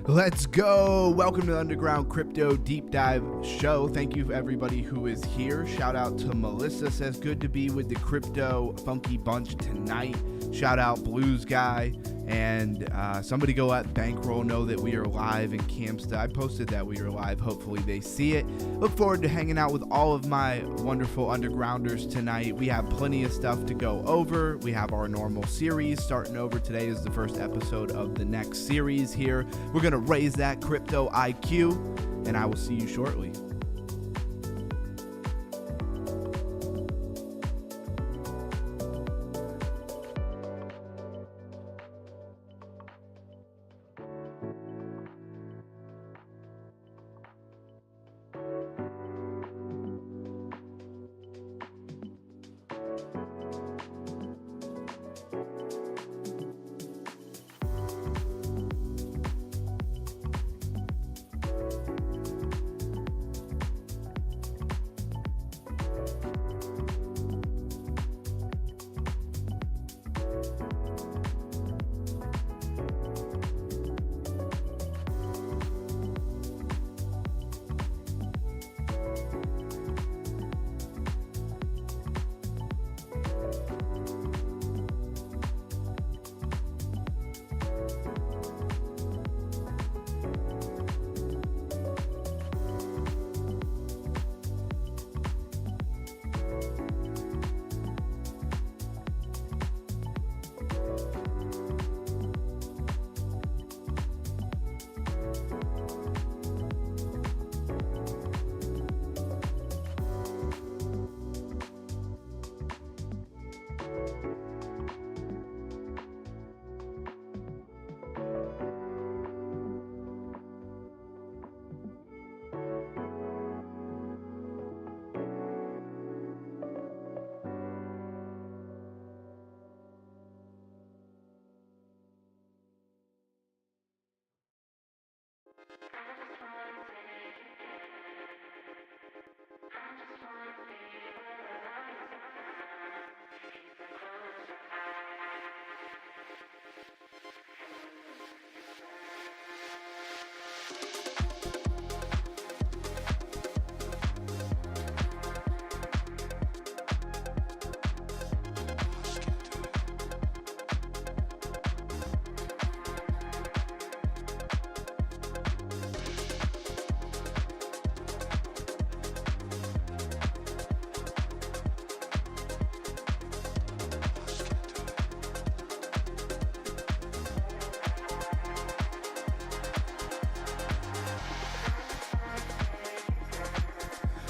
Let's go. Welcome to the Underground Crypto Deep Dive Show. Thank you for everybody who is here. Shout out to Melissa, says good to be with the Crypto Funky Bunch tonight. Shout out Blues Guy. And somebody go at Bankroll know that we are live in Campsta. I posted that we are live. Hopefully they see it. Look forward to hanging out with all of my wonderful undergrounders tonight. We have plenty of stuff to go over. We have our normal series starting over. Today is the first episode of the next series here. We're going to raise that crypto IQ, and I will see you shortly.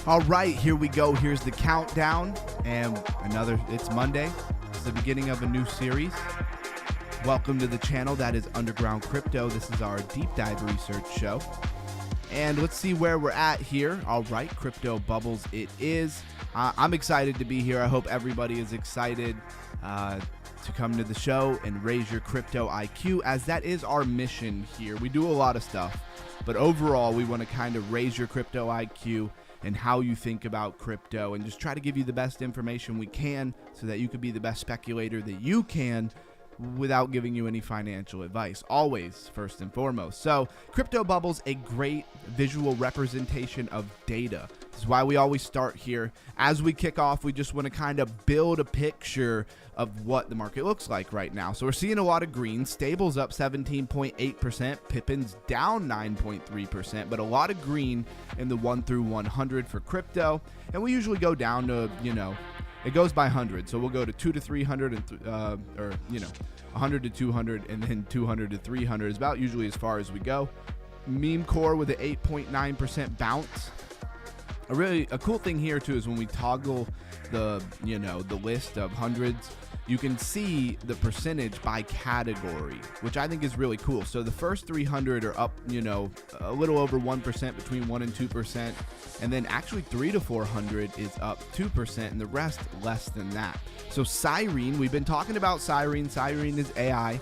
All right, here we go. Here's the countdown, and it's Monday. It's the beginning of a new series. Welcome to the channel that is Underground Crypto. This is our deep dive research show. And let's see where we're at here. All right, crypto bubbles it is. I'm excited to be here. I hope everybody is excited to come to the show and raise your crypto IQ, as that is our mission here. We do a lot of stuff, but overall, we want to kind of raise your crypto IQ and how you think about crypto, and just try to give you the best information we can so that you could be the best speculator that you can without giving you any financial advice, always first and foremost. So crypto bubbles, a great visual representation of data. This is why we always start here. As we kick off, we just want to kind of build a picture of what the market looks like right now. So we're seeing a lot of green. Stable's up 17.8%, Pippin's down 9.3%, but a lot of green in the 1 through 100 for crypto. And we usually go down to, it goes by 100, so we'll go to 2 to 300 and 100 to 200, and then 200 to 300 is about usually as far as we go. Meme core with an 8.9% bounce. A cool thing here too is when we toggle the list of hundreds, you can see the percentage by category, which I think is really cool. So the first 300 are up, a little over 1%, between 1 and 2%, and then actually 3 to 400 is up 2%, and the rest less than that. So Cyrene, we've been talking about Cyrene. Cyrene is AI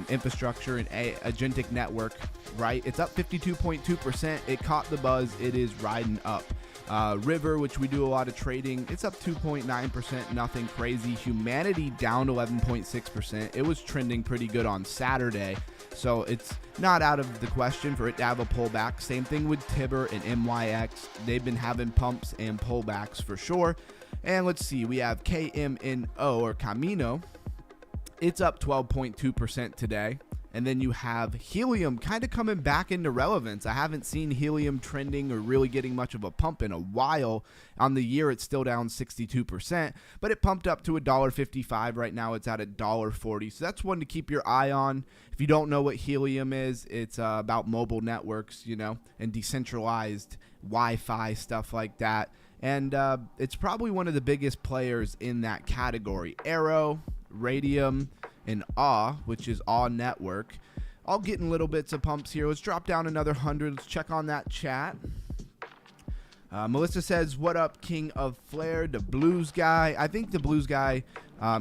infrastructure and agentic network, right? It's up 52.2%. It caught the buzz. It is riding up. River, which we do a lot of trading, it's up 2.9%, nothing crazy. Humanity down 11.6%. It was trending pretty good on Saturday, so it's not out of the question for it to have a pullback. Same thing with Tibber and MYX. They've been having pumps and pullbacks for sure. And let's see, we have KMNO or Camino. It's up 12.2% today. And then you have Helium kind of coming back into relevance. I haven't seen Helium trending or really getting much of a pump in a while. On the year, it's still down 62%, but it pumped up to $1.55. Right now, it's at $1.40. So that's one to keep your eye on. If you don't know what Helium is, it's about mobile networks, and decentralized Wi-Fi, stuff like that. And it's probably one of the biggest players in that category. Arrow, Radium, and AW, which is AW Network, all getting little bits of pumps here. Let's drop down another 100. Let's check on that chat. Melissa says, what up, King of Flair, the blues guy? I think the blues guy,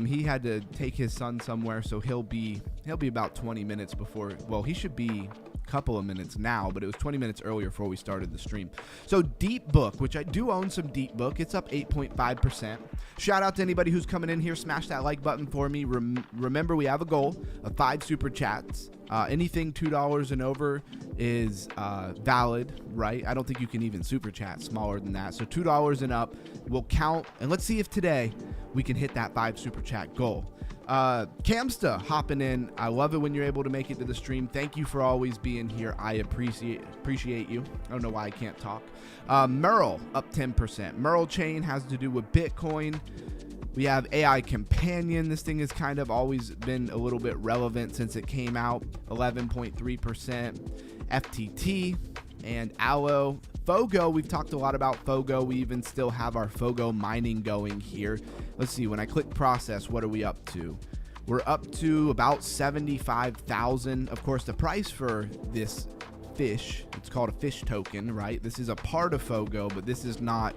he had to take his son somewhere, so he'll be about 20 minutes before, well, he should be a couple of minutes now, but it was 20 minutes earlier before we started the stream. So Deep Book, which I do own some Deep Book, it's up 8.5%. Shout out to anybody who's coming in here. Smash that like button for me. Remember, we have a goal of 5 super chats. Anything $2 and over is valid, right? I don't think you can even super chat smaller than that. So $2 and up will count. And let's see if today we can hit that 5 super chat goal. Camsta hopping in. I love it when you're able to make it to the stream. Thank you for always being here. I appreciate you. I don't know why I can't talk. Merle up 10%. Merle chain has to do with Bitcoin. We have AI Companion. This thing has kind of always been a little bit relevant since it came out. 11.3%. FTT and Allo. Fogo, we've talked a lot about Fogo. We even still have our Fogo mining going here. Let's see, when I click process, what are we up to? We're up to about 75,000. Of course, the price for this fish, it's called a fish token, right? This is a part of Fogo, but this is not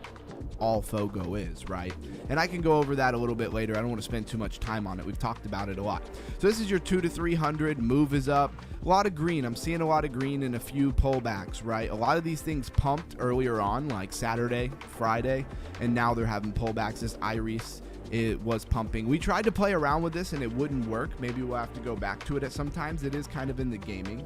all Fogo is, right? And I can go over that a little bit later. I don't want to spend too much time on it. We've talked about it a lot. So this is your 2 to 300. Move is up. A lot of green. I'm seeing a lot of green and a few pullbacks, right? A lot of these things pumped earlier on, like Saturday, Friday, and now they're having pullbacks. This Iris, it was pumping. We tried to play around with this and it wouldn't work. Maybe we'll have to go back to it at sometimes. It is kind of in the gaming.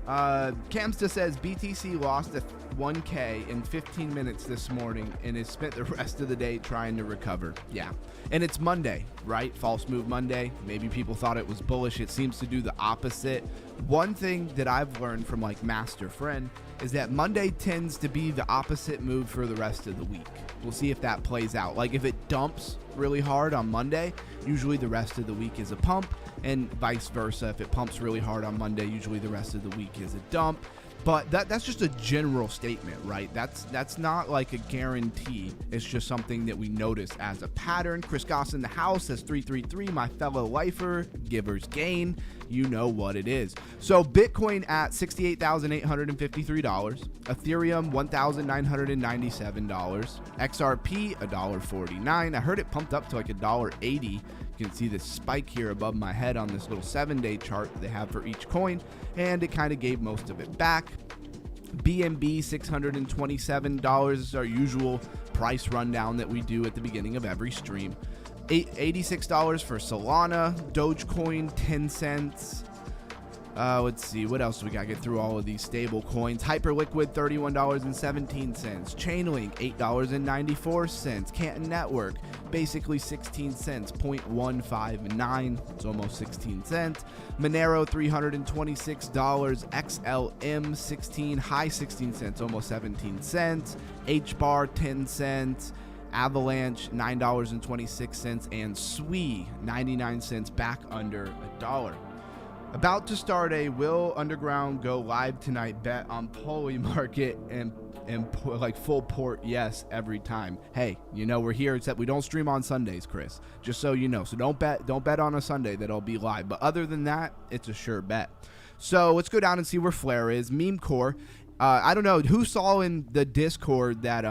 Camsta says BTC lost a 1K in 15 minutes this morning and has spent the rest of the day trying to recover. Yeah. And it's Monday, right? False move Monday. Maybe people thought it was bullish. It seems to do the opposite. One thing that I've learned from like Master Friend is that Monday tends to be the opposite move for the rest of the week. We'll see if that plays out. Like if it dumps really hard on Monday, usually the rest of the week is a pump, and vice versa. If it pumps really hard on Monday, usually the rest of the week is a dump. But that's just a general statement, right? That's not like a guarantee. It's just something that we notice as a pattern. Chris Goss in the house says 333, my fellow lifer, givers gain. You know what it is. So Bitcoin at $68,853, Ethereum $1,997, XRP $1.49. I heard it pumped up to like $1.80. You can see this spike here above my head on this little 7-day chart that they have for each coin, and it kind of gave most of it back. BNB $627 is our usual price rundown that we do at the beginning of every stream. $86 for Solana. Dogecoin 10 cents. Let's see, what else do we got to get through all of these stable coins? Hyperliquid, $31.17. Chainlink, $8.94. Canton Network, basically 16 cents, 0.159. It's almost 16 cents. Monero, $326. XLM, 16, high 16 cents, almost 17 cents. HBAR, 10 cents. Avalanche, $9.26. And SWE, 99 cents, back under $1. About to start a Will Underground Go live tonight bet on Poly Market and like full port yes every time. Hey, you know we're here, except we don't stream on Sundays, Chris. Just so you know. So don't bet on a Sunday that I'll be live. But other than that, it's a sure bet. So let's go down and see where Flare is. Meme Core. I don't know who saw in the Discord that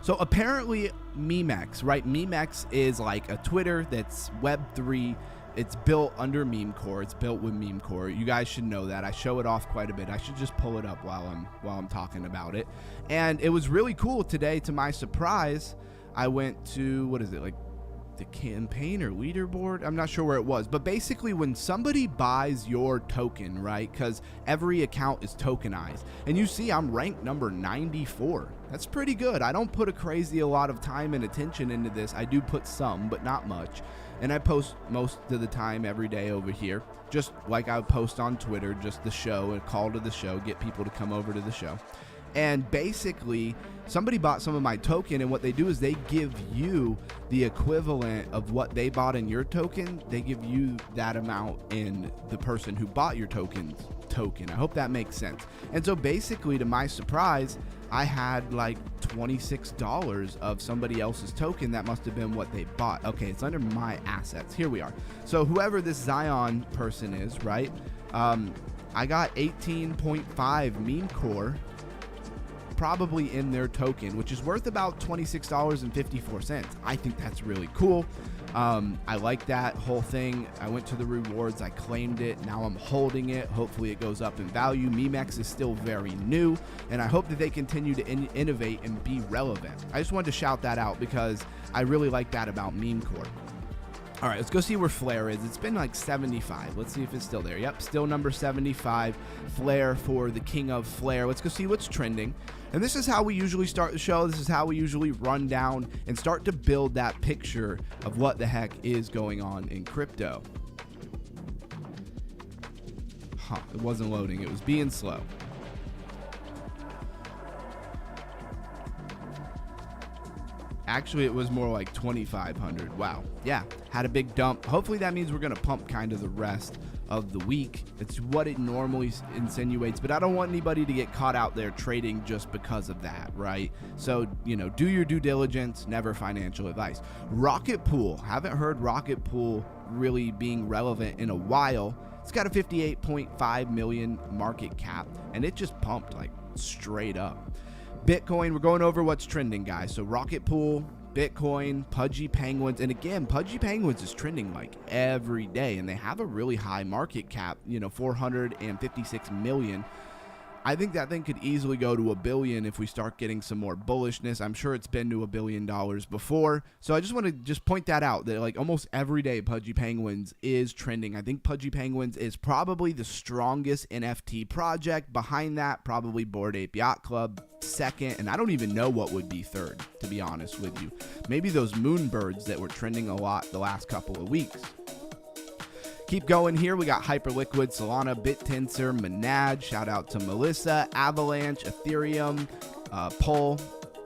so apparently MemeX, right? MemeX is like a Twitter that's Web3. It's built under MemeCore. It's built with MemeCore. You guys should know that. I show it off quite a bit. I should just pull it up while I'm talking about it. And it was really cool today. To my surprise, I went to, what is it, like the campaign or leaderboard? I'm not sure where it was, but basically when somebody buys your token, right, because every account is tokenized, and you see I'm ranked number 94. That's pretty good. I don't put a lot of time and attention into this. I do put some, but not much. And I post most of the time every day over here, just like I would post on Twitter, just the show, a call to the show, get people to come over to the show. And basically, somebody bought some of my token, and what they do is they give you the equivalent of what they bought in your token. They give you that amount in the person who bought your token. I hope that makes sense. And so basically, to my surprise, I had like $26 of somebody else's token. That must have been what they bought. Okay, it's under my assets. Here we are. So whoever this Zion person is, right? I got 18.5 MemeCore probably in their token, which is worth about $26.54. I think that's really cool. I like that whole thing. I went to the rewards, I claimed it, now I'm holding it. Hopefully it goes up in value. MemeX is still very new, and I hope that they continue to innovate and be relevant. I just wanted to shout that out because I really like that about MemeCore. All right, let's go see where Flare is. It's been like 75. Let's see if it's still there. Yep, still number 75. Flare for the king of Flare. Let's go see what's trending. And this is how we usually start the show. This is how we usually run down and start to build that picture of what the heck is going on in crypto. It wasn't loading. It was being slow. Actually, it was more like 2,500. Wow. Yeah, had a big dump. Hopefully that means we're going to pump kind of the rest of the week. It's what it normally insinuates, but I don't want anybody to get caught out there trading just because of that, right? So, you know, do your due diligence, never financial advice. Rocket Pool. Haven't heard Rocket Pool really being relevant in a while. It's got a 58.5 million market cap, and it just pumped like straight up. Bitcoin, we're going over what's trending, guys. So Rocket Pool, Bitcoin, Pudgy Penguins, and again, Pudgy Penguins is trending like every day, and they have a really high market cap, you know, 456 million. I think that thing could easily go to $1 billion if we start getting some more bullishness. I'm sure it's been to $1 billion before. So I just want to just point that out, that like almost every day Pudgy Penguins is trending. I think Pudgy Penguins is probably the strongest NFT project. Behind that, probably Bored Ape Yacht Club second, and I don't even know what would be third, to be honest with you. Maybe those Moonbirds that were trending a lot the last couple of weeks. Keep going here. We got Hyperliquid, Solana, BitTensor, Manaj. Shout out to Melissa, Avalanche, Ethereum, Pol,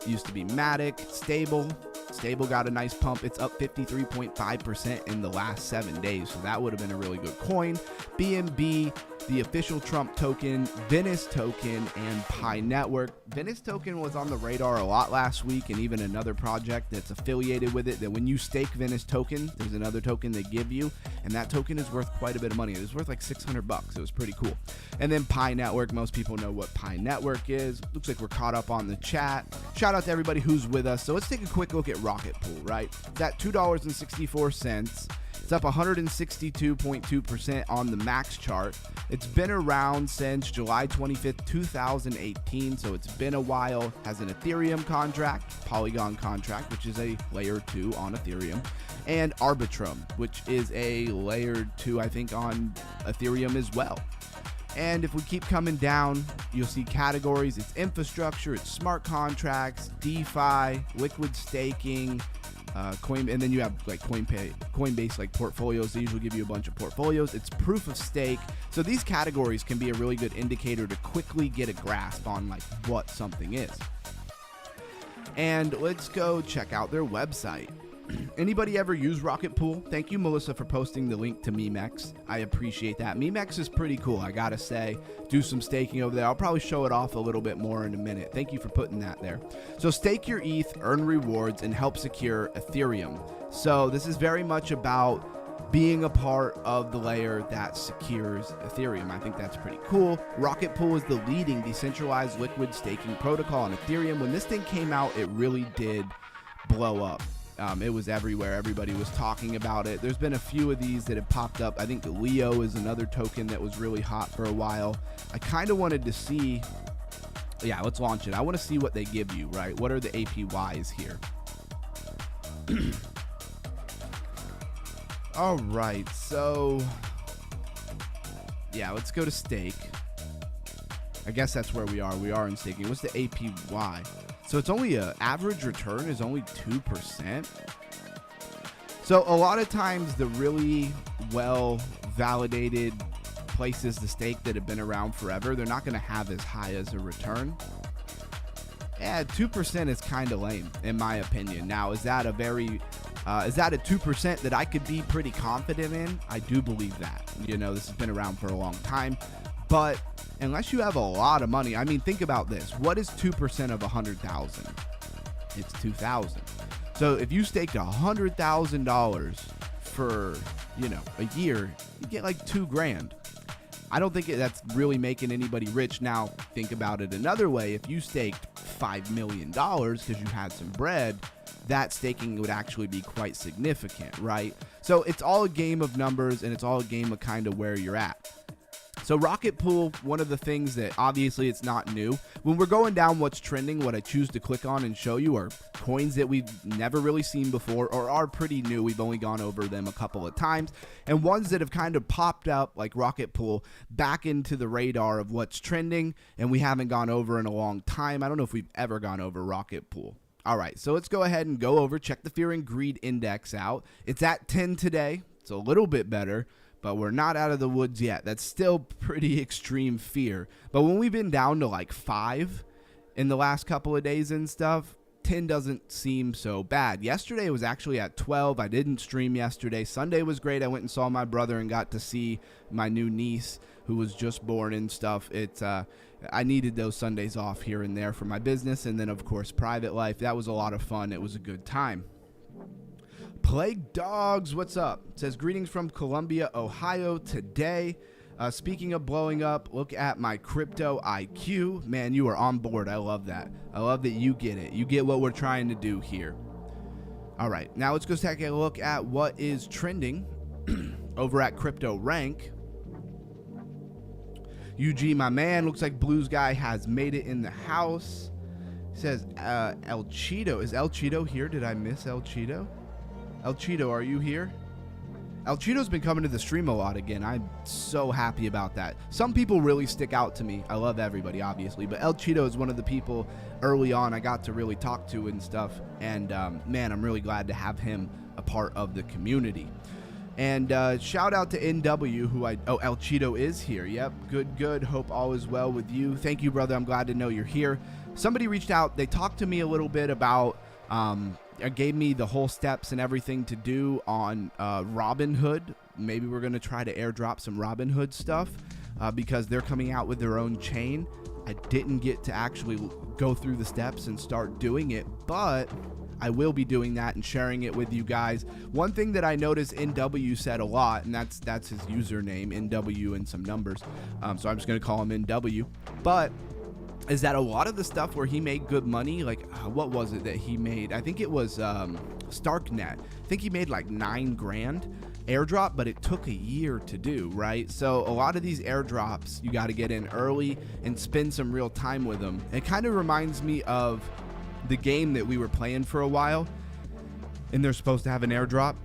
used to be Matic, Stable. Stable got a nice pump. It's up 53.5% in the last 7 days, so that would have been a really good coin. BNB, the official Trump token, Venice token, and Pi Network. Venice token was on the radar a lot last week, and even another project that's affiliated with it, that when you stake Venice token, there's another token they give you, and that token is worth quite a bit of money. It was worth like $600. It was pretty cool. And then Pi Network, most people know what Pi Network is. Looks like we're caught up on the chat. Shout out to everybody who's with us. So let's take a quick look at Rocket Pool, right? It's at $2.64. It's up 162.2% on the max chart. It's been around since July 25th, 2018, so it's been a while. Has an Ethereum contract, Polygon contract, which is a layer 2 on Ethereum, and Arbitrum, which is a layer 2, I think, on Ethereum as well. And if we keep coming down, you'll see categories. It's infrastructure, it's smart contracts, DeFi, liquid staking, Coin, and then you have like Coinbase like portfolios. They usually give you a bunch of portfolios. It's proof of stake. So these categories can be a really good indicator to quickly get a grasp on like what something is. And let's go check out their website. Anybody ever use Rocket Pool? Thank you, Melissa, for posting the link to MemeX. I appreciate that. MemeX is pretty cool, I gotta say. Do some staking over there. I'll probably show it off a little bit more in a minute. Thank you for putting that there. So stake your ETH, earn rewards, and help secure Ethereum. So this is very much about being a part of the layer that secures Ethereum. I think that's pretty cool. Rocket Pool is the leading decentralized liquid staking protocol on Ethereum. When this thing came out, it really did blow up. It was everywhere. Everybody was talking about it. There's been a few of these that have popped up. I think the Leo is another token that was really hot for a while. I kind of wanted to see, yeah, let's launch it. I want to see what they give you, right? What are the APYs here? All right, so yeah, let's go to stake. I guess that's where we are. We are in staking. What's the APY? So it's only a average return is only 2%. So a lot of times the really well validated places to stake that have been around forever, they're not going to have as high as a return. Yeah, 2% is kind of lame in my opinion. Now, is that a 2% that I could be pretty confident in? I do believe that. You know, this has been around for a long time, but unless you have a lot of money, I mean, think about this. What is 2% of 100,000? It's 2,000. So if you staked $100,000 for, you know, a year, you get like $2,000. I don't think that's really making anybody rich. Now, think about it another way. If you staked $5 million because you had some bread, that staking would actually be quite significant, right? So it's all a game of numbers, and it's all a game of kind of where you're at. So Rocket Pool, one of the things that obviously it's not new. When we're going down what's trending, what I choose to click on and show you are coins that we've never really seen before or are pretty new. We've only gone over them a couple of times, and ones that have kind of popped up like Rocket Pool back into the radar of what's trending, and we haven't gone over in a long time. I don't know if we've ever gone over Rocket Pool. All right, so let's go ahead and go over, check the Fear and Greed Index out. It's at 10 today. It's a little bit better, but we're not out of the woods yet. That's still pretty extreme fear. But when we've been down to like 5 in the last couple of days and stuff, 10 doesn't seem so bad. Yesterday was actually at 12. I didn't stream yesterday. Sunday was great. I went and saw my brother and got to see my new niece who was just born and stuff. I needed those Sundays off here and there for my business, and then of course private life. That was a lot of fun. It was a good time. Plague Dogs, what's up? It says, greetings from Columbia, Ohio today. Speaking of blowing up, look at my crypto IQ. Man, you are on board. I love that. I love that you get it. You get what we're trying to do here. All right, now let's go take a look at what is trending over at Crypto Rank. UG, my man, looks like Blues Guy has made it in the house. It says El Cheeto. Is El Cheeto here? Did I miss El Cheeto? El Cheeto, are you here? El Cheeto's been coming to the stream a lot again. I'm so happy about that. Some people really stick out to me. I love everybody, obviously, but El Cheeto is one of the people early on I got to really talk to and stuff. And man, I'm really glad to have him a part of the community. And shout out to NW, who El Cheeto is here. Yep, good. Hope all is well with you. Thank you, brother. I'm glad to know you're here. Somebody reached out. They talked to me a little bit about, gave me the whole steps and everything to do on Robinhood. Maybe we're going to try to airdrop some Robinhood stuff because they're coming out with their own chain. I didn't get to actually go through the steps and start doing it, but I will be doing that and sharing it with you guys. One thing that I noticed NW said a lot, and that's his username, NW and some numbers. So I'm just going to call him NW. But is that a lot of the stuff where he made good money, like what was it that he made? I think it was Starknet. I think he made like $9,000 airdrop, but it took a year to do, right? So a lot of these airdrops, you got to get in early and spend some real time with them. It kind of reminds me of the game that we were playing for a while, and they're supposed to have an airdrop,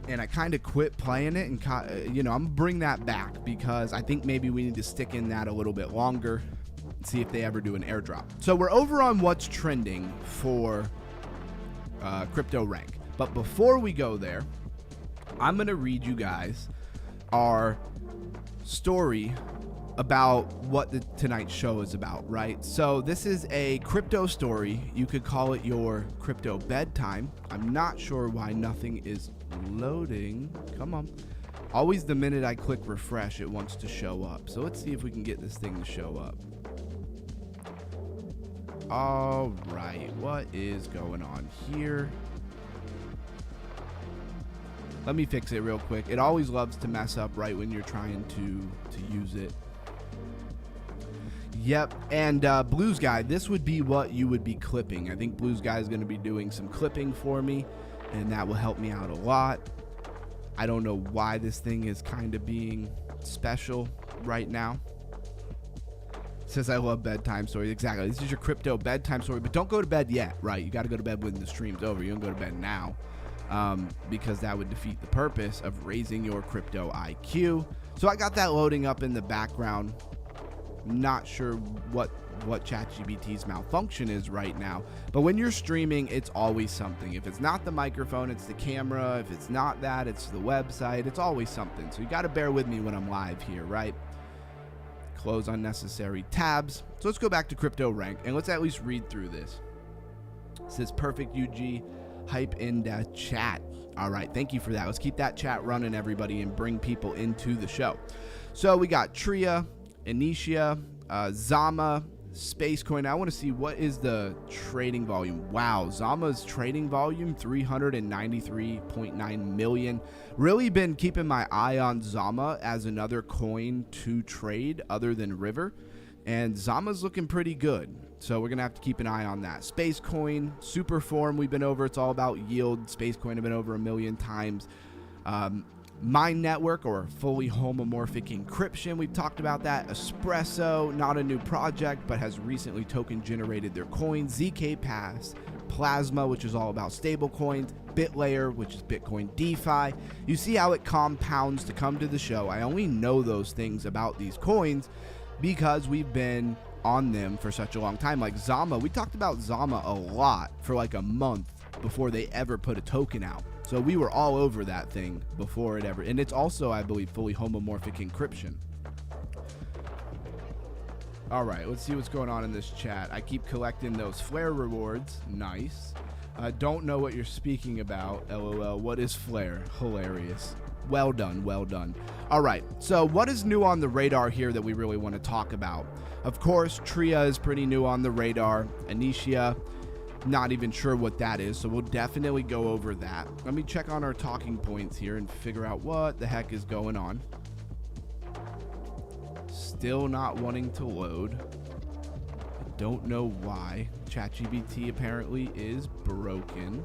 and I kind of quit playing it, and I'm gonna bring that back because I think maybe we need to stick in that a little bit longer and see if they ever do an airdrop. So we're over on what's trending for Crypto Rank, but before we go there, I'm gonna read you guys our story about what tonight's show is about, right? So this is a crypto story. You could call it your crypto bedtime. I'm not sure why nothing is loading. Come on. Always the minute I click refresh, it wants to show up. So let's see if we can get this thing to show up. All right, what is going on here? Let me fix it real quick. It always loves to mess up right when you're trying to use it. Yep, and Blues Guy, this would be what you would be clipping. I think Blues Guy is going to be doing some clipping for me. and that will help me out a lot. I don't know why this thing is kind of being special right now. Says I love bedtime stories. Exactly. This is your crypto bedtime story, but don't go to bed yet, right? You got to go to bed when the stream's over. You don't go to bed now, because that would defeat the purpose of raising your crypto IQ. So I got that loading up in the background. Not sure what ChatGPT's malfunction is right now, but when you're streaming, it's always something. If it's not the microphone, it's the camera. If it's not that, it's the website. It's always something. So you got to bear with me when I'm live here, right? Close unnecessary tabs. So let's go back to crypto rank and let's at least read through this. It says perfect UG hype in the chat. All right, thank you for that. Let's keep that chat running, everybody, and bring people into the show. So we got Tria, Initia, Zama, Spacecoin. I want to see what is the trading volume. Wow, Zama's trading volume 393.9 million. Really been keeping my eye on Zama as another coin to trade other than River, and Zama's looking pretty good. So we're gonna have to keep an eye on that. Spacecoin, Superform, we've been over. It's all about yield. Spacecoin have been over 1 million times. Mine Network, or fully homomorphic encryption, we've talked about that. Espresso, not a new project, but has recently token generated their coins. ZK Pass, Plasma, which is all about stable coins. BitLayer, which is Bitcoin DeFi. You see how it compounds to come to the show. I only know those things about these coins because we've been on them for such a long time. Like Zama, we talked about Zama a lot for like a month before they ever put a token out. So we were all over that thing before it ever, and it's also, I believe, fully homomorphic encryption. All right, let's see what's going on in this chat. I keep collecting those flare rewards. Nice. Don't know what you're speaking about. LOL. What is flare? Hilarious. Well done. Well done. All right. So what is new on the radar here that we really want to talk about? Of course, Tria is pretty new on the radar. Initia, not even sure what that is, so we'll definitely go over that. Let me check on our talking points here and figure out what the heck is going on. Still not wanting to load. I don't know why. ChatGPT apparently is broken.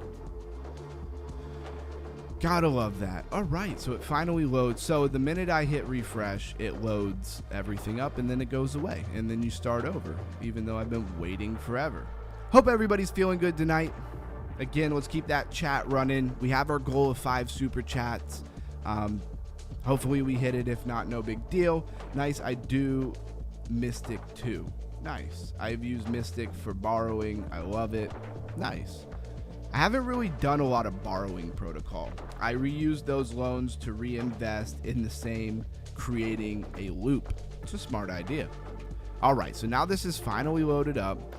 Gotta love that. All right, so it finally loads. So the minute I hit refresh, it loads everything up and then it goes away, and then you start over, even though I've been waiting forever. Hope everybody's feeling good tonight. Again, let's keep that chat running. We have our goal of 5 super chats. Hopefully we hit it. If not, no big deal. Nice. I do Mystic too. Nice. I've used Mystic for borrowing. I love it. Nice. I haven't really done a lot of borrowing protocol. I reuse those loans to reinvest in the same, creating a loop. It's a smart idea. All right, so now this is finally loaded up.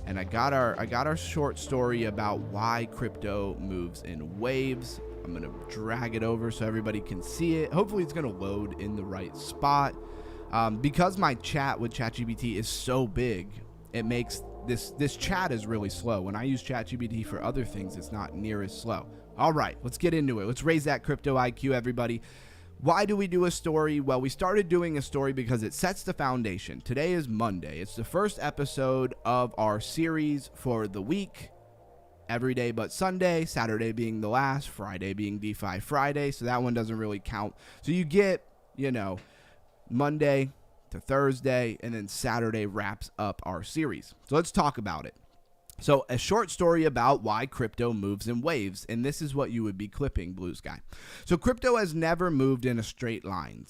And I got our short story about why crypto moves in waves. I'm gonna drag it over so everybody can see it. Hopefully it's gonna load in the right spot. Because my chat with ChatGPT is so big, it makes this chat is really slow. When I use ChatGPT for other things, it's not near as slow. All right, let's get into it. Let's raise that crypto IQ, everybody. Why do we do a story? Well, we started doing a story because it sets the foundation. Today is Monday. It's the first episode of our series for the week. Every day but Sunday, Saturday being the last, Friday being DeFi Friday. So that one doesn't really count. So you get, Monday to Thursday, and then Saturday wraps up our series. So let's talk about it. So a short story about why crypto moves in waves, and this is what you would be clipping, Blue Sky. So crypto has never moved in a straight line.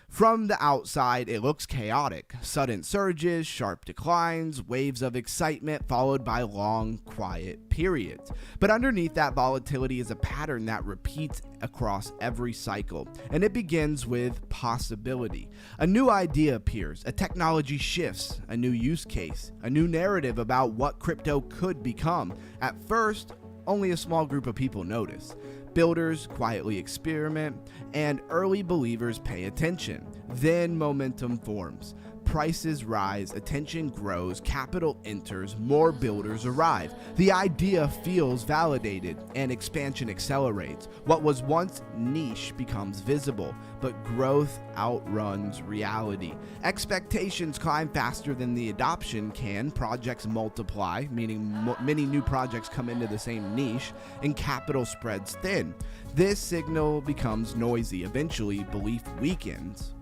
From the outside, it looks chaotic. Sudden surges, sharp declines, waves of excitement, followed by long, quiet periods. But underneath that volatility is a pattern that repeats across every cycle. And it begins with possibility. A new idea appears, a technology shifts, a new use case, a new narrative about what crypto could become. At first, only a small group of people notice. Builders quietly experiment, and early believers pay attention. Then momentum forms. prices rise, attention grows, capital enters, more builders arrive. The idea feels validated and expansion accelerates. What was once niche becomes visible, but growth outruns reality. Expectations climb faster than the adoption can. Projects multiply, meaning many new projects come into the same niche, and capital spreads thin. This signal becomes noisy. Eventually, belief weakens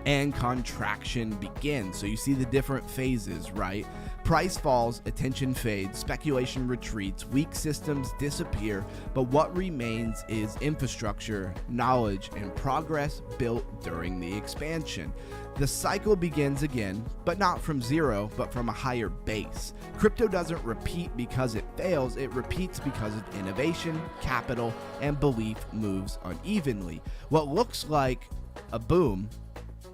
and contraction begins. So you see the different phases, right? Price falls, attention fades, speculation retreats, weak systems disappear, but what remains is infrastructure, knowledge, and progress built during the expansion. The cycle begins again, but not from zero, but from a higher base. Crypto doesn't repeat because it fails, it repeats because of innovation, capital, and belief moves unevenly. What looks like a boom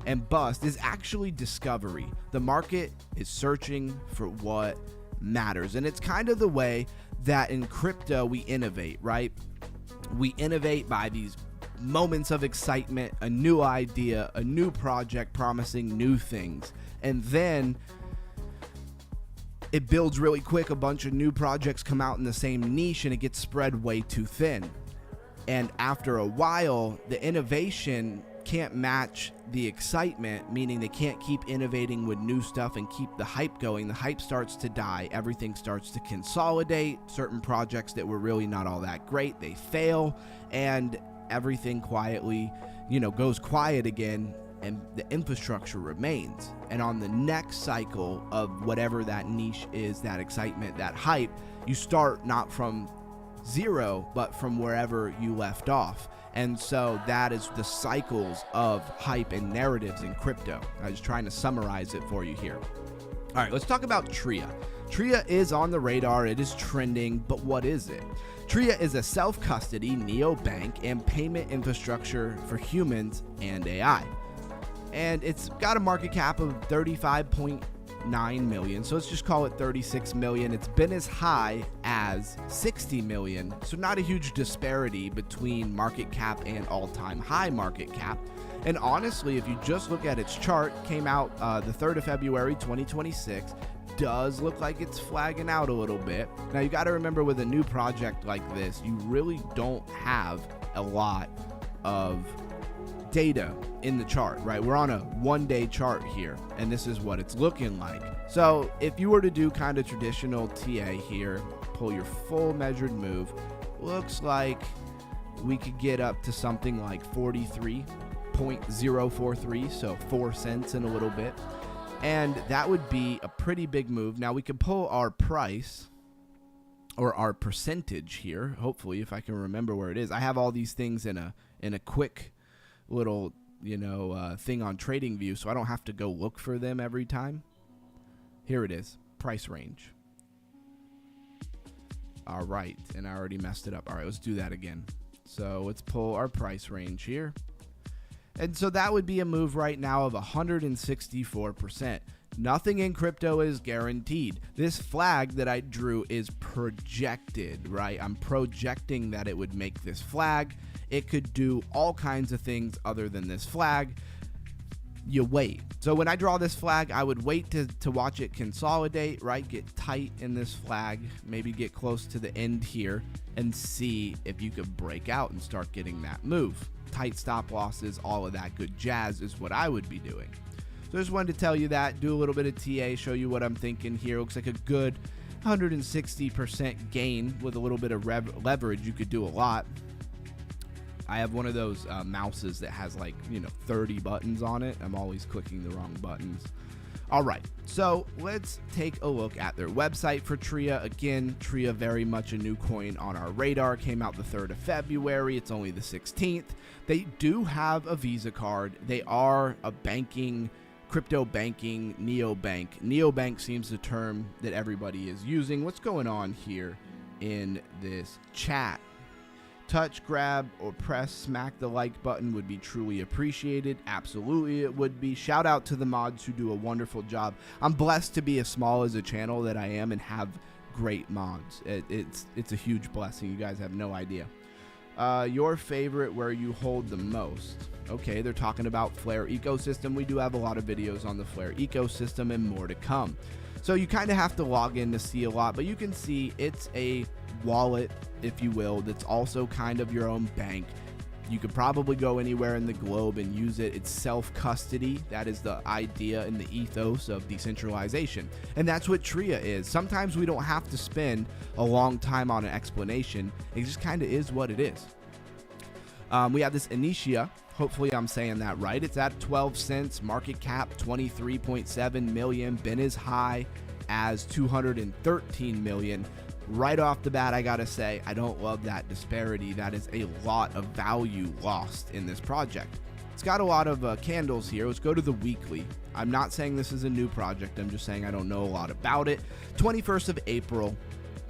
and bust is actually discovery. The market is searching for what matters. And it's kind of the way that in crypto we innovate, right? We innovate by these moments of excitement, a new idea, a new project promising new things. And then it builds really quick. A bunch of new projects come out in the same niche and it gets spread way too thin. And after a while, the innovation can't match the excitement, meaning they can't keep innovating with new stuff and keep the hype going. The hype starts to die. Everything starts to consolidate. Certain projects that were really not all that great, they fail, and everything quietly, goes quiet again, and the infrastructure remains. And on the next cycle of whatever that niche is, that excitement, that hype, you start not from zero, but from wherever you left off. And so that is the cycles of hype and narratives in crypto. I was trying to summarize it for you here. All right, let's talk about Tria. Tria is on the radar. It is trending, but what is it? Tria is a self-custody neobank and payment infrastructure for humans and AI. And it's got a market cap of 35.9 million, so let's just call it 36 million. It's been as high as 60 million, so not a huge disparity between market cap and all-time high market cap. And honestly, if you just look at its chart, came out the 3rd of February 2026, does look like it's flagging out a little bit. Now you got to remember, with a new project like this, you really don't have a lot of data in the chart, right? We're on a one-day chart here, and this is what it's looking like. So if you were to do kind of traditional TA here, pull your full measured move, looks like we could get up to something like 43.043, so 4 cents in a little bit, and that would be a pretty big move. Now we could pull our price or our percentage here, hopefully, if I can remember where it is. I have all these things in a quick little thing on TradingView, so I don't have to go look for them every time. Here it is, price range. All right, and I already messed it up. All right, let's do that again. So let's pull our price range here, and so that would be a move right now of 164%. Nothing in crypto is guaranteed. This flag that I drew is projected, right? I'm projecting that it would make this flag. It could do all kinds of things other than this flag. You wait. So when I draw this flag, I would wait to watch it consolidate, right? Get tight in this flag, maybe get close to the end here and see if you could break out and start getting that move. Tight stop losses, all of that good jazz is what I would be doing. So I just wanted to tell you that, do a little bit of TA, show you what I'm thinking here. Looks like a good 160% gain with a little bit of leverage. You could do a lot. I have one of those mouses that has 30 buttons on it. I'm always clicking the wrong buttons. All right, so let's take a look at their website for Tria. Again, Tria, very much a new coin on our radar. Came out the 3rd of February. It's only the 16th. They do have a Visa card. They are a crypto banking neobank. Neobank seems the term that everybody is using. What's going on here in this chat? Touch, grab, or press, smack the like button would be truly appreciated. Absolutely it would be. Shout out to the mods who do a wonderful job. I'm blessed to be as small as a channel that I am and have great mods. It's a huge blessing. You guys have no idea. Your favorite where you hold the most. Okay, they're talking about Flare ecosystem. We do have a lot of videos on the Flare ecosystem and more to come. So you kind of have to log in to see a lot, but you can see it's a wallet, if you will, that's also kind of your own bank. You could probably go anywhere in the globe and use it. It's self-custody. That is the idea and the ethos of decentralization. And that's what Tria is. Sometimes we don't have to spend a long time on an explanation. It just kind of is what it is. We have this Initia. Hopefully I'm saying that right. It's at 12 cents. Market cap 23.7 million. Been as high as 213 million. Right off the bat, I gotta say, I don't love that disparity. That is a lot of value lost in this project. It's got a lot of candles here. Let's go to the weekly. I'm not saying this is a new project. I'm just saying I don't know a lot about it. 21st of April,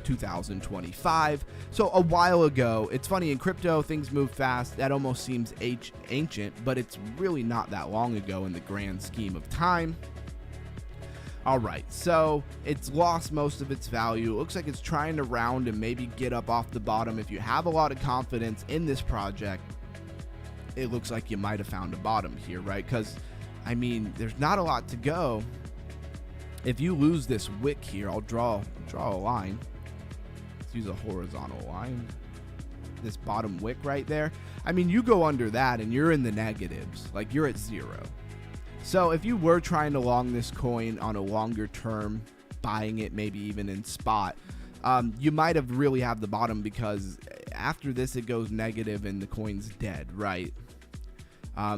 2025. So a while ago. It's funny, in crypto, things move fast. That almost seems ancient, but it's really not that long ago in the grand scheme of time. All right, so it's lost most of its value. It looks like it's trying to round and maybe get up off the bottom. If you have a lot of confidence in this project, it looks like you might have found a bottom here, right? Because, I mean, there's not a lot to go. If you lose this wick here, I'll draw a line. Let's use a horizontal line. This bottom wick right there. I mean, you go under that and you're in the negatives. Like, you're at zero. So if you were trying to long this coin on a longer term, buying it maybe even in spot, you might have really have the bottom, because after this it goes negative and the coin's dead, right?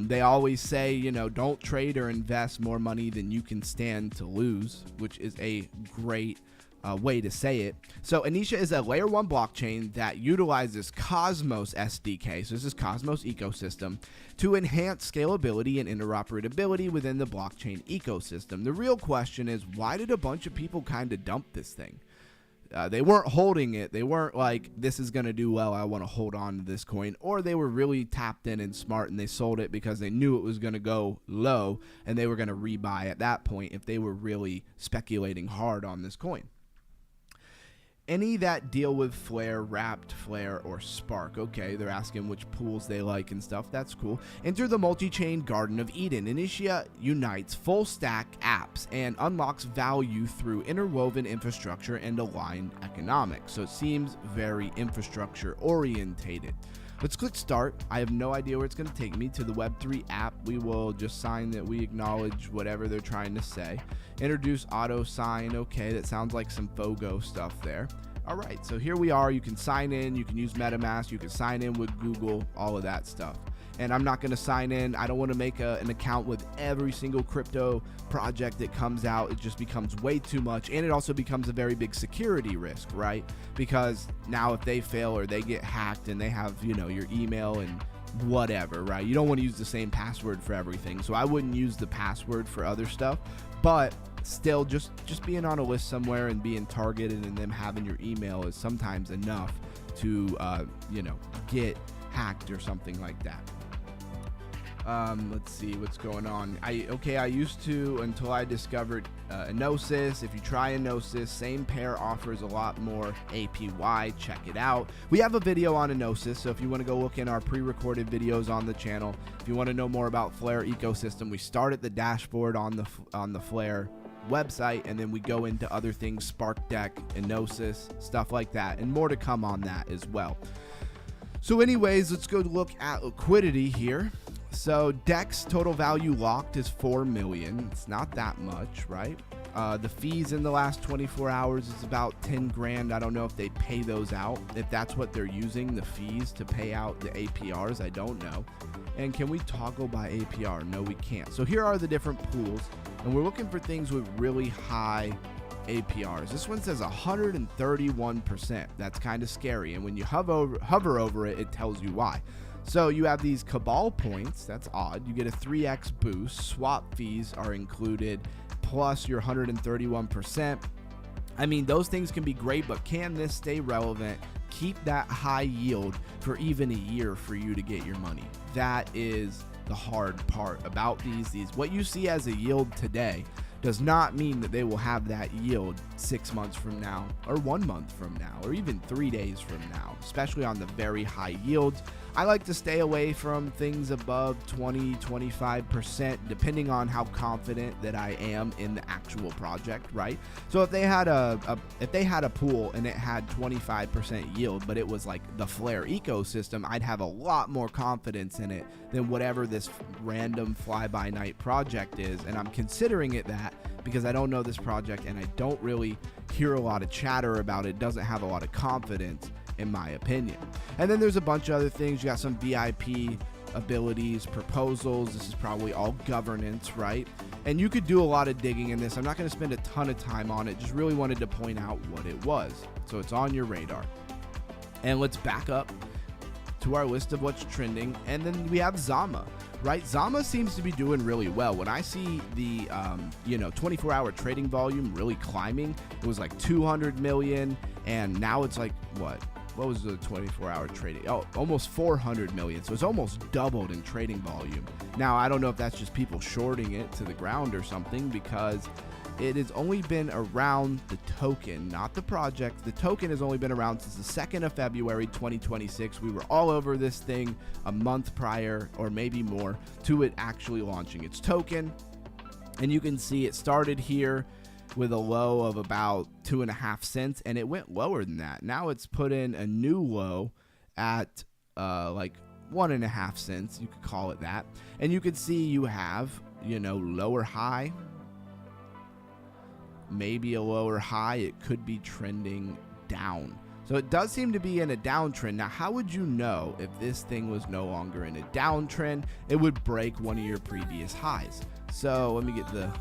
They always say, you know, don't trade or invest more money than you can stand to lose, which is a great way to say it. So Initia is a layer 1 blockchain that utilizes Cosmos SDK, so this is Cosmos ecosystem, to enhance scalability and interoperability within the blockchain ecosystem. The real question is, why did a bunch of people kind of dump this thing? They weren't holding it. They weren't like, this is going to do well, I want to hold on to this coin. Or they were really tapped in and smart and they sold it because they knew it was going to go low and they were going to rebuy at that point if they were really speculating hard on this coin. Any that deal with Flare, Wrapped, Flare, or Spark. Okay, they're asking which pools they like and stuff. That's cool. Enter the multi-chain Garden of Eden. Initia unites full-stack apps and unlocks value through interwoven infrastructure and aligned economics. So it seems very infrastructure-orientated. Let's click Start. I have no idea where it's going to take me. To the Web3 app, we will just sign that we acknowledge whatever they're trying to say. Introduce auto sign. Okay, that sounds like some Fogo stuff there. All right, so here we are. You can sign in. You can use MetaMask. You can sign in with Google, all of that stuff. And I'm not going to sign in. I don't want to make an account with every single crypto project that comes out. It just becomes way too much. And it also becomes a very big security risk, right? Because now if they fail or they get hacked and they have, you know, your email and whatever, right? You don't want to use the same password for everything. So I wouldn't use the password for other stuff. But still, just being on a list somewhere and being targeted and them having your email is sometimes enough to, you know, get hacked or something like that. Let's see what's going on. I used to, until I discovered Enosis. If you try Enosis, same pair offers a lot more APY. Check it out. We have a video on Enosis, so if you want to go look in our pre-recorded videos on the channel, if you want to know more about Flare ecosystem, we start at the dashboard on the Flare website, and then we go into other things, Spark Deck, Enosis, stuff like that, and more to come on that as well. So anyways, let's go look at liquidity here. So DEX total value locked is 4 million. It's not that much, right? The fees in the last 24 hours is about 10 grand. I don't know if they pay those out, if that's what they're using, the fees to pay out the APRs. I don't know. And can we toggle by APR? No, we can't. So here are the different pools, and we're looking for things with really high APRs. This one says 131%. That's kind of scary. And when you hover over it, it tells you why. So you have these Cabal points. That's odd. You get a 3x boost. Swap fees are included, plus your 131%. I mean, those things can be great, but can this stay relevant? Keep that high yield for even a year for you to get your money. That is the hard part about these. What you see as a yield today does not mean that they will have that yield 6 months from now, or 1 month from now, or even 3 days from now, especially on the very high yields. I like to stay away from things above 20-25%, depending on how confident that I am in the actual project, right? So if they had a pool and it had 25% yield, but it was like the Flare ecosystem, I'd have a lot more confidence in it than whatever this random fly-by-night project is. And I'm considering it that because I don't know this project and I don't really hear a lot of chatter about it. It doesn't have a lot of confidence, in my opinion. And then there's a bunch of other things. You got some VIP abilities, proposals. This is probably all governance, right? And you could do a lot of digging in this. I'm not going to spend a ton of time on it. Just really wanted to point out what it was, so it's on your radar. And let's back up to our list of what's trending. And then we have Zama, right? Zama seems to be doing really well. When I see the 24-hour trading volume really climbing, it was like 200 million, and now it's like what was the 24-hour trading? Oh, almost 400 million. So it's almost doubled in trading volume. Now, I don't know if that's just people shorting it to the ground or something, because it has only been around, the token, not the project. The token has only been around since the 2nd of February, 2026. We were all over this thing a month prior, or maybe more, to it actually launching its token. And you can see it started here with a low of about 2.5 cents, and it went lower than that. Now it's put in a new low at like 1.5 cents, you could call it that. And you can see you have, lower high, maybe a lower high. It could be trending down. So it does seem to be in a downtrend. Now, how would you know if this thing was no longer in a downtrend? It would break one of your previous highs. So let me get the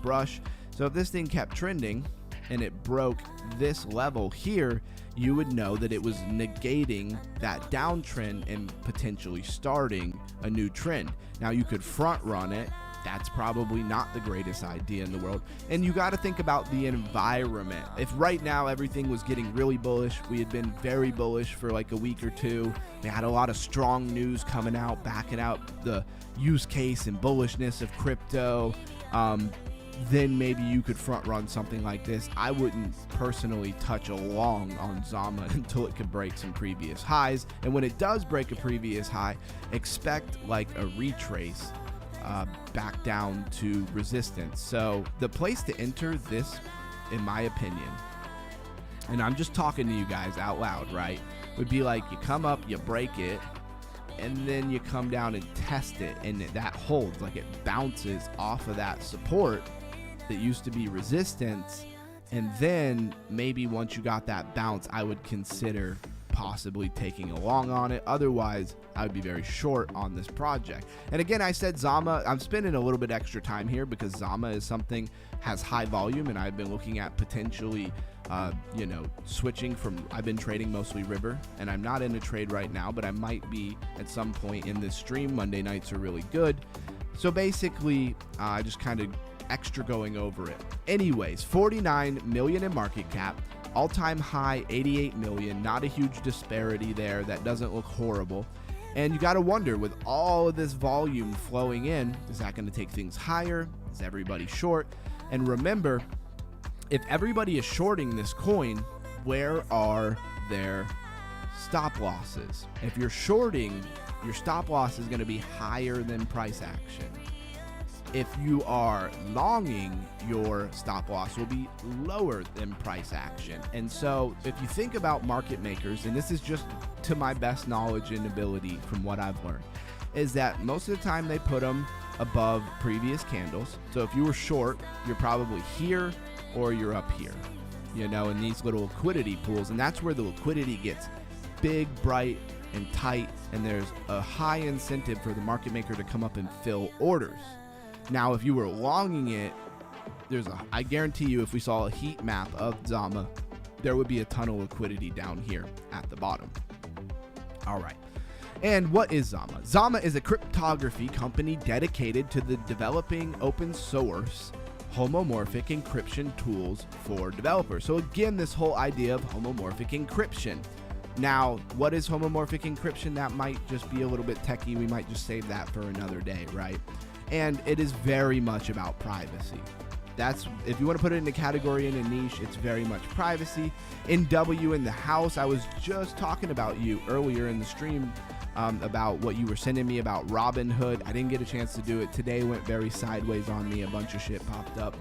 brush. So if this thing kept trending and it broke this level here, you would know that it was negating that downtrend and potentially starting a new trend. Now, you could front run it. That's probably not the greatest idea in the world. And you got to think about the environment. If right now everything was getting really bullish, we had been very bullish for like a week or two. We had a lot of strong news coming out, backing out the use case and bullishness of crypto. Then maybe you could front run something like this. I wouldn't personally touch a long on Zama until it could break some previous highs. And when it does break a previous high, expect like a retrace back down to resistance. So the place to enter this, in my opinion, and I'm just talking to you guys out loud, right, would be like you come up, you break it, and then you come down and test it, and that holds, like it bounces off of that support that used to be resistance. And then maybe once you got that bounce, I would consider possibly taking a long on it. Otherwise, I would be very short on this project. And again, I said Zama, I'm spending a little bit extra time here because Zama is something has high volume, and I've been looking at potentially switching from, I've been trading mostly River, and I'm not in a trade right now, but I might be at some point in this stream. Monday nights are really good. So basically, I just kind of extra going over it. Anyways, 49 million in market cap, all-time high 88 million. Not a huge disparity there. That doesn't look horrible. And you got to wonder, with all of this volume flowing in, is that going to take things higher? Is everybody short? And remember, if everybody is shorting this coin, where are their stop losses? If you're shorting, your stop loss is going to be higher than price action. If you are longing, your stop loss will be lower than price action. And so if you think about market makers, and this is just to my best knowledge and ability from what I've learned, is that most of the time they put them above previous candles. So if you were short, you're probably here or you're up here, in these little liquidity pools. And that's where the liquidity gets big, bright, and tight. And there's a high incentive for the market maker to come up and fill orders. Now, if you were longing it, I guarantee you, if we saw a heat map of Zama, there would be a ton of liquidity down here at the bottom. All right. And what is Zama? Zama is a cryptography company dedicated to the developing open source homomorphic encryption tools for developers. So again, this whole idea of homomorphic encryption. Now, what is homomorphic encryption? That might just be a little bit techie. We might just save that for another day, right? And it is very much about privacy. That's, if you want to put it in a category, in a niche, it's very much privacy. NW in the house, I was just talking about you earlier in the stream about what you were sending me about Robinhood. I didn't get a chance to do it today. Went very sideways on me. A bunch of shit popped up.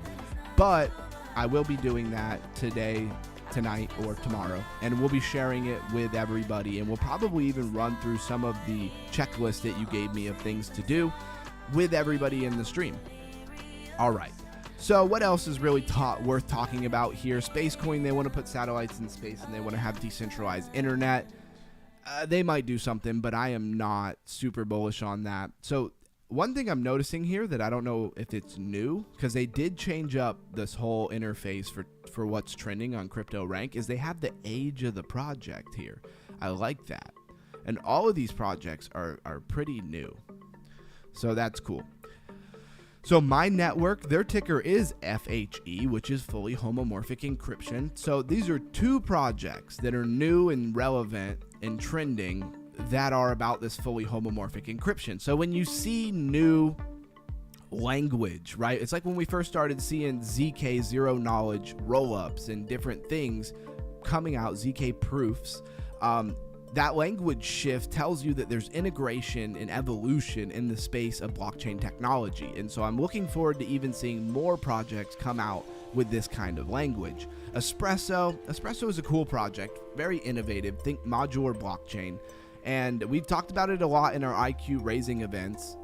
But I will be doing that today, tonight, or tomorrow. And we'll be sharing it with everybody. And we'll probably even run through some of the checklists that you gave me of things to do with everybody in the stream. All right. So what else is really worth talking about here? Spacecoin, they want to put satellites in space and they want to have decentralized internet. They might do something, but I am not super bullish on that. So one thing I'm noticing here that I don't know if it's new, because they did change up this whole interface for what's trending on Crypto Rank, is they have the age of the project here. I like that. And all of these projects are pretty new. So that's cool. So my network, their ticker is FHE, which is fully homomorphic encryption. So these are two projects that are new and relevant and trending that are about this fully homomorphic encryption. So when you see new language, right? It's like when we first started seeing ZK zero knowledge rollups and different things coming out, ZK proofs. That language shift tells you that there's integration and evolution in the space of blockchain technology. And so I'm looking forward to even seeing more projects come out with this kind of language. Espresso is a cool project, very innovative, think modular blockchain. And we've talked about it a lot in our IQ raising events.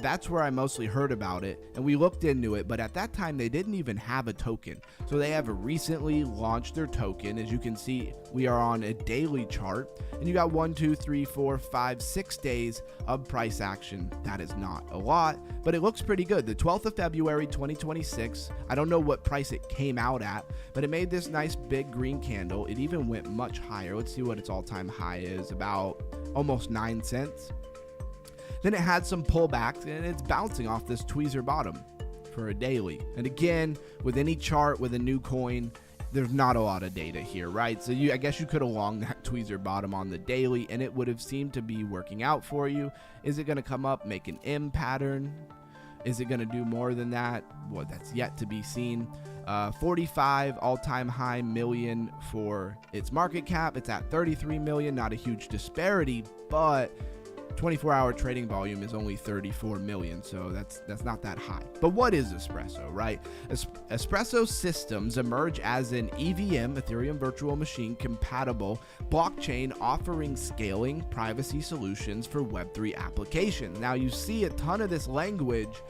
That's where I mostly heard about it, and we looked into it, but at that time they didn't even have a token. So they have recently launched their token. As you can see, we are on a daily chart, and you got 1, 2, 3, 4, 5, 6 days of price action. That is not a lot, but it looks pretty good. The 12th of February 2026, I don't know what price it came out at, but it made this nice big green candle. It even went much higher. Let's see what its all-time high is, about almost 9 cents. Then it had some pullbacks, and it's bouncing off this tweezer bottom for a daily. And again, with any chart with a new coin, there's not a lot of data here, right? So I guess you could have longed that tweezer bottom on the daily, and it would have seemed to be working out for you. Is it going to come up, make an M pattern? Is it going to do more than that? Well, that's yet to be seen. 45 all-time high million for its market cap. It's at 33 million, not a huge disparity, but 24-hour trading volume is only 34 million, so that's not that high. But what is Espresso, right? Espresso systems emerge as an EVM, Ethereum Virtual Machine, compatible blockchain offering scaling privacy solutions for Web3 applications. Now you see a ton of this language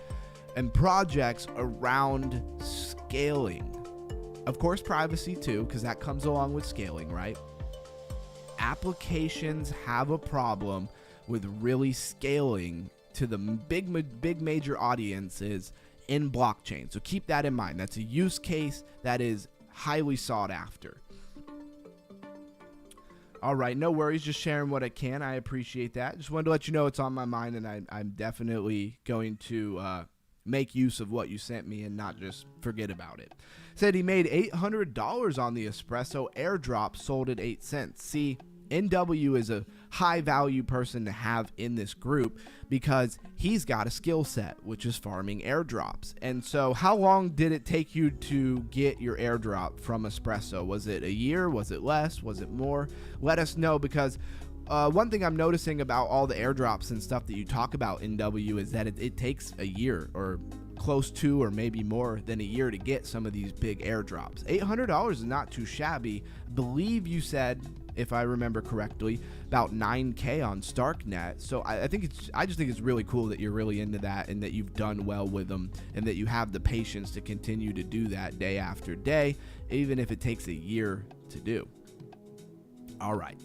and projects around scaling. Of course, privacy too, because that comes along with scaling, right? Applications have a problem with really scaling to the big major audiences in blockchain. So keep that in mind. That's a use case that is highly sought after. All right, no worries, just sharing what I can. I appreciate that. Just wanted to let you know it's on my mind, and I'm definitely going to make use of what you sent me and not just forget about it. Said he made $800 on the Espresso airdrop, sold at 8 cents. See, NW is a high value person to have in this group because he's got a skill set, which is farming airdrops. And so how long did it take you to get your airdrop from Espresso? Was it a year? Was it less? Was it more? Let us know, because one thing I'm noticing about all the airdrops and stuff that you talk about in W is that it takes a year, or close to, or maybe more than a year, to get some of these big airdrops. $800 is not too shabby. I believe you said, if I remember correctly, about 9K on Starknet. So I just think it's really cool that you're really into that, and that you've done well with them, and that you have the patience to continue to do that day after day, even if it takes a year to do. All right.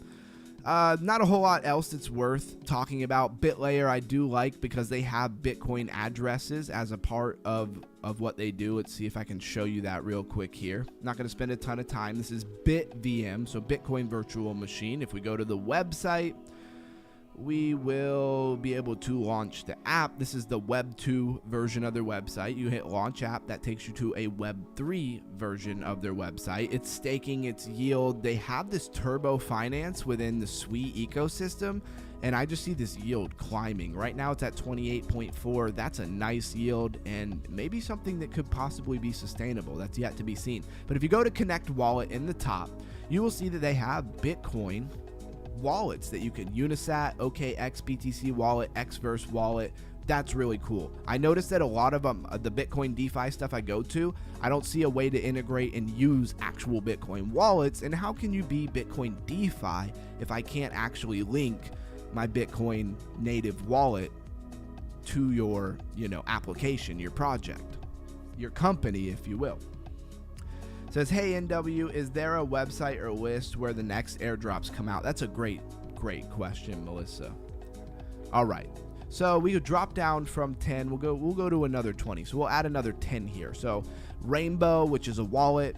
Not a whole lot else that's worth talking about. BitLayer I do like because they have Bitcoin addresses as a part of what they do. Let's see if I can show you that real quick here. Not going to spend a ton of time. This is BitVM, so Bitcoin Virtual Machine. If we go to the website, we will be able to launch the app. This is the Web 2 version of their website. You hit launch app, that takes you to a Web 3 version of their website. It's staking its yield. They have this turbo finance within the Sui ecosystem, and I just see this yield climbing. Right now it's at 28.4. That's a nice yield and maybe something that could possibly be sustainable. That's yet to be seen. But if you go to Connect Wallet in the top, you will see that they have Bitcoin wallets that you can Unisat, OKX, BTC wallet, Xverse wallet. That's really cool. I noticed that a lot of the Bitcoin DeFi stuff I go to, I don't see a way to integrate and use actual Bitcoin wallets. And how can you be Bitcoin DeFi if I can't actually link my Bitcoin native wallet to your, application, your project, your company, if you will? Says, hey, NW, is there a website or list where the next airdrops come out? That's a great question, Melissa. All right. So we could drop down from 10. We'll go to another 20. So we'll add another 10 here. So Rainbow, which is a wallet.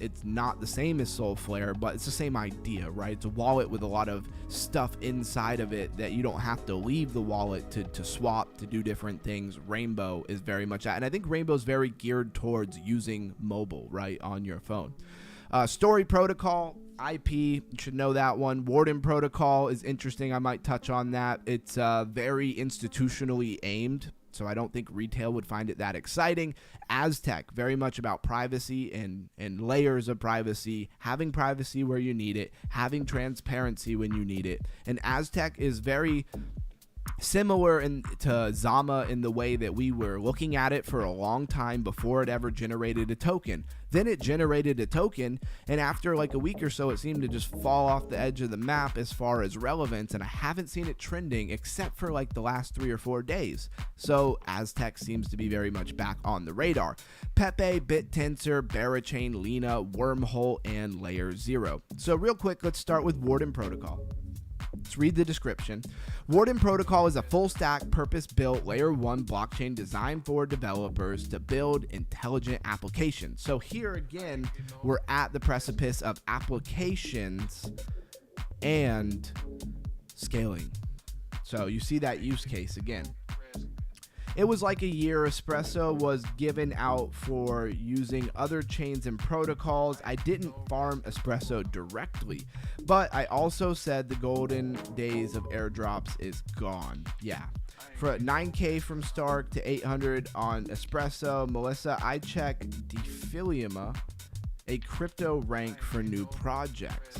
It's not the same as Soulflare, but it's the same idea, right? It's a wallet with a lot of stuff inside of it that you don't have to leave the wallet to swap, to do different things. Rainbow is very much that. And I think Rainbow is very geared towards using mobile, right, on your phone. Story Protocol, IP, you should know that one. Warden Protocol is interesting. I might touch on that. It's very institutionally aimed, so I don't think retail would find it that exciting. Aztec, very much about privacy and layers of privacy, having privacy where you need it, having transparency when you need it. And Aztec is very similar to Zama in the way that we were looking at it for a long time before it ever generated a token. Then it generated a token, and after like a week or so, it seemed to just fall off the edge of the map as far as relevance, and I haven't seen it trending except for like the last 3 or 4 days. So Aztec seems to be very much back on the radar. Pepe, BitTensor, Barachain, Lena, Wormhole, and Layer 0. So real quick, let's start with Warden Protocol. Let's read the description. Warden Protocol is a full-stack, purpose-built Layer 1 blockchain designed for developers to build intelligent applications. So here again, we're at the precipice of applications and scaling. So you see that use case again. It was like a year Espresso was given out for using other chains and protocols. I didn't farm Espresso directly, but I also said the golden days of airdrops is gone. Yeah. For 9K from Stark to 800 on Espresso. Melissa, I check Defilium, a crypto rank for new projects.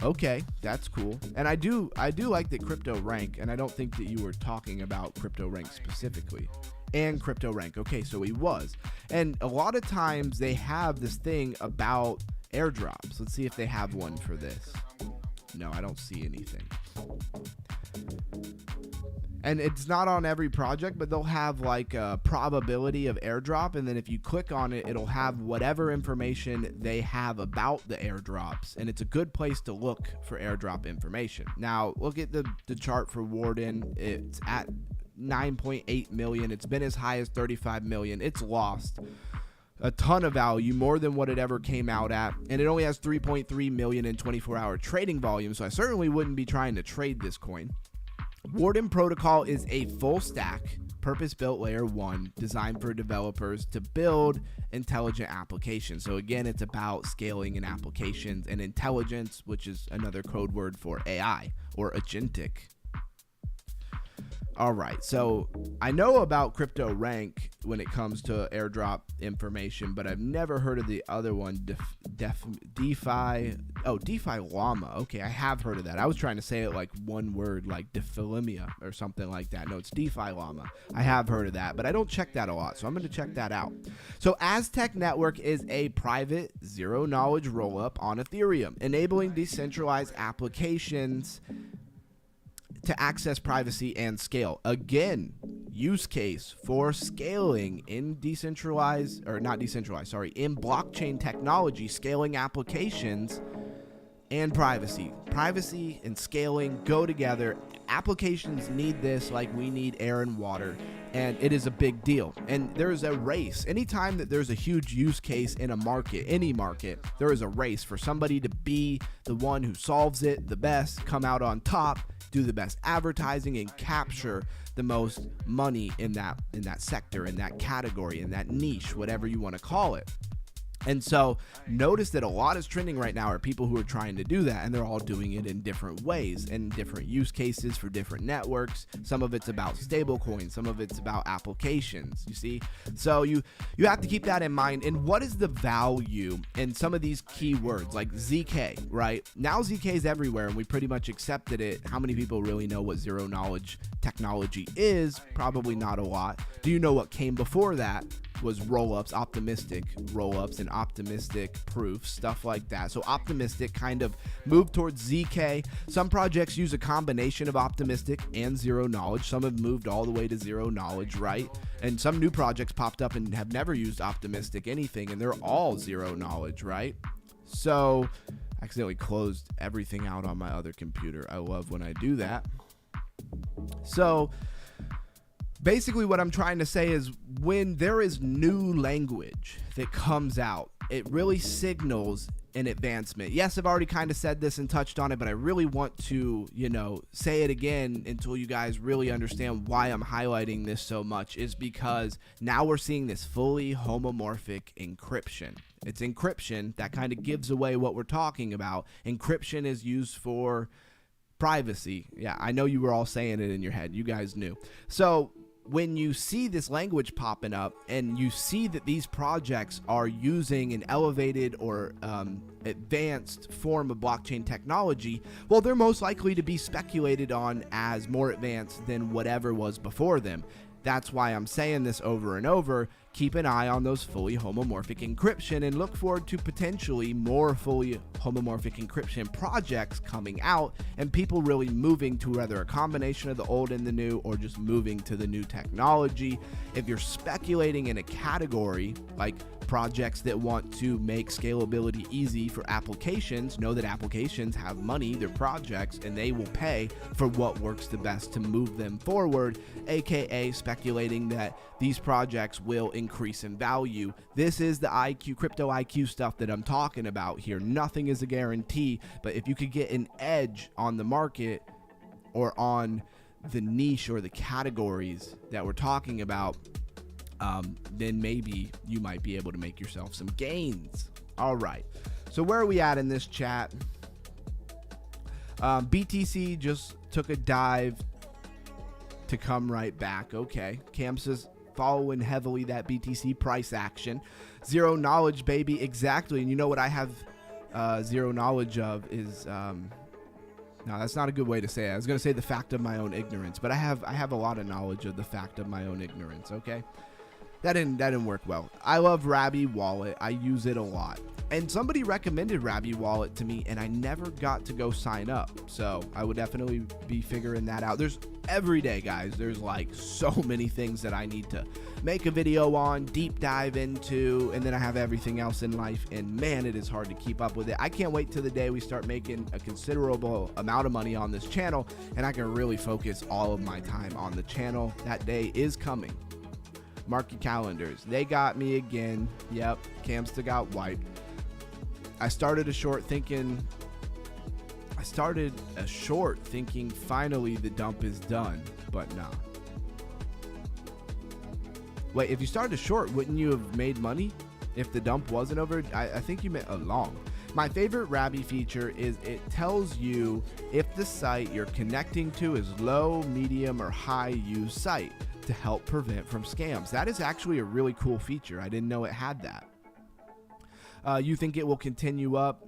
Okay, that's cool. And I do like the crypto rank, and I don't think that you were talking about crypto rank specifically. And crypto rank. Okay, so he was. And a lot of times they have this thing about airdrops. Let's see if they have one for this. No, I don't see anything. And it's not on every project, but they'll have like a probability of airdrop. And then if you click on it, it'll have whatever information they have about the airdrops. And it's a good place to look for airdrop information. Now, look at the chart for Warden. It's at 9.8 million. It's been as high as 35 million. It's lost a ton of value, more than what it ever came out at. And it only has 3.3 million in 24-hour trading volume. So I certainly wouldn't be trying to trade this coin. Warden Protocol is a full-stack, purpose-built Layer 1 designed for developers to build intelligent applications. So again, it's about scaling in applications and intelligence, which is another code word for AI or agentic. All right, so I know about crypto rank when it comes to airdrop information, but I've never heard of the other one, DeFi. Oh, DeFi Llama. Okay, I have heard of that. I was trying to say it like one word, like Defilimia or something like that. No, it's DeFi Llama. I have heard of that, but I don't check that a lot, so I'm going to check that out. So Aztec Network is a private zero-knowledge rollup on Ethereum, enabling decentralized applications to access privacy and scale. Again, use case for scaling in in blockchain technology, scaling applications and privacy. Privacy and scaling go together. Applications need this like we need air and water, and it is a big deal. And there's a race. Anytime that there's a huge use case in a market, any market, there is a race for somebody to be the one who solves it the best, come out on top, do the best advertising, and capture the most money in that sector, in that category, in that niche, whatever you want to call it. And so notice that a lot is trending right now are people who are trying to do that, and they're all doing it in different ways and different use cases for different networks. Some of it's about stablecoins, some of it's about applications, you see? So you have to keep that in mind. And what is the value in some of these keywords like ZK, right? Now ZK is everywhere and we pretty much accepted it. How many people really know what zero knowledge technology is? Probably not a lot. Do you know what came before that? Was roll-ups, optimistic roll-ups, and optimistic proofs, stuff like that. So optimistic kind of moved towards ZK. Some projects use a combination of optimistic and zero knowledge. Some have moved all the way to zero knowledge, right? And some new projects popped up and have never used optimistic anything, and they're all zero knowledge, right? So I accidentally closed everything out on my other computer. I love when I do that. So basically what I'm trying to say is when there is new language that comes out, it really signals an advancement. Yes, I've already kind of said this and touched on it, but I really want to, say it again until you guys really understand why I'm highlighting this so much, is because now we're seeing this fully homomorphic encryption. It's encryption that kind of gives away what we're talking about. Encryption is used for privacy. Yeah, I know you were all saying it in your head. You guys knew. So when you see this language popping up and you see that these projects are using an elevated or advanced form of blockchain technology, well, they're most likely to be speculated on as more advanced than whatever was before them. That's why I'm saying this over and over. Keep an eye on those fully homomorphic encryption and look forward to potentially more fully homomorphic encryption projects coming out and people really moving to either a combination of the old and the new, or just moving to the new technology. If you're speculating in a category like projects that want to make scalability easy for applications, know that applications have money, they're projects, and they will pay for what works the best to move them forward, aka speculating that these projects will increase in value. This is the IQ, crypto IQ stuff that I'm talking about here. Nothing is a guarantee, but if you could get an edge on the market or on the niche or the categories that we're talking about, then maybe you might be able to make yourself some gains. All right. So where are we at in this chat? BTC just took a dive to come right back. Okay. Cam says following heavily that BTC price action. Zero knowledge, baby. Exactly. And you know what I have zero knowledge of is no, that's not a good way to say it. I was going to say the fact of my own ignorance, but I have a lot of knowledge of the fact of my own ignorance. Okay. That didn't work well. I love Rabby Wallet. I use it a lot. And somebody recommended Rabby Wallet to me, and I never got to go sign up. So I would definitely be figuring that out. There's every day, guys. There's like so many things that I need to make a video on, deep dive into, and then I have everything else in life. And man, it is hard to keep up with it. I can't wait till the day we start making a considerable amount of money on this channel, and I can really focus all of my time on the channel. That day is coming. Mark your calendars. They got me again. Yep, Camsta got wiped. I started a short thinking finally the dump is done, but nah. Wait, if you started a short, wouldn't you have made money if the dump wasn't over? I think you meant a long. My favorite Rabby feature is it tells you if the site you're connecting to is low, medium, or high use site to help prevent from scams. That is actually a really cool feature. I didn't know it had that. You think it will continue up?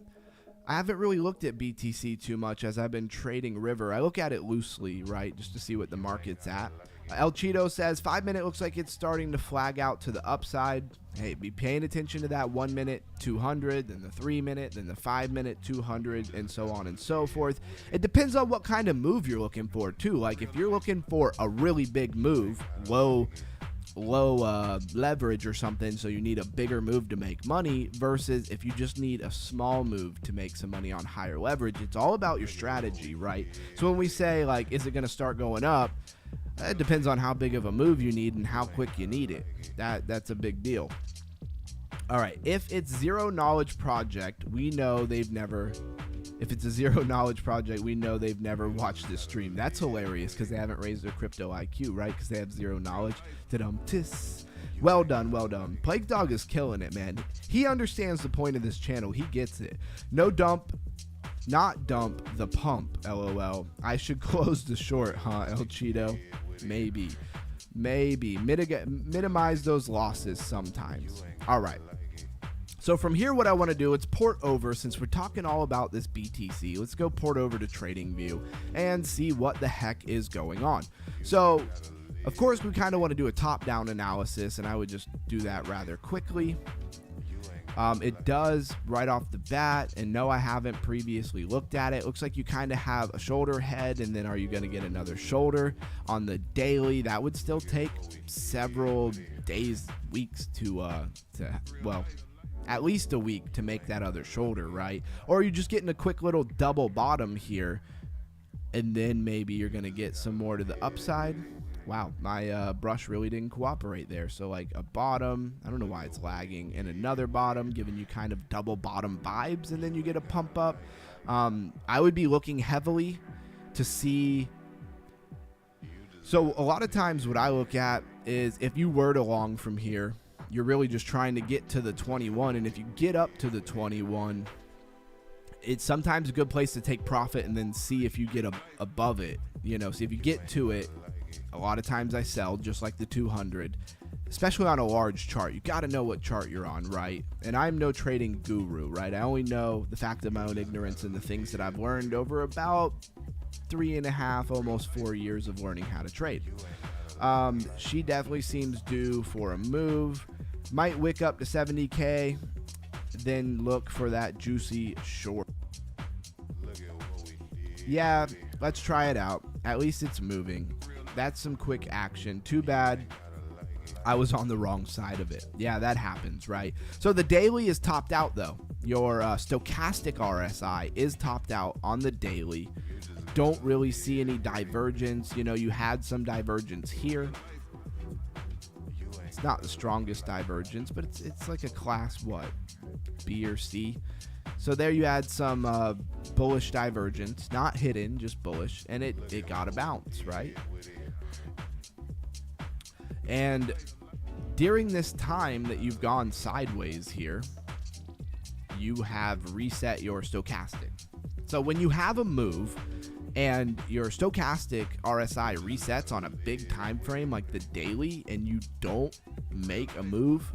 I haven't really looked at BTC too much as I've been trading River. I look at it loosely, right, just to see what the market's at. El Cheeto says 5 minute looks like it's starting to flag out to the upside. Hey, be paying attention to that 1 minute 200, then the 3 minute, then the 5 minute 200, and so on and so forth. It depends on what kind of move you're looking for too. Like if you're looking for a really big move, low leverage or something, so you need a bigger move to make money, versus if you just need a small move to make some money on higher leverage. It's all about your strategy, right? So when we say like, is it going to start going up? It depends on how big of a move you need and how quick you need it. That's a big deal. All right, if it's zero knowledge project, we know they've never If it's a zero knowledge project, we know they've never watched this stream. That's hilarious because they haven't raised their crypto IQ, right? Because they have zero knowledge. Ta-dum-tis. Well done, well done. Plague Dog is killing it, man. He understands the point of this channel. He gets it. No dump, not dump the pump, LOL. I should close the short, huh, El Cheeto? Maybe. Minimize those losses sometimes. All right. So from here, what I want to do, let's port over, since we're talking all about this BTC, let's go port over to TradingView and see what the heck is going on. So, of course, we kind of want to do a top-down analysis, and I would just do that rather quickly. It does right off the bat, and no, I haven't previously looked at it. Looks like you kind of have a shoulder head, and then are you going to get another shoulder on the daily? That would still take several days, weeks to well, at least a week to make that other shoulder, right? Or you're just getting a quick little double bottom here, and then maybe you're going to get some more to the upside. Wow, my brush really didn't cooperate there. So like a bottom, I don't know why it's lagging, and another bottom, giving you kind of double bottom vibes, and then you get a pump up. I would be looking heavily to see. So a lot of times what I look at is if you were to long from here, you're really just trying to get to the 21, and if you get up to the 21, it's sometimes a good place to take profit and then see if you get above it. You know, see if you get to it. A lot of times I sell just like the 200, especially on a large chart. You got to know what chart you're on, right? And I'm no trading guru, right? I only know the fact of my own ignorance and the things that I've learned over about 3.5, almost 4 years of learning how to trade. She definitely seems due for a move. Might wick up to 70K, then look for that juicy short. Yeah, let's try it out. At least it's moving. That's some quick action. Too bad I was on the wrong side of it. Yeah, that happens, right? So the daily is topped out, though. Your stochastic RSI is topped out on the daily. Don't really see any divergence. You know, you had some divergence here. It's not the strongest divergence, but it's like a class, what, B or C? So there you had some bullish divergence, not hidden, just bullish, and it got a bounce, right? And during this time that you've gone sideways here, you have reset your stochastic. So when you have a move and your stochastic RSI resets on a big time frame like the daily, and you don't make a move,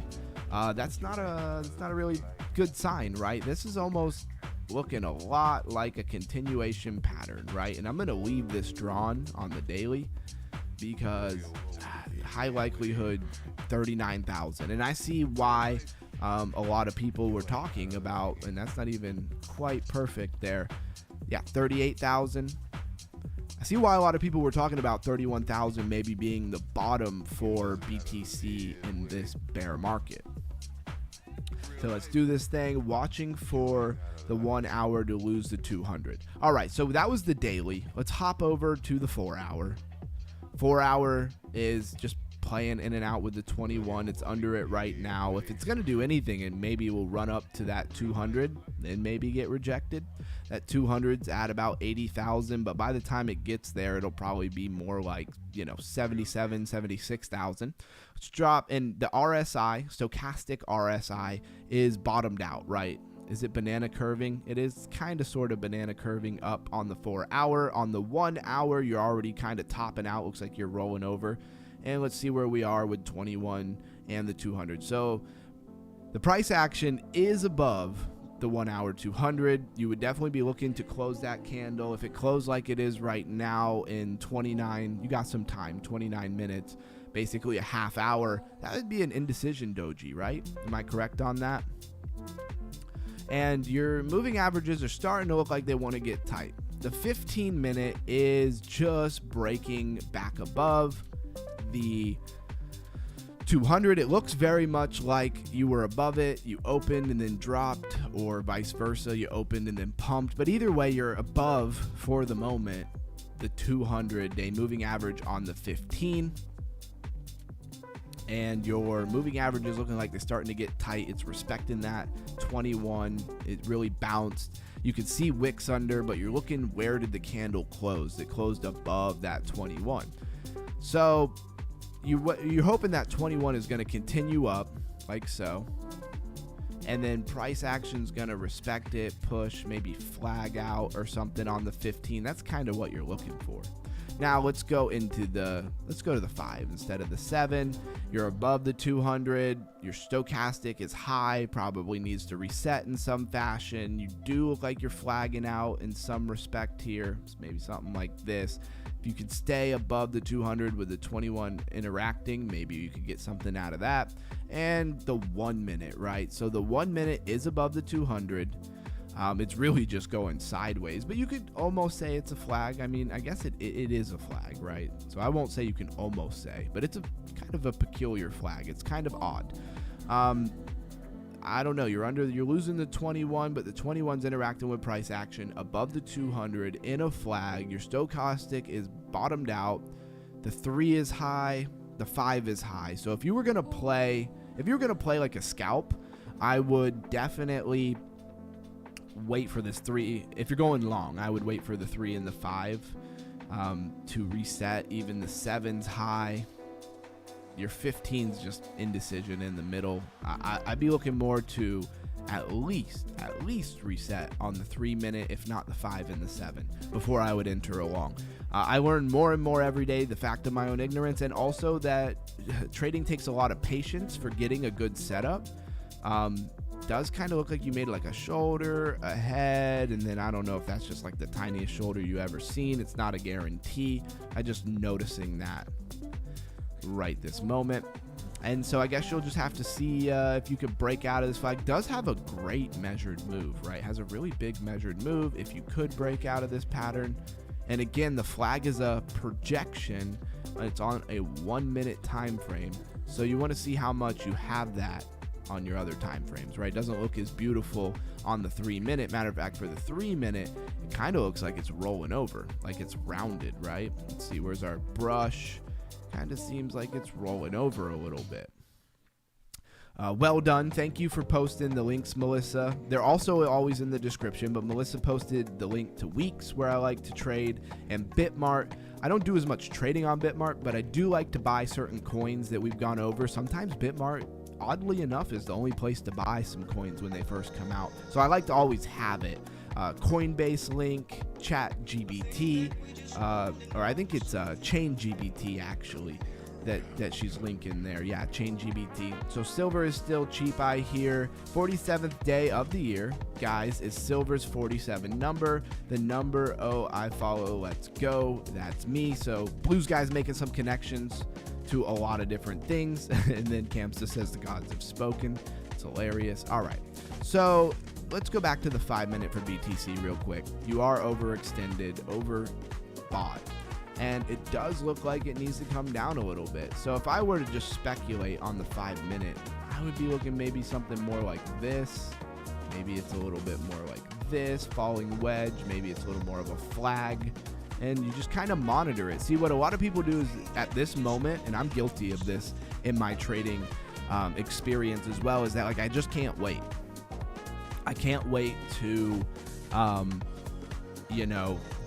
that's not a really good sign, right? This is almost looking a lot like a continuation pattern, right? And I'm going to leave this drawn on the daily because high likelihood 39,000, and I see why a lot of people were talking about, and that's not even quite perfect there. Yeah, 38,000. I see why a lot of people were talking about 31,000 maybe being the bottom for BTC in this bear market. So let's do this thing, watching for the 1 hour to lose the 200. All right, so that was the daily. Let's hop over to the 4 hour. 4 hour is just playing in and out with the 21. It's under it right now. If it's going to do anything, and maybe we'll run up to that 200 and maybe get rejected. That 200's at about 80,000, but by the time it gets there, it'll probably be more like, you know, 77, 76,000. Let's drop, and the RSI, stochastic RSI, is bottomed out, right? Is it banana curving? It is kind of sort of banana curving up on the 4 hour. On the 1 hour, you're already kind of topping out. Looks like you're rolling over. And let's see where we are with 21 and the 200. So the price action is above the 1 hour 200. You would definitely be looking to close that candle. If it closed like it is right now in 29, you got some time, 29 minutes, basically a half hour. That would be an indecision doji, right? Am I correct on that? And your moving averages are starting to look like they want to get tight. The 15 minute is just breaking back above the 200. It looks very much like you were above it, you opened and then dropped, or vice versa, you opened and then pumped. But either way, you're above, for the moment, the 200-day moving average on the 15. And your moving average is looking like they're starting to get tight. It's respecting that 21. It really bounced. You can see wicks under, but you're looking, where did the candle close? It closed above that 21. So you're hoping that 21 is going to continue up like so. And then price action's going to respect it, push, maybe flag out or something on the 15. That's kind of what you're looking for. Now let's go to the 5 instead of the 7. You're above the 200. Your stochastic is high, probably needs to reset in some fashion. You do look like you're flagging out in some respect here. It's maybe something like this. If you could stay above the 200 with the 21 interacting, maybe you could get something out of that. And the 1 minute, right? So the 1 minute is above the 200. It's really just going sideways, but you could almost say it's a flag. I mean, I guess it is a flag, right? So I won't say you can almost say, but it's a kind of a peculiar flag. It's kind of odd. I don't know. You're losing the 21, but the 21's interacting with price action above the 200 in a flag. Your stochastic is bottomed out. The 3 is high. The 5 is high. So if you were gonna play like a scalp, I would definitely wait for this 3. If you're going long, I would wait for the 3 and the 5 to reset. Even the 7's high. Your 15's just indecision in the middle. I'd be looking more to at least reset on the 3 minute, if not the 5 and the 7, before I would enter along. I learn more and more every day, the fact of my own ignorance, and also that trading takes a lot of patience for getting a good setup. Does kind of look like you made like a shoulder, a head, and then I don't know if that's just like the tiniest shoulder you ever seen. It's not a guarantee. I just noticing that right this moment. And so I guess you'll just have to see if you could break out of this flag. Does have a great measured move, right? Has a really big measured move. If you could break out of this pattern. And again, the flag is a projection. It's on a 1 minute time frame. So you want to see how much you have that on your other time frames, right? It doesn't look as beautiful on the 3 minute. Matter of fact, for the 3 minute, it kind of looks like it's rolling over, like it's rounded, right? Let's see, where's our brush? Kind of seems like it's rolling over a little bit. Well done. Thank you for posting the links, Melissa. They're also always in the description, but Melissa posted the link to Weex, where I like to trade, and Bitmart. I don't do as much trading on Bitmart, but I do like to buy certain coins that we've gone over. Sometimes Bitmart, oddly enough, is the only place to buy some coins when they first come out. So I like to always have it. Coinbase link, ChatGPT, or I think it's ChainGPT actually that she's linking there. Yeah, ChainGPT. So silver is still cheap, I hear. 47th day of the year, guys, is silver's 47 number. The number, oh, I follow, let's go. That's me. So blues guys making some connections to a lot of different things. And then Kamsa says the gods have spoken. It's hilarious. All right. So let's go back to the 5 minute for BTC real quick. You are overextended, overbought, and it does look like it needs to come down a little bit. So if I were to just speculate on the 5 minute, I would be looking maybe something more like this. Maybe it's a little bit more like this, falling wedge. Maybe it's a little more of a flag. And you just kind of monitor it. See, what a lot of people do is at this moment, and I'm guilty of this in my trading experience as well, is that like I just can't wait. I can't wait to,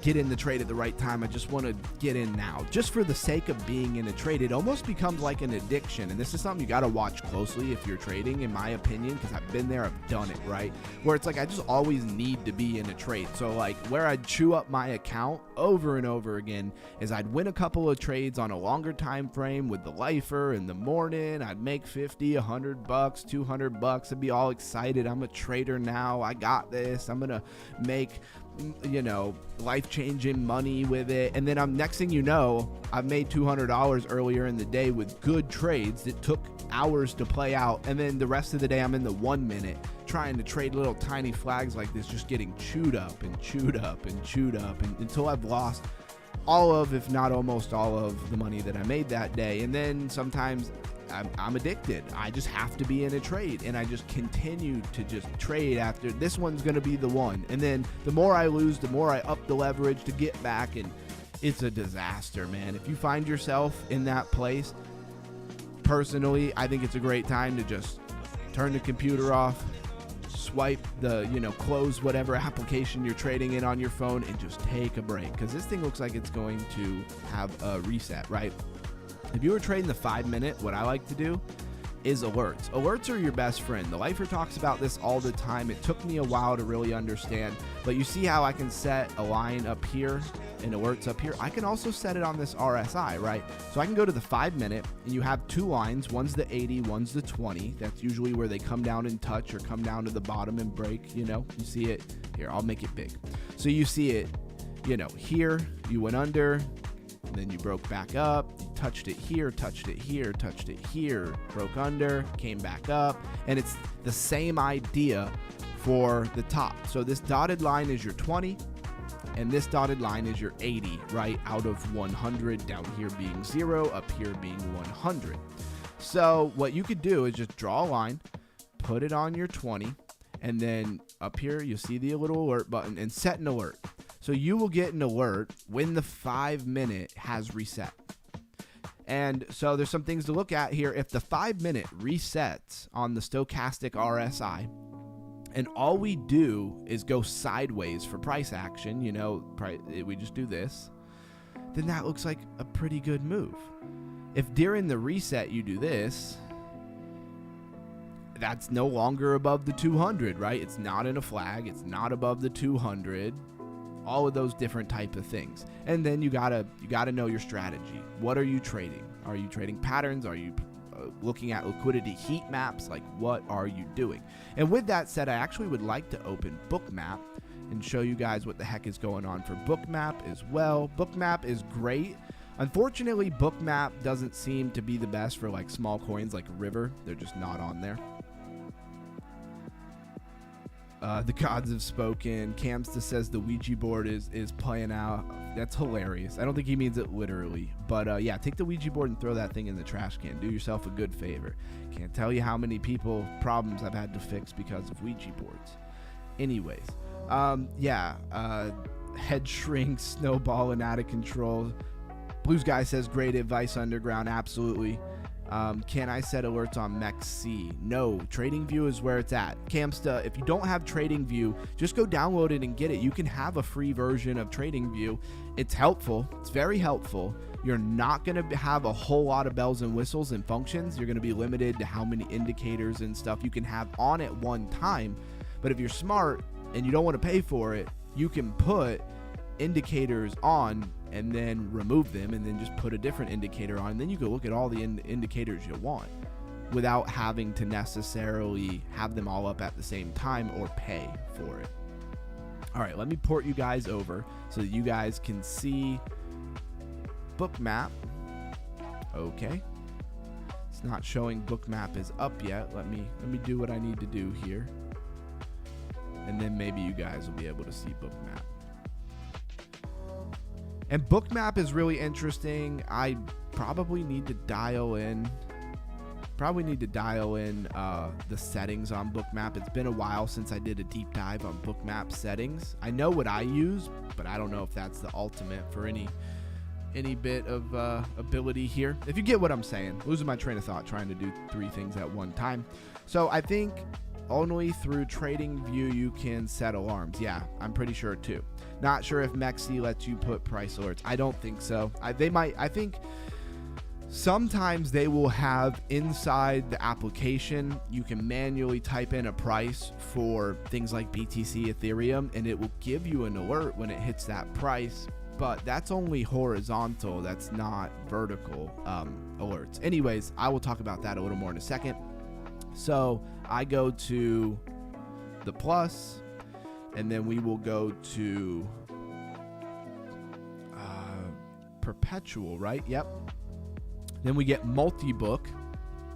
get in the trade at the right time. I just want to get in now. Just for the sake of being in a trade, it almost becomes like an addiction. And this is something you got to watch closely if you're trading, in my opinion, because I've been there, I've done it, right? Where it's like I just always need to be in a trade. So like where I'd chew up my account over and over again is I'd win a couple of trades on a longer time frame with the lifer in the morning. I'd make 50, 100 bucks, 200 bucks. I'd be all excited. I'm a trader now. I got this. I'm going to make life-changing money with it. And then next thing you know, I've made $200 earlier in the day with good trades that took hours to play out. And then the rest of the day, I'm in the 1 minute trying to trade little tiny flags like this, just getting chewed up and chewed up and chewed up until I've lost all of, if not almost all of the money that I made that day. And then sometimes I'm addicted. I just have to be in a trade, and I just continue to just trade after this one's going to be the one. And then the more I lose, the more I up the leverage to get back, and it's a disaster, man. If you find yourself in that place, personally, I think it's a great time to just turn the computer off, swipe the, close whatever application you're trading in on your phone and just take a break, because this thing looks like it's going to have a reset, right? If you were trading the 5-minute, what I like to do is alerts. Alerts are your best friend. The Lifer talks about this all the time. It took me a while to really understand, but you see how I can set a line up here and alerts up here. I can also set it on this RSI, right? So I can go to the 5-minute, and you have two lines. One's the 80, one's the 20. That's usually where they come down and touch or come down to the bottom and break, you see it here. I'll make it big. So you see it, here you went under, and then you broke back up, you touched it here, touched it here, touched it here, broke under, came back up, and it's the same idea for the top. So this dotted line is your 20, and this dotted line is your 80, right, out of 100, down here being 0, up here being 100. So what you could do is just draw a line, put it on your 20, and then up here you'll see the little alert button and set an alert. So you will get an alert when the 5-minute has reset. And so there's some things to look at here. If the 5-minute resets on the stochastic RSI, and all we do is go sideways for price action, we just do this, then that looks like a pretty good move. If during the reset you do this, that's no longer above the 200, right? It's not in a flag. It's not above the 200. All of those different type of things. And then you gotta know your strategy. What are you trading? Are you trading patterns? Are you looking at liquidity heat maps? Like, what are you doing? And with that said, I actually would like to open Bookmap and show you guys what the heck is going on for Bookmap as well. Bookmap is great. Unfortunately, Bookmap doesn't seem to be the best for like small coins like River. They're just not on there. The gods have spoken. Camsta says the Ouija board is playing out. That's hilarious. I don't think he means it literally. But yeah, take the Ouija board and throw that thing in the trash can. Do yourself a good favor. Can't tell you how many problems I've had to fix because of Ouija boards. Anyways, head shrinks, snowballing out of control. Blues Guy says great advice, Underground. Absolutely. Can I set alerts on MEXC? No, TradingView is where it's at. Camsta, if you don't have TradingView, just go download it and get it. You can have a free version of TradingView. It's helpful. It's very helpful. You're not going to have a whole lot of bells and whistles and functions. You're going to be limited to how many indicators and stuff you can have on at one time. But if you're smart and you don't want to pay for it, you can put indicators on and then remove them and then just put a different indicator on, and then you can look at all the indicators you want without having to necessarily have them all up at the same time or pay for it. All right, let me port you guys over so that you guys can see Bookmap. Okay, it's not showing Bookmap is up yet. Let me do what I need to do here, and then maybe you guys will be able to see Bookmap. And Bookmap is really interesting. I probably need to dial in the settings on Bookmap. It's been a while since I did a deep dive on Bookmap settings. I know what I use, but I don't know if that's the ultimate for any bit of ability here. If you get what I'm saying. Losing my train of thought trying to do 3 things at one time. So I think only through TradingView you can set alarms. Yeah, I'm pretty sure too. Not sure if MEXC lets you put price alerts. I don't think so. I think sometimes they will have inside the application, you can manually type in a price for things like BTC, Ethereum, and it will give you an alert when it hits that price. But that's only horizontal. That's not vertical alerts. Anyways, I will talk about that a little more in a second. So I go to the plus, and then we will go to perpetual, right? Yep. Then we get multi-book.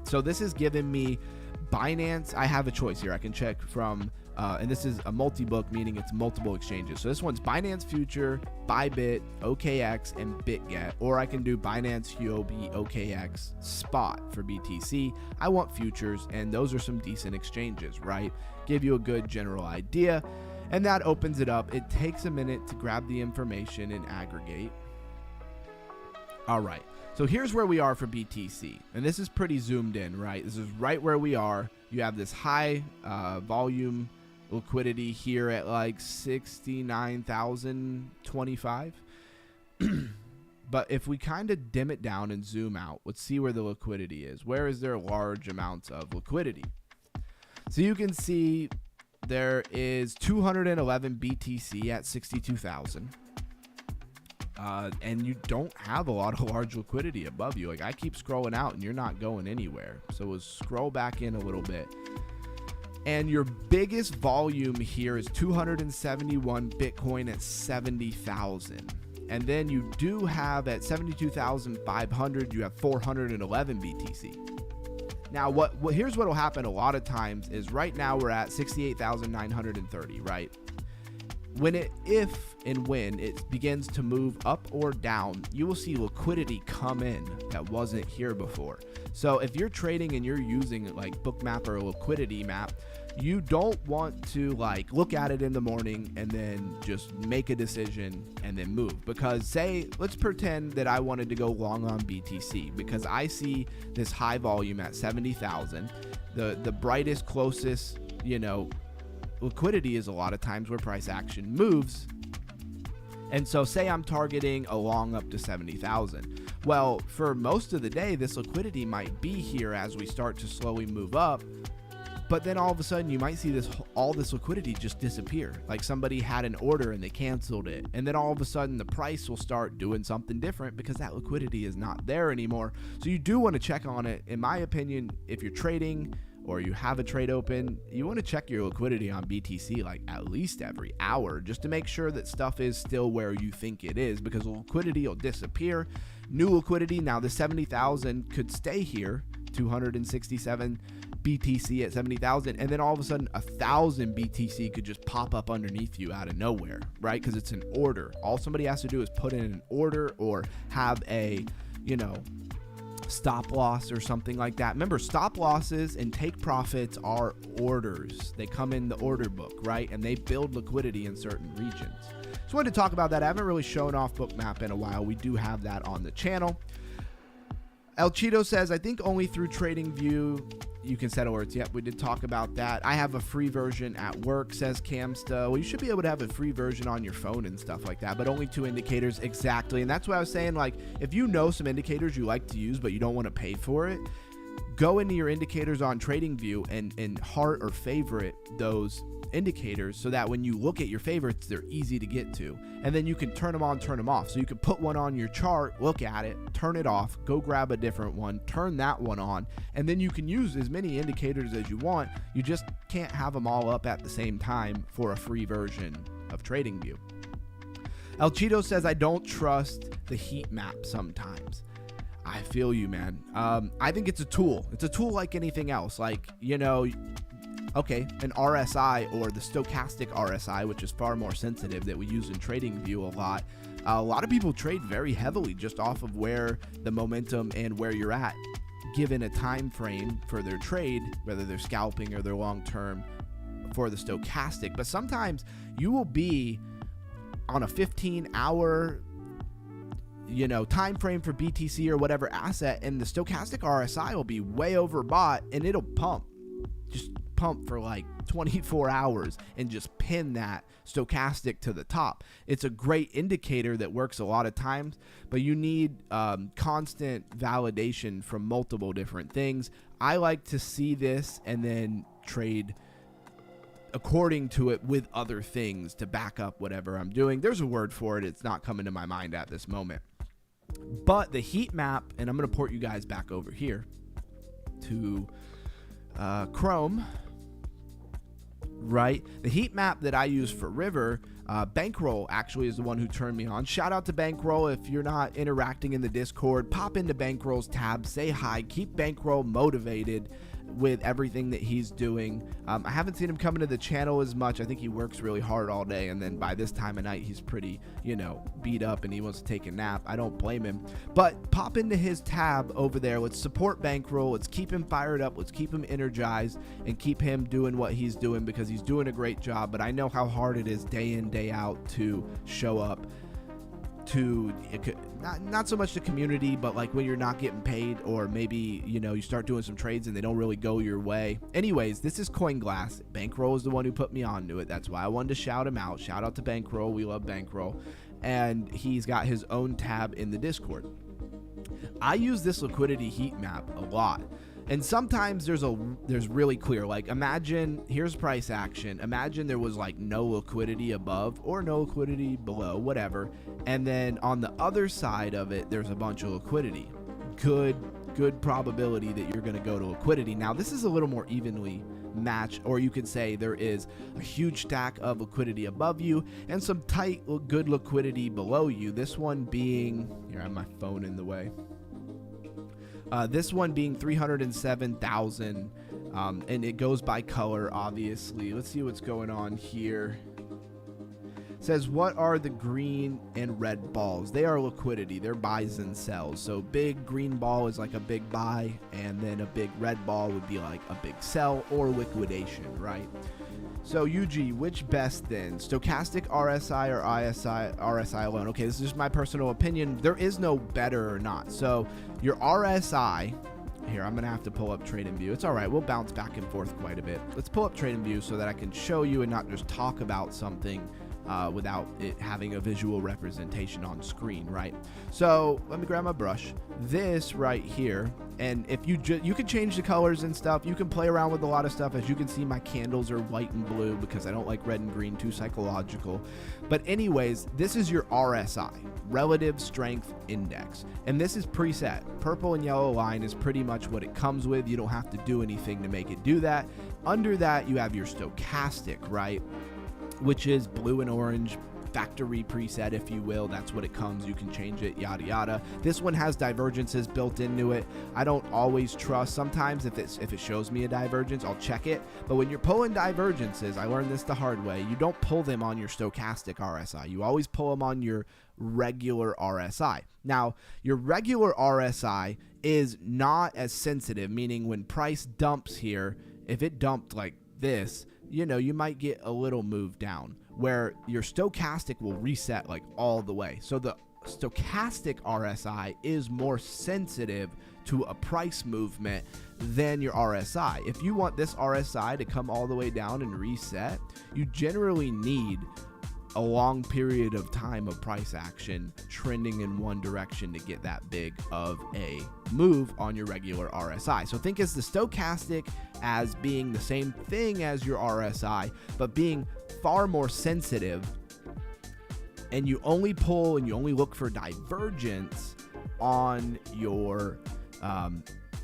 So this is giving me Binance. I have a choice here. I can check from, and this is a multi-book, meaning it's multiple exchanges. So this one's Binance Future, Bybit, OKX, and BitGet. Or I can do Binance, Huobi, OKX, Spot for BTC. I want futures, and those are some decent exchanges, right? Give you a good general idea. And that opens it up. It takes a minute to grab the information and aggregate. All right. So here's where we are for BTC. And this is pretty zoomed in, right? This is right where we are. You have this high volume liquidity here at like 69,025. But if we kind of dim it down and zoom out, let's see where the liquidity is. Where is there large amounts of liquidity? So you can see there is 211 BTC at 62,000. And you don't have a lot of large liquidity above you. Like, I keep scrolling out and you're not going anywhere. So we'll scroll back in a little bit. And your biggest volume here is 271 Bitcoin at 70,000. And then you do have at 72,500, you have 411 BTC. Now, here's what will happen a lot of times is right now we're at 68,930, right? If and when it begins to move up or down, you will see liquidity come in that wasn't here before. So if you're trading and you're using like Bookmap or a liquidity map, you don't want to like look at it in the morning and then just make a decision and then move. Because let's pretend that I wanted to go long on BTC because I see this high volume at 70,000. The brightest, closest, liquidity is a lot of times where price action moves. And so say I'm targeting a long up to 70,000. Well, for most of the day, this liquidity might be here as we start to slowly move up. But then all of a sudden you might see all this liquidity just disappear. Like somebody had an order and they canceled it. And then all of a sudden the price will start doing something different because that liquidity is not there anymore. So you do want to check on it. In my opinion, if you're trading or you have a trade open, you want to check your liquidity on BTC like at least every hour just to make sure that stuff is still where you think it is, because liquidity will disappear. New liquidity, now the 70,000 could stay here, 267 BTC at 70,000, and then all of a sudden 1,000 BTC could just pop up underneath you out of nowhere, right? Because it's an order. All somebody has to do is put in an order or have a, stop loss or something like that. Remember, stop losses and take profits are orders. They come in the order book, right? And they build liquidity in certain regions. Just wanted to talk about that. I haven't really shown off Bookmap in a while. We do have that on the channel. El Cheeto says, I think only through TradingView you can set alerts. Yep, we did talk about that. I have a free version at work, says Camsta. Well, you should be able to have a free version on your phone and stuff like that, but only 2 indicators exactly. And that's what I was saying, like, if you know some indicators you like to use but you don't want to pay for it, go into your indicators on TradingView and heart or favorite those indicators so that when you look at your favorites, they're easy to get to. And then you can turn them on, turn them off. So you can put one on your chart, look at it, turn it off, go grab a different one, turn that one on, and then you can use as many indicators as you want. You just can't have them all up at the same time for a free version of TradingView. El Cheeto says, I don't trust the heat map sometimes. I feel you, man. I think it's a tool. It's a tool like anything else. Like, okay, an RSI or the stochastic RSI, which is far more sensitive, that we use in TradingView a lot. A lot of people trade very heavily just off of where the momentum and where you're at, given a time frame for their trade, whether they're scalping or they're long term for the stochastic. But sometimes you will be on a 15-hour time frame for BTC or whatever asset, and the stochastic RSI will be way overbought and it'll pump for like 24 hours and just pin that stochastic to the top. It's a great indicator that works a lot of times, but you need constant validation from multiple different things. I like to see this and then trade according to it with other things to back up whatever I'm doing. There's a word for it. It's not coming to my mind at this moment. But the heat map, and I'm going to port you guys back over here to Chrome, right? The heat map that I use for River, Bankroll actually is the one who turned me on. Shout out to Bankroll. If you're not interacting in the Discord, pop into Bankroll's tab, say hi, keep Bankroll motivated with everything that he's doing. I haven't seen him coming to the channel as much. I think he works really hard all day, and then by this time of night he's pretty beat up and he wants to take a nap. I don't blame him, but pop into his tab over there. Let's support Bankroll. Let's keep him fired up. Let's keep him energized and keep him doing what he's doing, because he's doing a great job. But I know how hard it is day in, day out to show up to not so much the community, but like when you're not getting paid, or maybe, you know, you start doing some trades and they don't really go your way. Anyways, this is CoinGlass. Bankroll is the one who put me onto it. That's why I wanted to shout him out. Shout out to Bankroll. We love Bankroll. And he's got his own tab in the Discord. I use this liquidity heat map a lot. And sometimes there's really clear, like, imagine, here's price action. Imagine there was like no liquidity above or no liquidity below, whatever. And then on the other side of it, there's a bunch of liquidity. Good probability that you're going to go to liquidity. Now, this is a little more evenly matched, or you could say there is a huge stack of liquidity above you and some tight, good liquidity below you. This one being, here, I have my phone in the way. This one being 307,000, and it goes by color, obviously. Let's see what's going on here. It says, what are the green and red balls? They are liquidity. They're buys and sells. So big green ball is like a big buy, and then a big red ball would be like a big sell or liquidation, right? So UG, which best then? Stochastic RSI or RSI alone? Okay, this is just my personal opinion. There is no better or not. So your RSI, here, I'm going to have to pull up TradingView. It's all right. We'll bounce back and forth quite a bit. Let's pull up TradingView so that I can show you and not just talk about something without it having a visual representation on screen, right? So let me grab my brush. This right here, and if you can change the colors and stuff. You can play around with a lot of stuff. As you can see, my candles are white and blue because I don't like red and green, too psychological. But anyways, this is your RSI, Relative Strength Index, and this is preset. Purple and yellow line is pretty much what it comes with. You don't have to do anything to make it do that. Under that, you have your stochastic, right? Which is blue and orange, factory preset, if you will. That's what it comes. You can change it, yada yada. This one has divergences built into it. I don't always trust. Sometimes if it shows me a divergence, I'll check it. But when you're pulling divergences, I learned this the hard way. You don't pull them on your stochastic RSI. You always pull them on your regular RSI. Now, your regular RSI is not as sensitive, meaning when price dumps here, if it dumped like this, you know, you might get a little move down, where your stochastic will reset like all the way. So the stochastic RSI is more sensitive to a price movement than your RSI. If you want this RSI to come all the way down and reset, you generally need a long period of time of price action trending in one direction to get that big of a move on your regular RSI. So think as the stochastic as being the same thing as your RSI, but being far more sensitive, and you only pull and you only look for divergence on your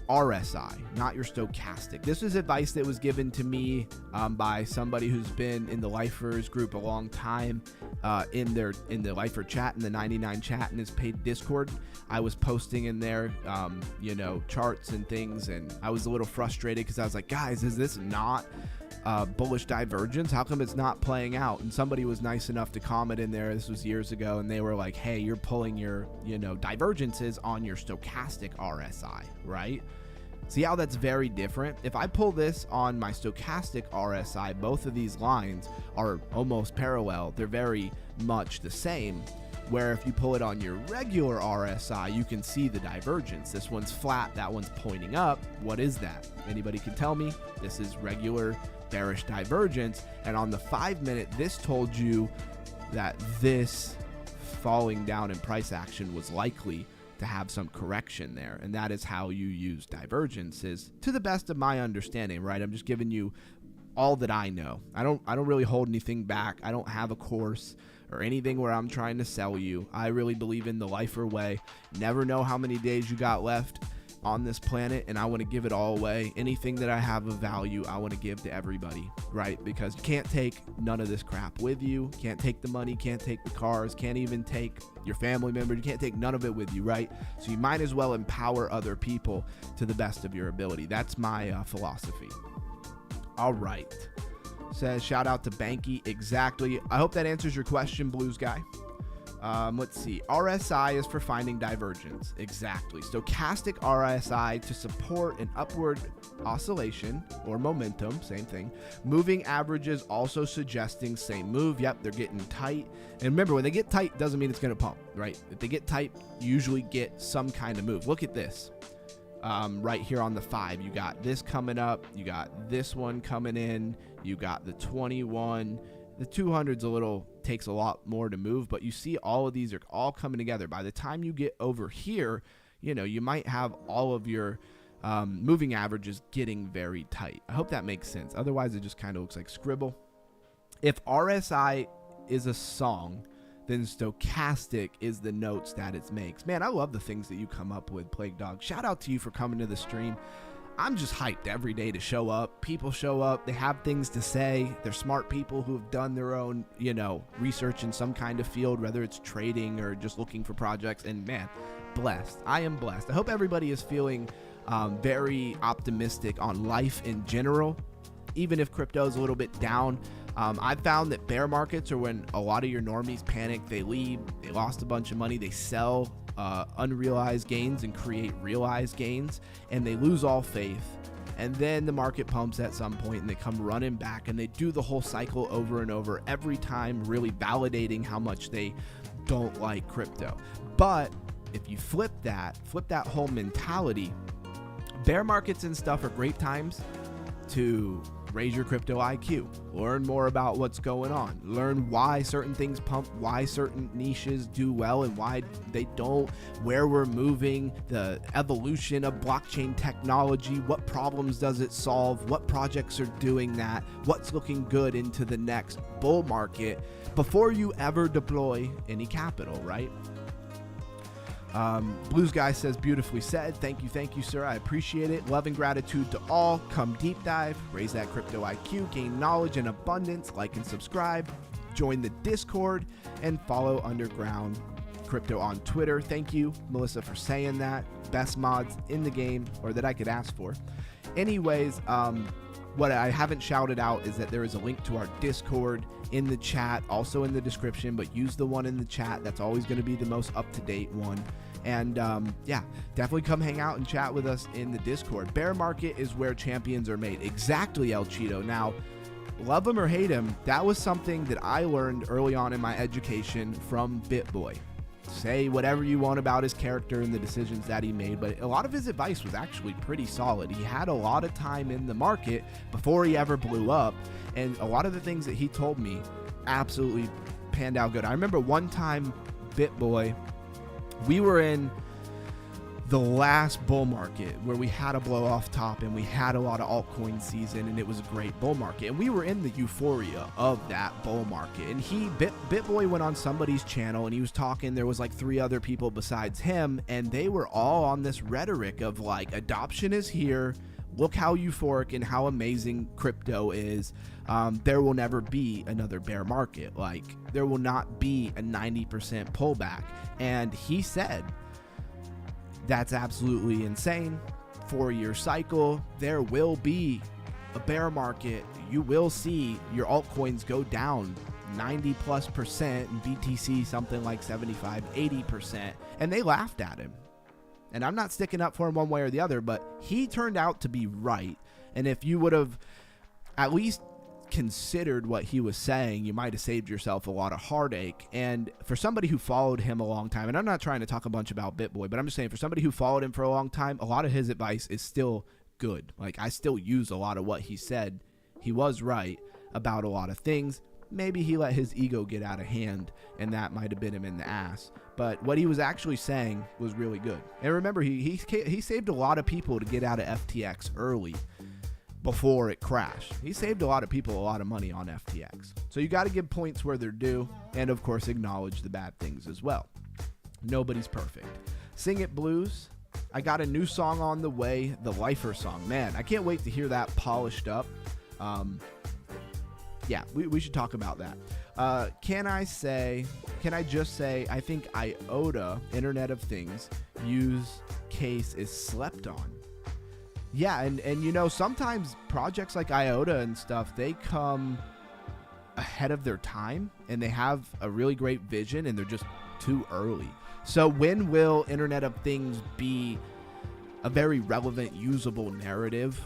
RSI, not your stochastic. This was advice that was given to me by somebody who's been in the Lifers group a long time, in the Lifer chat, in the 99 chat, in his paid Discord. I was posting in there, you know, charts and things, and I was a little frustrated because I was like, guys, is this not bullish divergence? How come it's not playing out? And somebody was nice enough to comment in there. This was years ago, and they were like, hey, you're pulling your, you know, divergences on your stochastic RSI, right? See how that's very different? If I pull this on my stochastic RSI, both of these lines are almost parallel. They're very much the same. Where if you pull it on your regular RSI, you can see the divergence. This one's flat, that one's pointing up. What is that? Anybody can tell me? This is regular bearish divergence. And on the 5-minute, this told you that this falling down in price action was likely to have some correction there. And that is how you use divergences, to the best of my understanding, right? I'm just giving you all that I know. I don't really hold anything back. I don't have a course or anything where I'm trying to sell you. I really believe in the Lifer way. Never know how many days you got left on this planet, and I want to give it all away. Anything that I have of value, I want to give to everybody, right? Because you can't take none of this crap with you. Can't take the money, can't take the cars, can't even take your family members. You can't take none of it with you, right? So you might as well empower other people to the best of your ability. That's my philosophy. All right. Says, shout out to Banky. Exactly. I hope that answers your question, Blues Guy. Let's see. RSI is for finding divergence. Exactly. Stochastic RSI to support an upward oscillation or momentum. Same thing. Moving averages also suggesting same move. Yep, they're getting tight. And remember, when they get tight, doesn't mean it's going to pump, right? If they get tight, you usually get some kind of move. Look at this. Right here on the 5, you got this coming up. You got this one coming in. You got the 21. The 200's takes a lot more to move, but you see all of these are all coming together. By the time you get over here, you might have all of your moving averages getting very tight. I hope that makes sense. Otherwise, it just kind of looks like scribble. If RSI is a song, then stochastic is the notes that it makes. Man, I love the things that you come up with, Plague Dog. Shout out to you for coming to the stream. I'm just hyped every day to show up. People show up. They have things to say. They're smart people who have done their own, research in some kind of field, whether it's trading or just looking for projects. And man, blessed. I am blessed. I hope everybody is feeling very optimistic on life in general, even if crypto is a little bit down. I've found that bear markets are when a lot of your normies panic. They leave. They lost a bunch of money. They sell unrealized gains and create realized gains, and they lose all faith. And then the market pumps at some point and they come running back, and they do the whole cycle over and over every time, really validating how much they don't like crypto. But if you flip that whole mentality, bear markets and stuff are great times to raise your crypto IQ, learn more about what's going on, learn why certain things pump, why certain niches do well and why they don't, where we're moving, the evolution of blockchain technology, what problems does it solve, what projects are doing that, what's looking good into the next bull market before you ever deploy any capital, right? Blues Guy says, beautifully said. Thank you, sir. I appreciate it. Love and gratitude to all. Come deep dive, raise that crypto IQ, gain knowledge and abundance, like and subscribe, join the Discord, and follow Underground Crypto on Twitter. Thank you, Melissa, for saying that. Best mods in the game, or that I could ask for. Anyways, what I haven't shouted out is that there is a link to our Discord in the chat, also in the description, but use the one in the chat. That's always going to be the most up-to-date one. And definitely come hang out and chat with us in the Discord. Bear market is where champions are made. Exactly, El Cheeto. Now, love him or hate him, that was something that I learned early on in my education from BitBoy. Say whatever you want about his character and the decisions that he made, but a lot of his advice was actually pretty solid. He had a lot of time in the market before he ever blew up, and a lot of the things that he told me absolutely panned out good. I remember one time, BitBoy, we were in the last bull market where we had a blow off top and we had a lot of altcoin season, and it was a great bull market, and we were in the euphoria of that bull market. And BitBoy went on somebody's channel and he was talking. There was like 3 other people besides him, and they were all on this rhetoric of like, adoption is here, look how euphoric and how amazing crypto is. There will never be another bear market. Like, there will not be a 90% pullback. And he said, that's absolutely insane. 4-year cycle. There will be a bear market. You will see your altcoins go down 90+%, and BTC something like 75-80%. And they laughed at him. And I'm not sticking up for him one way or the other, but he turned out to be right. And if you would have at least considered what he was saying, you might have saved yourself a lot of heartache. And for somebody who followed him a long time, and I'm not trying to talk a bunch about BitBoy, but I'm just saying, for somebody who followed him for a long time, a lot of his advice is still good. Like, I still use a lot of what he said. He was right about a lot of things. Maybe he let his ego get out of hand, and that might have bit him in the ass. But what he was actually saying was really good. And remember, he saved a lot of people to get out of FTX early before it crashed. He saved a lot of people a lot of money on FTX. So you got to give points where they're due, and of course acknowledge the bad things as well. Nobody's perfect. Sing It Blues. I got a new song on the way, the Lifer song. Man, I can't wait to hear that polished up. Yeah, we should talk about that. Can I just say, I think IOTA, Internet of Things, use case is slept on. Yeah, and you know, sometimes projects like IOTA and stuff, they come ahead of their time, and they have a really great vision, and they're just too early. So when will Internet of Things be a very relevant, usable narrative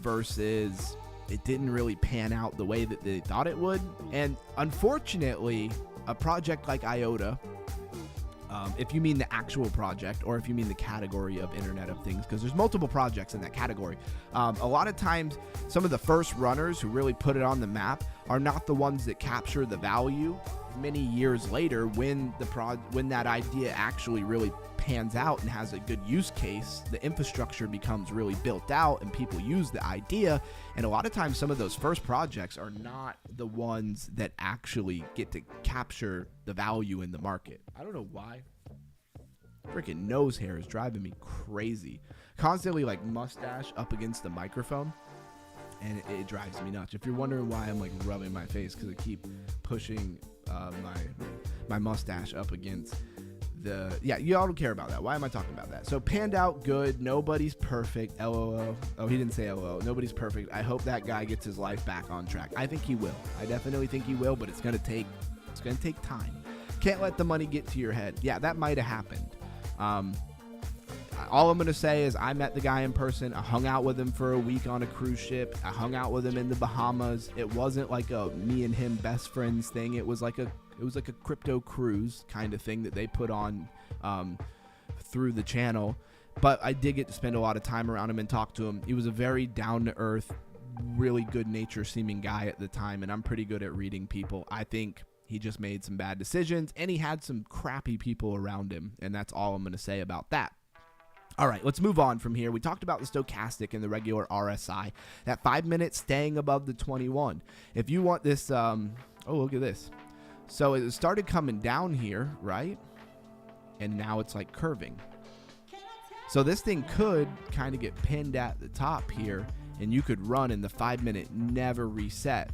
versus it didn't really pan out the way that they thought it would? And unfortunately, a project like IOTA, if you mean the actual project or if you mean the category of Internet of Things, because there's multiple projects in that category, a lot of times some of the first runners who really put it on the map are not the ones that capture the value many years later when that idea actually really pans out and has a good use case. The infrastructure becomes really built out and people use the idea, and a lot of times some of those first projects are not the ones that actually get to capture the value in the market. I don't know why. Freaking nose hair is driving me crazy. Constantly like mustache up against the microphone, and it drives me nuts. If you're wondering why I'm like rubbing my face, because I keep pushing my mustache up against y'all don't care about that. Why am I talking about that? So panned out good. Nobody's perfect. LOL. Oh, he didn't say LOL. Nobody's perfect. I hope that guy gets his life back on track. I think he will. I definitely think he will, but it's gonna take time. Can't let the money get to your head. Yeah, that might have happened. All I'm going to say is I met the guy in person. I hung out with him for a week on a cruise ship. I hung out with him in the Bahamas. It wasn't like a me and him best friends thing. It was like a crypto cruise kind of thing that they put on through the channel. But I did get to spend a lot of time around him and talk to him. He was a very down-to-earth, really good nature seeming guy at the time, and I'm pretty good at reading people. I think he just made some bad decisions, and he had some crappy people around him, and that's all I'm going to say about that. All right, let's move on from here. We talked about the stochastic and the regular RSI. That 5 minutes staying above the 21. If you want this, oh, look at this. So it started coming down here, right? And now it's like curving. So this thing could kind of get pinned at the top here, and you could run and the 5 minute never reset.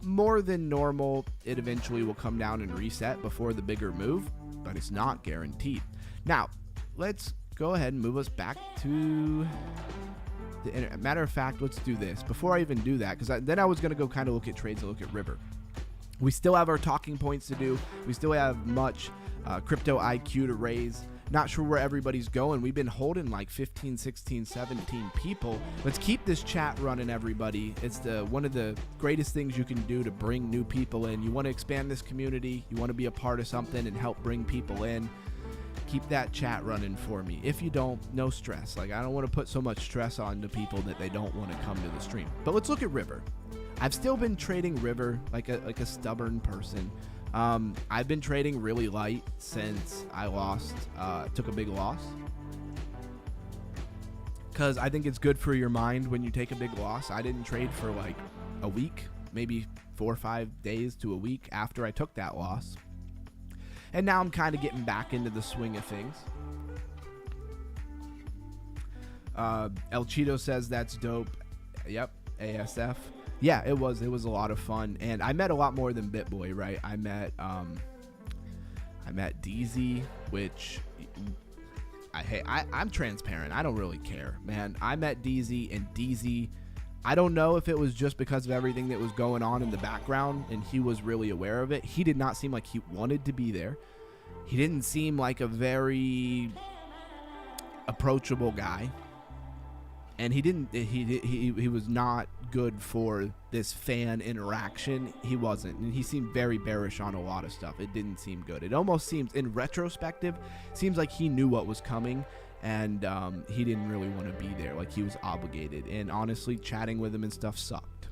More than normal, it eventually will come down and reset before the bigger move, but it's not guaranteed. Now, let's go ahead and move us back to the internet. Matter of fact, let's do this. Before I even do that, because then I was going to go kind of look at trades and look at River. We still have our talking points to do. We still have much crypto IQ to raise. Not sure where everybody's going. We've been holding like 15, 16, 17 people. Let's keep this chat running, everybody. It's one of the greatest things you can do to bring new people in. You want to expand this community. You want to be a part of something and help bring people in. Keep that chat running for me. If you don't, no stress. Like, I don't want to put so much stress on the people that they don't want to come to the stream. But let's look at River. I've still been trading River like a stubborn person. I've been trading really light since I took a big loss. Because I think it's good for your mind when you take a big loss. I didn't trade for like a week, maybe 4 or 5 days to a week after I took that loss. And now I'm kind of getting back into the swing of things. El Cheeto says that's dope. Yep, ASF. Yeah, it was a lot of fun, and I met a lot more than BitBoy, right? I met DZ, which I'm transparent. I don't really care, man. I met DZ, and DZ, I don't know if it was just because of everything that was going on in the background and he was really aware of it. He did not seem like he wanted to be there. He didn't seem like a very approachable guy. And he was not good for this fan interaction. He wasn't. And he seemed very bearish on a lot of stuff. It didn't seem good. It almost seems, in retrospective, seems like he knew what was coming. And he didn't really want to be there, like he was obligated. And honestly, chatting with him and stuff sucked.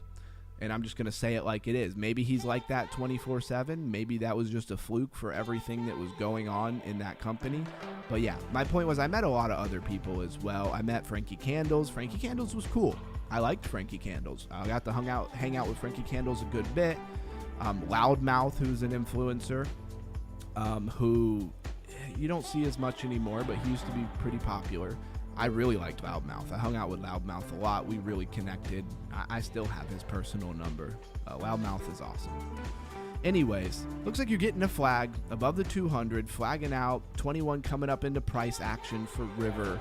And I'm just going to say it like it is. Maybe he's like that 24/7. Maybe that was just a fluke for everything that was going on in that company. But yeah, my point was I met a lot of other people as well. I met Frankie Candles. Frankie Candles was cool. I liked Frankie Candles. I got to hang out with Frankie Candles a good bit. Loudmouth, who's an influencer, who you don't see as much anymore, but he used to be pretty popular. I really liked Loudmouth. I hung out with Loudmouth a lot. We really connected. I still have his personal number. Loudmouth is awesome. Anyways, looks like you're getting a flag above the 200, flagging out. 21 coming up into price action for River.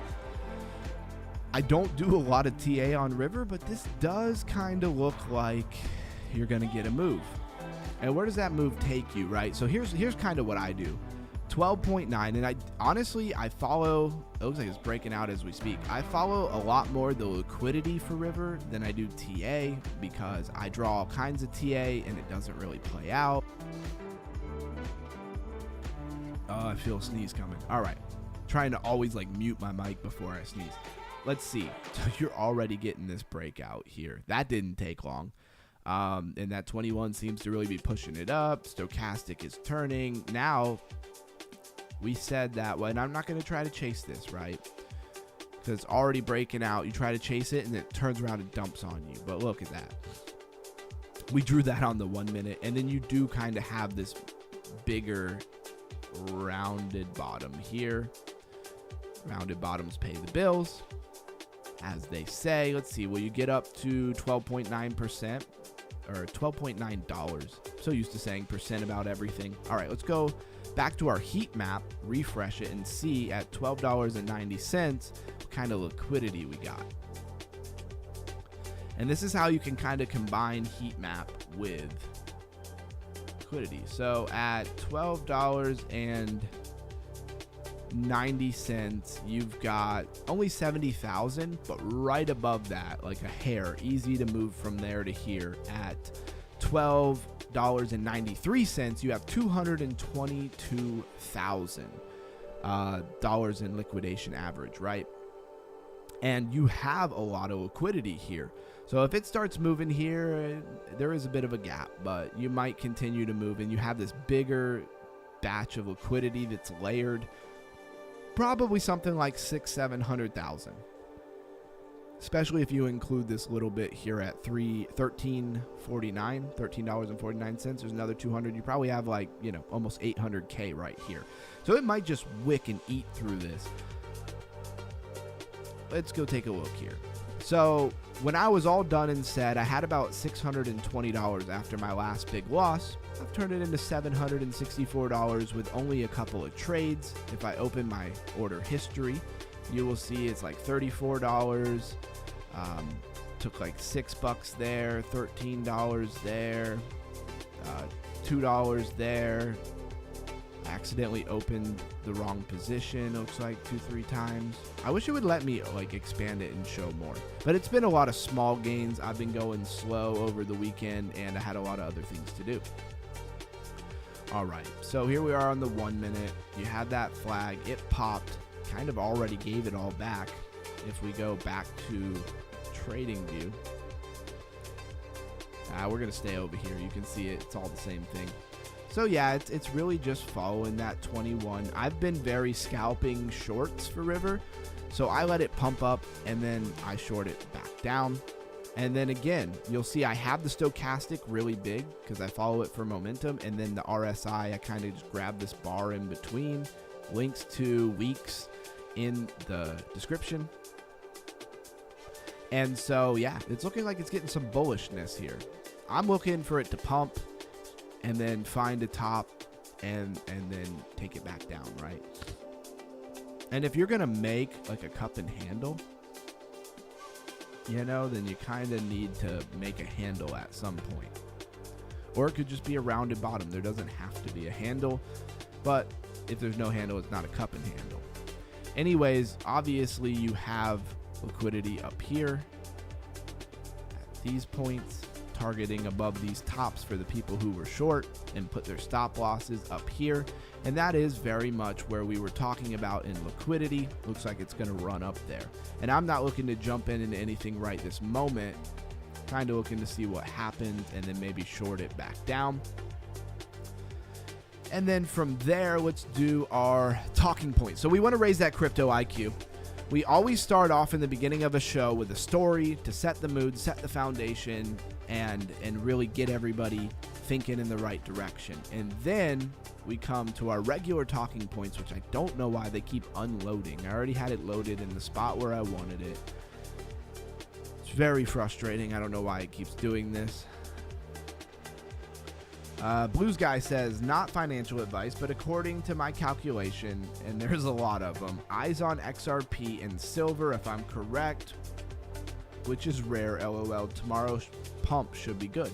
I don't do a lot of TA on River, but this does kind of look like you're going to get a move. And where does that move take you, right? So here's kind of what I do. 12.9, and I honestly, I follow, it looks like it's breaking out as we speak. I follow a lot more the liquidity for River than I do TA, because I draw all kinds of TA and it doesn't really play out. Oh, I feel a sneeze coming. All right, trying to always like mute my mic before I sneeze. Let's see. So you're already getting this breakout here. That didn't take long. And that 21 seems to really be pushing it up. Stochastic is turning. Now, we said that, well, and I'm not going to try to chase this, right? Because it's already breaking out. You try to chase it, and it turns around and dumps on you. But look at that. We drew that on the 1 minute, and then you do kind of have this bigger rounded bottom here. Rounded bottoms pay the bills, as they say. Let's see. Will you get up to 12.9%? Or $12.9. So used to saying percent about everything. All right, let's go back to our heat map, refresh it, and see at $12.90 what kind of liquidity we got. And this is how you can kind of combine heat map with liquidity. So at $12.90, you've got only 70,000, but right above that, like a hair, easy to move from there to here. At $12.93, you have $222,000 in liquidation average, right? And you have a lot of liquidity here. So if it starts moving here, there is a bit of a gap, but you might continue to move, and you have this bigger batch of liquidity that's layered. Probably something like 600,000-700,000, especially if you include this little bit here at $13.49. There's another 200. You probably have like, you know, almost 800K right here. So it might just wick and eat through this. Let's go take a look here. So when I was all done and said, I had about $620 after my last big loss. I've turned it into $764 with only a couple of trades. If I open my order history, you will see it's like $34. Took like $6 there, $13 there, $2 there. Accidentally opened the wrong position, looks like 2-3 times. I wish it would let me like expand it and show more, but it's been a lot of small gains. I've been going slow over the weekend, and I had a lot of other things to do. All right, so here we are on the 1 minute. You had that flag, it popped, kind of already gave it all back. If we go back to trading view, we're gonna stay over here. You can see it, it's all the same thing. So yeah, it's really just following that 21. I've been very scalping shorts for River, so I let it pump up and then I short it back down. And then again, you'll see I have the stochastic really big because I follow it for momentum, and then the RSI, I kind of just grab this bar in between. Links to Weex in the description. And so yeah, it's looking like it's getting some bullishness here. I'm looking for it to pump and then find a top and then take it back down, right? And if you're gonna make like a cup and handle, you know, then you kind of need to make a handle at some point. Or it could just be a rounded bottom. There doesn't have to be a handle, but if there's no handle, it's not a cup and handle. Anyways, obviously you have liquidity up here at these points, targeting above these tops for the people who were short and put their stop losses up here. And that is very much where we were talking about in liquidity. Looks like it's going to run up there. And I'm not looking to jump into anything right this moment. Kind of looking to see what happens and then maybe short it back down. And then from there, let's do our talking points. So we want to raise that crypto IQ. We always start off in the beginning of a show with a story to set the mood, set the foundation, and really get everybody thinking in the right direction. And then we come to our regular talking points, which I don't know why they keep unloading. I already had it loaded in the spot where I wanted it. It's very frustrating. I don't know why it keeps doing this. Blues Guy says, not financial advice, but according to my calculation, and there's a lot of them, eyes on XRP and silver, if I'm correct, which is rare, LOL. Tomorrow's pump should be good.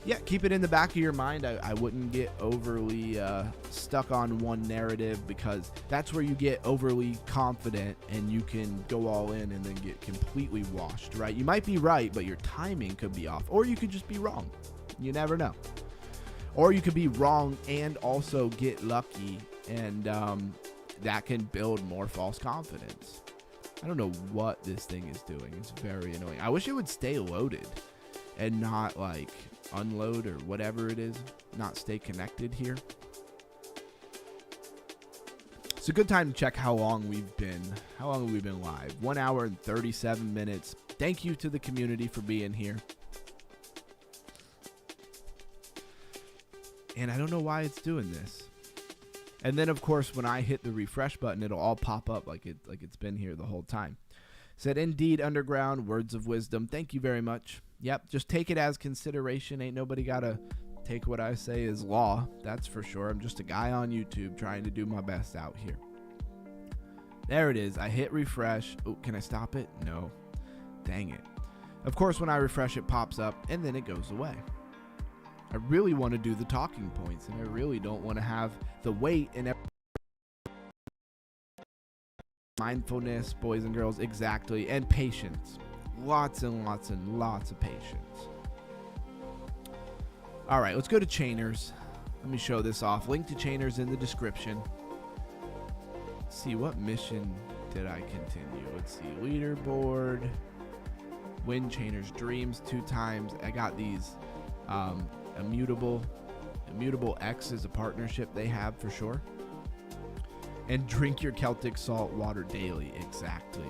yeah, keep it in the back of your mind. I wouldn't get overly stuck on one narrative, because that's where you get overly confident and you can go all in and then get completely washed, right? You might be right, but your timing could be off, or you could just be wrong. You never know. Or you could be wrong and also get lucky, and that can build more false confidence. I don't know what this thing is doing. It's very annoying. I wish it would stay loaded and not like unload or whatever it is, not stay connected here. It's a good time to check how long we've been live. 1 hour and 37 minutes. Thank you to the community for being here. And I don't know why it's doing this. And then of course when I hit the refresh button, it'll all pop up like it's been here the whole time. Said, indeed, Underground, words of wisdom. Thank you very much. Yep, just take it as consideration. Ain't nobody gotta take what I say as law. That's for sure. I'm just a guy on YouTube trying to do my best out here. There it is. I hit refresh. Oh, can I stop it? No. Dang it. Of course, when I refresh, it pops up and then it goes away. I really want to do the talking points, and I really don't want to have the wait and mindfulness, boys and girls, exactly, and patience. Lots and lots and lots of patience. All right, let's go to Chainers. Let me show this off. Link to Chainers in the description. Let's see, what mission did I continue? Let's see, leaderboard, win Chainers Dreams 2 times. I got these Immutable X is a partnership they have for sure. And drink your Celtic salt water daily, exactly.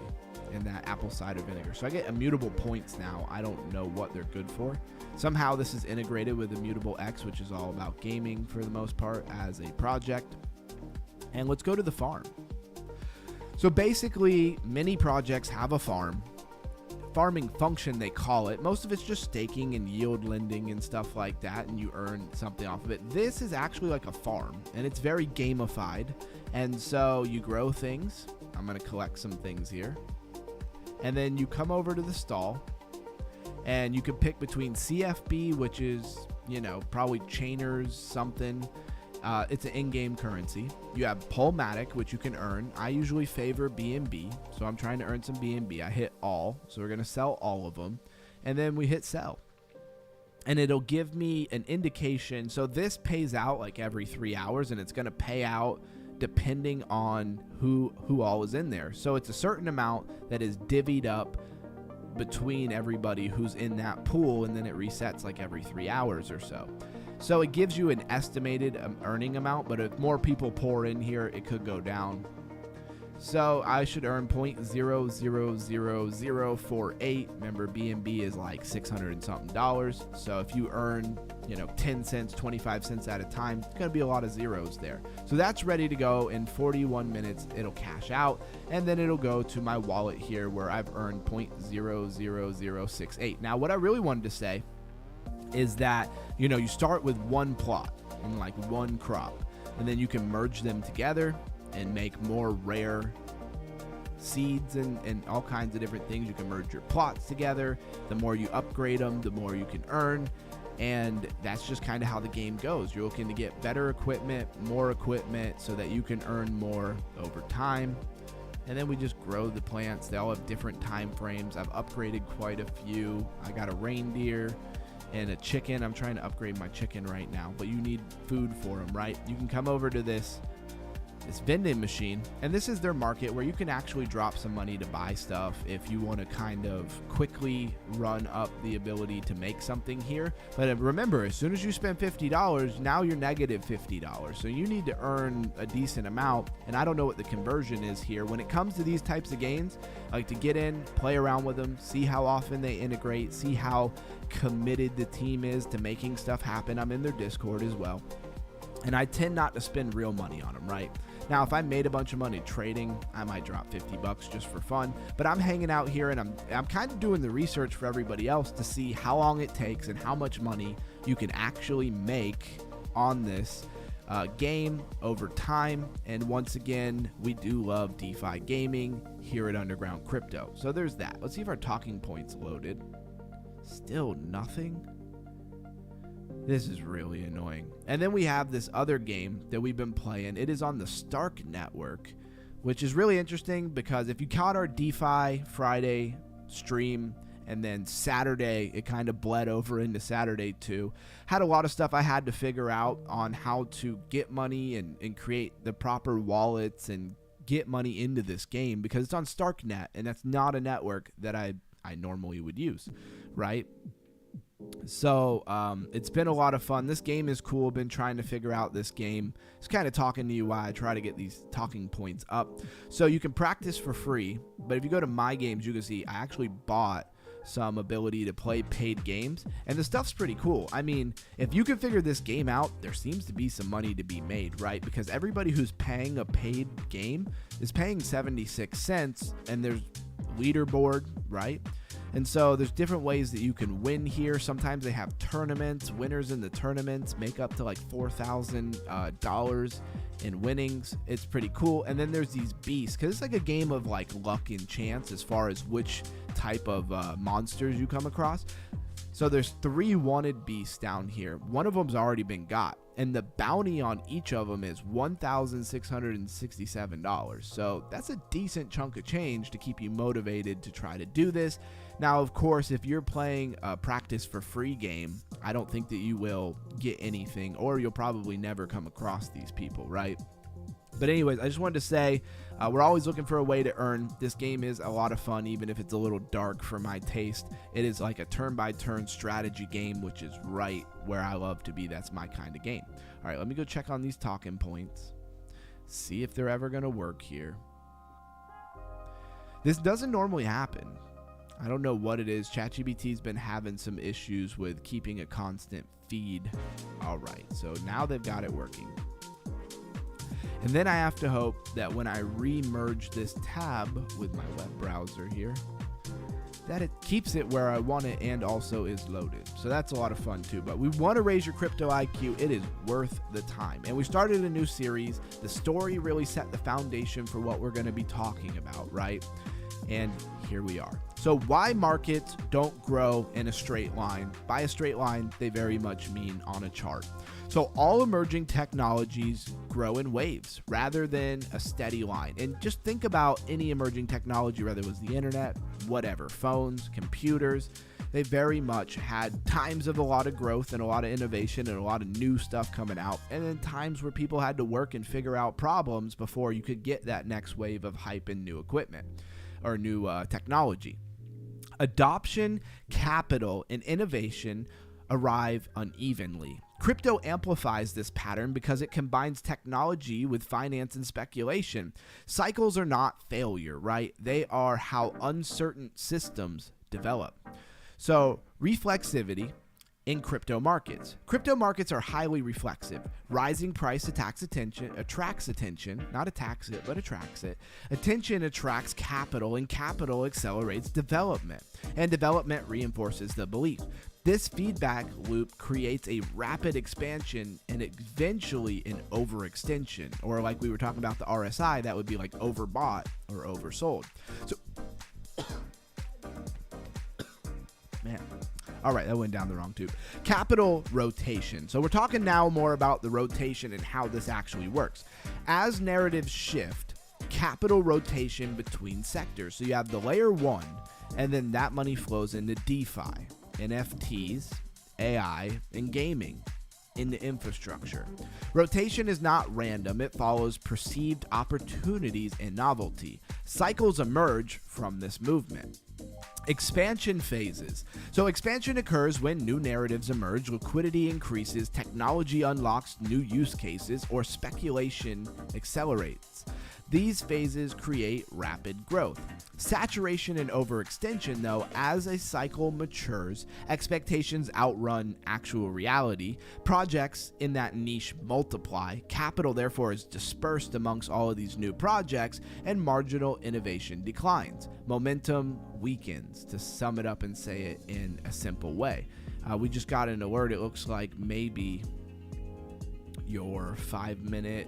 And that apple cider vinegar. So I get immutable points now. I don't know what they're good for. Somehow this is integrated with Immutable X, which is all about gaming for the most part as a project. And let's go to the farm. So basically, many projects have a farm. Farming function, they call it. Most of it's just staking and yield lending and stuff like that, and you earn something off of it. This is actually like a farm, and it's very gamified. And so you grow things. I'm going to collect some things here. And then you come over to the stall, and you can pick between CFB, which is, you know, probably Chainers something. It's an in-game currency. You have Polmatic, which you can earn. I usually favor BNB, so I'm trying to earn some BNB. I hit all, so we're going to sell all of them. And then we hit sell. And it'll give me an indication. So this pays out like every 3 hours, and it's going to pay out depending on who all is in there. So it's a certain amount that is divvied up between everybody who's in that pool, and then it resets like every 3 hours or so. So it gives you an estimated earning amount, but if more people pour in here, it could go down. So I should earn 0.000048. Remember, BNB is like $600 and something. So if you earn, you know, 10 cents, 25 cents at a time, it's going to be a lot of zeros there. So that's ready to go. In 41 minutes, it'll cash out, and then it'll go to my wallet here where I've earned 0.00068. Now, what I really wanted to say is that, you know, you start with one plot and like one crop, and then you can merge them together and make more rare seeds and all kinds of different things. You can merge your plots together. The more you upgrade them, the more you can earn. And that's just kind of how the game goes. You're looking to get better equipment, more equipment, so that you can earn more over time. And then we just grow the plants. They all have different time frames. I've upgraded quite a few. I got a reindeer and a chicken. I'm trying to upgrade my chicken right now, but you need food for them, right? You can come over to this vending machine, and this is their market where you can actually drop some money to buy stuff if you want to kind of quickly run up the ability to make something here. But remember, as soon as you spend $50, now you're negative $50. So you need to earn a decent amount, and I don't know what the conversion is here. When it comes to these types of games, I like to get in, play around with them, see how often they integrate, see how committed the team is to making stuff happen. I'm in their Discord as well. And I tend not to spend real money on them, right? Now, if I made a bunch of money trading, I might drop $50 just for fun. But I'm hanging out here, and I'm kind of doing the research for everybody else to see how long it takes and how much money you can actually make on this game over time. And once again, we do love DeFi gaming here at Underground Crypto. So there's that. Let's see if our talking points loaded. Still nothing. This is really annoying. And then we have this other game that we've been playing. It is on the Stark network, which is really interesting because if you caught our DeFi Friday stream and then Saturday, it kind of bled over into Saturday too. Had a lot of stuff I had to figure out on how to get money and create the proper wallets and get money into this game because it's on StarkNet and that's not a network that I normally would use, right? So it's been a lot of fun. This game is cool. Been trying to figure out this game. It's kind of talking to you while I try to get these talking points up. So you can practice for free, but if you go to my games, you can see I actually bought some ability to play paid games, and the stuff's pretty cool. I mean, if you can figure this game out, there seems to be some money to be made, right? Because everybody who's paying a paid game is paying 76 cents, and there's leaderboard, right? And so there's different ways that you can win here. Sometimes they have tournaments. Winners in the tournaments make up to like $4,000 in winnings. It's pretty cool. And then there's these beasts because it's like a game of like luck and chance as far as which type of monsters you come across. So there's 3 wanted beasts down here. One of them's already been got, and the bounty on each of them is $1,667. So that's a decent chunk of change to keep you motivated to try to do this. Now, of course, if you're playing a practice for free game, I don't think that you will get anything, or you'll probably never come across these people, right? But anyways, I just wanted to say we're always looking for a way to earn. This game is a lot of fun, even if it's a little dark for my taste. It is like a turn-by-turn strategy game, which is right where I love to be. That's my kind of game. All right, let me go check on these talking points, see if they're ever going to work here. This doesn't normally happen. I don't know what it is. ChatGPT's been having some issues with keeping a constant feed. All right, so now they've got it working. And then I have to hope that when I re-merge this tab with my web browser here, that it keeps it where I want it and also is loaded. So that's a lot of fun too. But we want to raise your crypto IQ. It is worth the time. And we started a new series. The story really set the foundation for what we're going to be talking about, right? And here we are. So why markets don't grow in a straight line? By a straight line, they very much mean on a chart. So all emerging technologies grow in waves rather than a steady line. And just think about any emerging technology, whether it was the internet, whatever, phones, computers, they very much had times of a lot of growth and a lot of innovation and a lot of new stuff coming out, and then times where people had to work and figure out problems before you could get that next wave of hype and new equipment or new technology. Adoption, capital, and innovation arrive unevenly. Crypto amplifies this pattern because it combines technology with finance and speculation. Cycles are not failure, right? They are how uncertain systems develop. So, reflexivity in crypto markets. Crypto markets are highly reflexive. Rising price attracts attention, not attacks it, but attracts it. Attention attracts capital, and capital accelerates development, and development reinforces the belief. This feedback loop creates a rapid expansion and eventually an overextension, or like we were talking about the RSI, that would be like overbought or oversold. So, man. All right, that went down the wrong tube. Capital rotation. So we're talking now more about the rotation and how this actually works. As narratives shift, capital rotation between sectors. So you have the layer 1, and then that money flows into DeFi, NFTs, AI, and gaming, into infrastructure. Rotation is not random. It follows perceived opportunities and novelty. Cycles emerge from this movement. Expansion phases. So expansion occurs when new narratives emerge, liquidity increases, technology unlocks new use cases, or speculation accelerates. These phases create rapid growth. Saturation and overextension, though, as a cycle matures, expectations outrun actual reality, projects in that niche multiply, capital therefore is dispersed amongst all of these new projects, and marginal innovation declines. Momentum weakens, to sum it up and say it in a simple way. We just got an alert. It looks like maybe your 5-minute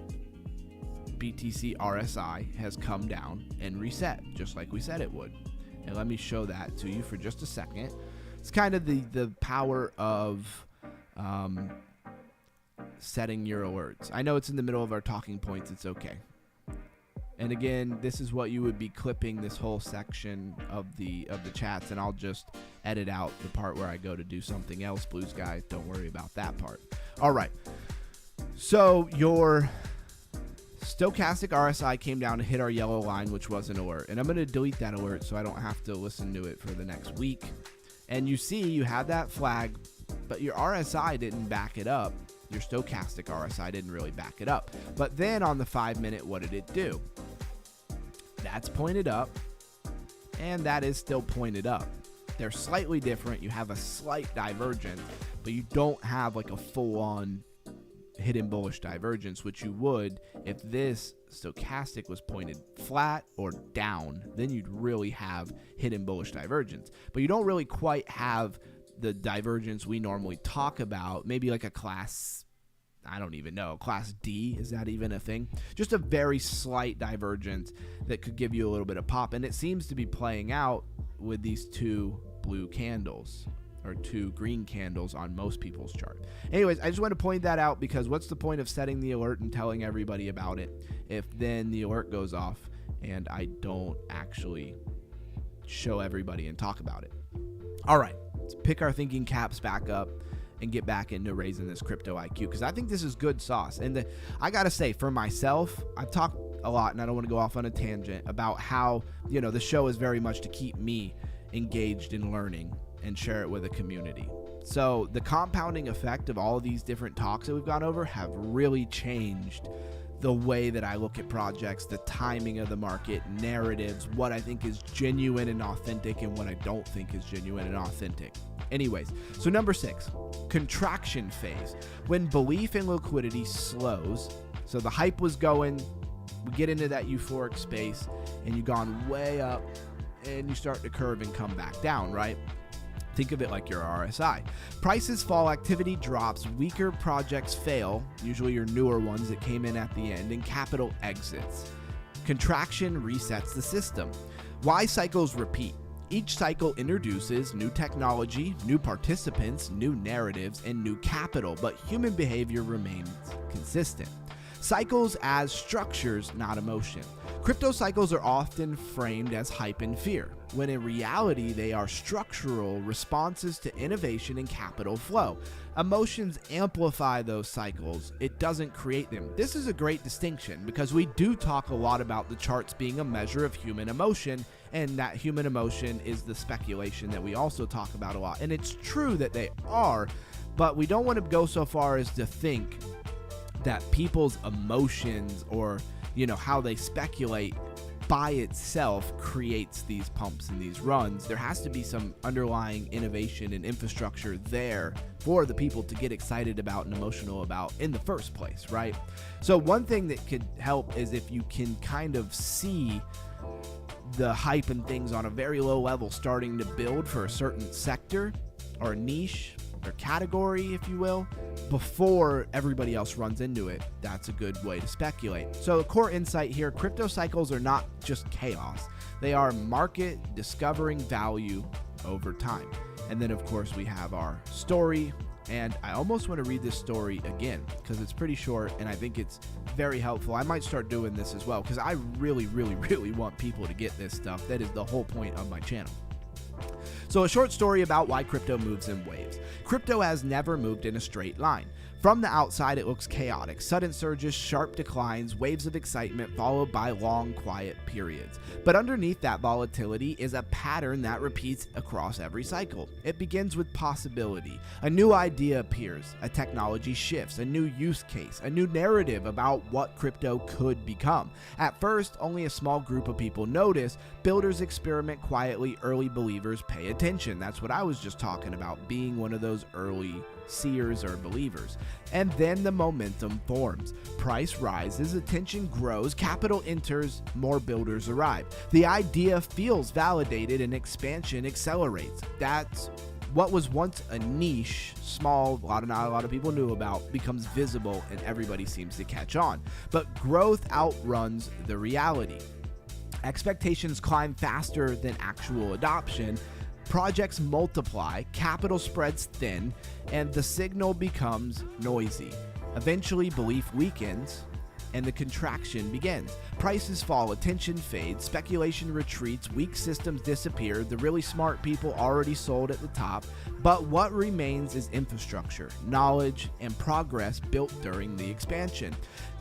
BTC RSI has come down and reset, just like we said it would. And let me show that to you for just a second. It's kind of the power of setting your alerts. I know it's in the middle of our talking points. It's okay. And again, this is what you would be clipping this whole section of the chats, and I'll just edit out the part where I go to do something else. Blue Sky, don't worry about that part. All right. So your stochastic RSI came down to hit our yellow line, which was an alert. And I'm going to delete that alert so I don't have to listen to it for the next week. And you see you had that flag, but your RSI didn't back it up. Your stochastic RSI didn't really back it up. But then on the 5-minute, what did it do? That's pointed up, and that is still pointed up. They're slightly different. You have a slight divergence, but you don't have like a full-on hidden bullish divergence, which you would if this stochastic was pointed flat or down. Then you'd really have hidden bullish divergence. But you don't really quite have the divergence we normally talk about. Maybe like a class, I don't even know, class D, is that even a thing? Just a very slight divergence that could give you a little bit of pop. And it seems to be playing out with these two blue candles, or two green candles on most people's chart. Anyways, I just want to point that out, because what's the point of setting the alert and telling everybody about it if then the alert goes off and I don't actually show everybody and talk about it? All right, let's pick our thinking caps back up and get back into raising this crypto IQ, because I think this is good sauce. And I gotta say, for myself, I've talked a lot, and I don't want to go off on a tangent about how, you know, the show is very much to keep me engaged in learning and share it with a community. So the compounding effect of all of these different talks that we've gone over have really changed the way that I look at projects, the timing of the market, narratives, what I think is genuine and authentic and what I don't think is genuine and authentic. Anyways, so number 6, contraction phase. When belief in liquidity slows, so the hype was going, we get into that euphoric space, and you've gone way up, and you start to curve and come back down, right? Think of it like your RSI. Prices fall, activity drops, weaker projects fail, usually your newer ones that came in at the end, and capital exits. Contraction resets the system. Why cycles repeat? Each cycle introduces new technology, new participants, new narratives, and new capital, but human behavior remains consistent. Cycles as structures, not emotion. Crypto cycles are often framed as hype and fear, when in reality they are structural responses to innovation and capital flow. Emotions amplify those cycles, it doesn't create them. This is a great distinction, because we do talk a lot about the charts being a measure of human emotion, and that human emotion is the speculation that we also talk about a lot. And it's true that they are, but we don't want to go so far as to think that people's emotions, or how they speculate by itself, creates these pumps and these runs. There has to be some underlying innovation and infrastructure there for the people to get excited about and emotional about in the first place, right? So one thing that could help is if you can kind of see the hype and things on a very low level starting to build for a certain sector or a niche or category, if you will, before everybody else runs into it. That's a good way to speculate. So the core insight here, crypto cycles are not just chaos. They are market discovering value over time. And then of course we have our story, and I almost want to read this story again because it's pretty short and I think it's very helpful. I might start doing this as well because I really want people to get this stuff. That is the whole point of my channel. So a short story about why crypto moves in waves. Crypto has never moved in a straight line. From the outside, it looks chaotic. Sudden surges, sharp declines, waves of excitement followed by long, quiet periods. But underneath that volatility is a pattern that repeats across every cycle. It begins with possibility. A new idea appears, a technology shifts, a new use case, a new narrative about what crypto could become. At first, only a small group of people notice. Builders experiment quietly, early believers pay attention. That's what I was just talking about, being one of those early seers or believers. And then the momentum forms. Price rises, attention grows, capital enters, more builders arrive. The idea feels validated and expansion accelerates. That's what was once a niche, small, not a lot of people knew about, becomes visible and everybody seems to catch on. But growth outruns the reality. Expectations climb faster than actual adoption. Projects multiply, capital spreads thin, and the signal becomes noisy. Eventually, belief weakens, and the contraction begins. Prices fall, attention fades, speculation retreats, weak systems disappear, the really smart people already sold at the top, but what remains is infrastructure, knowledge, and progress built during the expansion.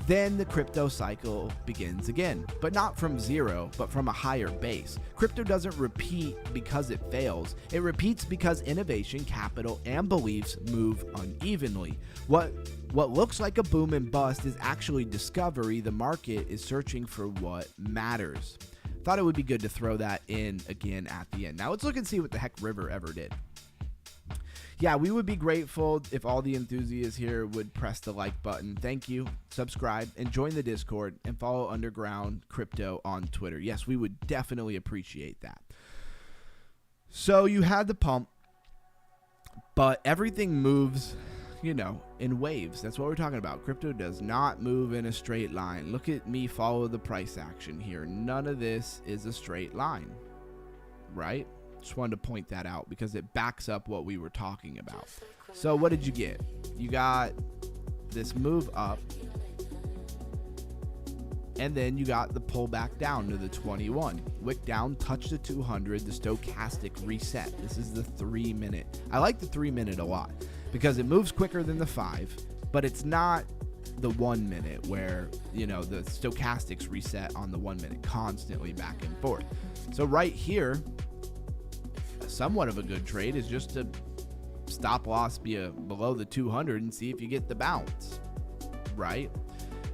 Then the crypto cycle begins again, but not from zero, but from a higher base. Crypto doesn't repeat because it fails. It repeats because innovation, capital, and beliefs move unevenly. What looks like a boom and bust is actually discovery. The market is searching for what matters. Thought it would be good to throw that in again at the end. Now let's look and see what the heck River ever did. Yeah, we would be grateful if all the enthusiasts here would press the like button. Thank you. Subscribe and join the Discord and follow Underground Crypto on Twitter. Yes, we would definitely appreciate that. So you had the pump, but everything moves, in waves. That's what we're talking about. Crypto does not move in a straight line. Look at me follow the price action here. None of this is a straight line, right? Just wanted to point that out because it backs up what we were talking about. So what did you get? You got this move up, and then you got the pullback down to the 21. Wick down, touch the 200, the stochastic reset. This is the 3 minute. I like the 3 minute a lot because it moves quicker than the 5, but it's not the 1 minute where, the stochastics reset on the 1 minute constantly back and forth. So right here, somewhat of a good trade is just to stop loss below the 200 and see if you get the bounce, right?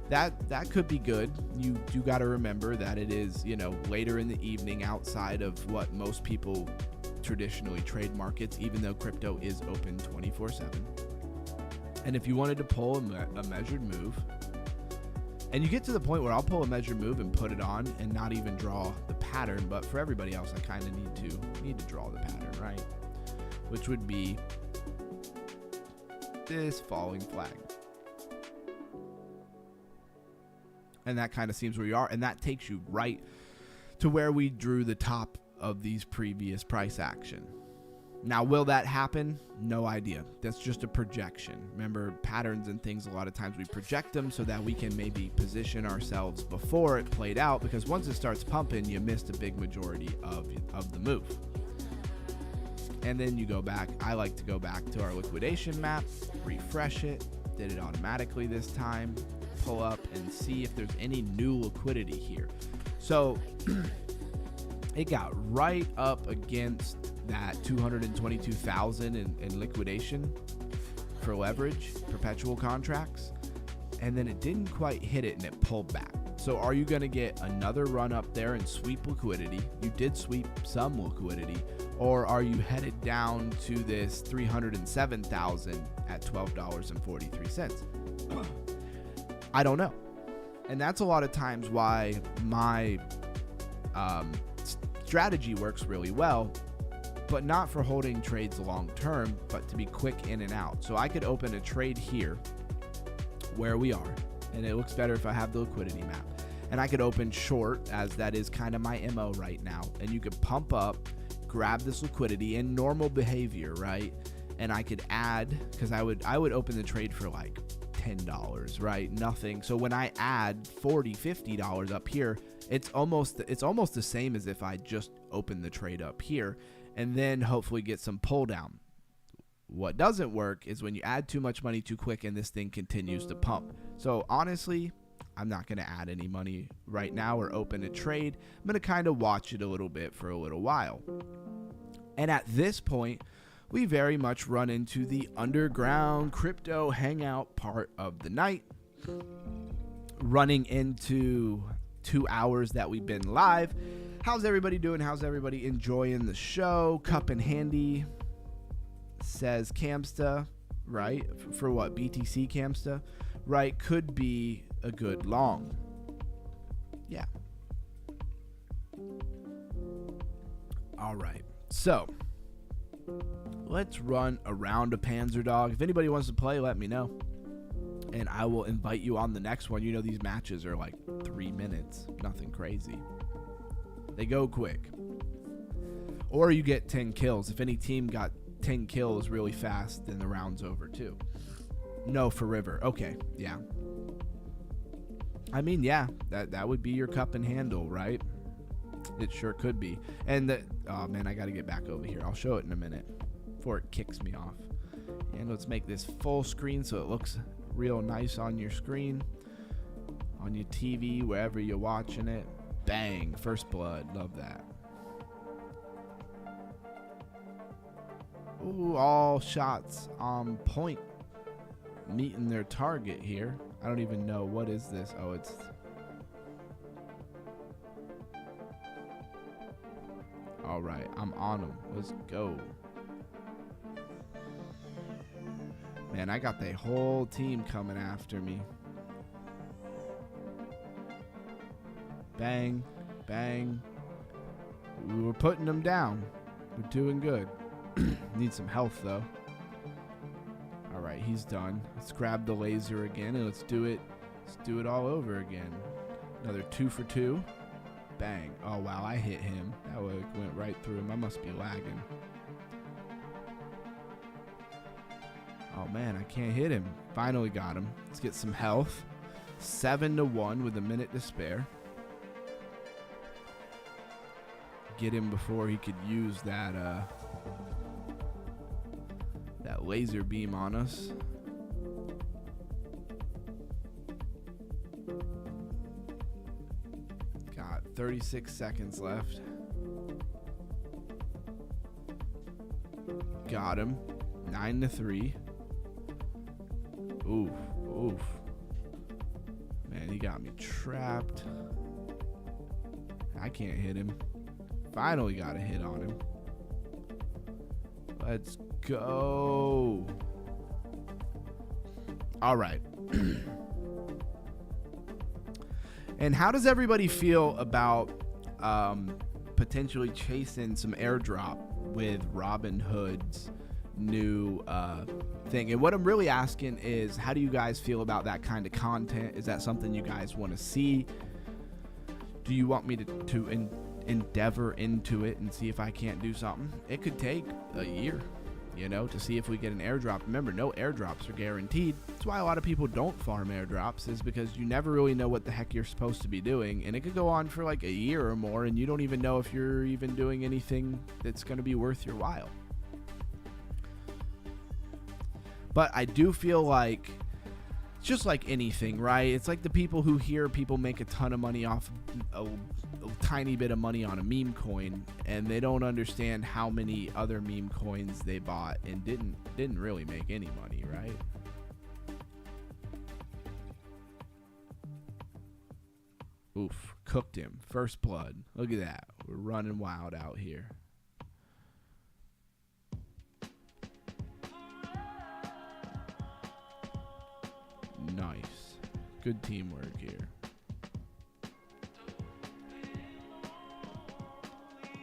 That could be good. You got to remember that it is, later in the evening outside of what most people traditionally trade markets, even though crypto is open 24/7. And if you wanted to pull a measured move, and you get to the point where I'll pull a measured move and put it on and not even draw the pattern, but for everybody else, I kind of need to draw the pattern, right? Which would be this falling flag. And that kind of seems where you are, and that takes you right to where we drew the top of these previous price action. Now, will that happen? No idea. That's just a projection. Remember, patterns and things, a lot of times we project them so that we can maybe position ourselves before it played out, because once it starts pumping, you missed a big majority of the move. And then you go back. I like to go back to our liquidation map, refresh it, did it automatically this time, pull up and see if there's any new liquidity here. So it got right up against that 222,000 in liquidation for leverage, perpetual contracts, and then it didn't quite hit it and it pulled back. So are you going to get another run up there and sweep liquidity? You did sweep some liquidity, or are you headed down to this 307,000 at $12.43? I don't know. And that's a lot of times why my strategy works really well, but not for holding trades long term, but to be quick in and out. So I could open a trade here where we are, and it looks better if I have the liquidity map. And I could open short, as that is kind of my MO right now. And you could pump up, grab this liquidity in normal behavior, right? And I could add, because I would open the trade for like $10, right? Nothing. So when I add $40, $50 up here, it's almost the same as if I just opened the trade up here and then hopefully get some pull down. What doesn't work is when you add too much money too quick and this thing continues to pump. So honestly, I'm not going to add any money right now or open a trade. I'm going to kind of watch it a little bit for a little while. And at this point, we very much run into the underground crypto hangout part of the night, running into 2 hours that we've been live. How's everybody doing? How's everybody enjoying the show? Cup and handy, says Camsta, right? For what? BTC Camsta, right? Could be a good long. Yeah. All right. So let's run around a Panzer Dog. If anybody wants to play, let me know, and I will invite you on the next one. You know, these matches are like 3 minutes, nothing crazy. They go quick. Or you get 10 kills. If any team got 10 kills really fast, then the round's over too. No for river. Okay, yeah. I mean, yeah, that would be your cup and handle, right? It sure could be. And oh man, I got to get back over here. I'll show it in a minute before it kicks me off. And let's make this full screen so it looks real nice on your screen, on your TV, wherever you're watching it. Bang, first blood. Love that. Ooh, all shots on point. Meeting their target here. I don't even know. What is this? Oh, it's... All right, I'm on them. Let's go. Man, I got the whole team coming after me. Bang, bang. We were putting them down. We're doing good. Need some health, though. All right, he's done. Let's grab the laser again, and let's do it. Let's do it all over again. Another 2 for 2. Bang. Oh, wow, I hit him. That went right through him. I must be lagging. Oh, man, I can't hit him. Finally got him. Let's get some health. 7-1 with a minute to spare. Get him before he could use that that laser beam on us. Got 36 seconds left. Got him. 9-3. Oof, oof. Man, he got me trapped. I can't hit him. Finally got a hit on him. Let's go. All right. And how does everybody feel about potentially chasing some airdrop with Robinhood's new thing? And what I'm really asking is, how do you guys feel about that kind of content? Is that something you guys want to see? Do you want me to endeavor into it and see if I can't do something? It could take a year, you know, to see if we get an airdrop. Remember, no airdrops are guaranteed. That's why a lot of people don't farm airdrops, is because you never really know what the heck you're supposed to be doing, and it could go on for like a year or more, and you don't even know if you're even doing anything that's going to be worth your while. But I do feel like it's just like anything, right? It's like the people who hear people make a ton of money off a tiny bit of money on a meme coin, and they don't understand how many other meme coins they bought and didn't really make any money, right? Oof, cooked him. First blood. Look at that. We're running wild out here. Nice. Good teamwork here.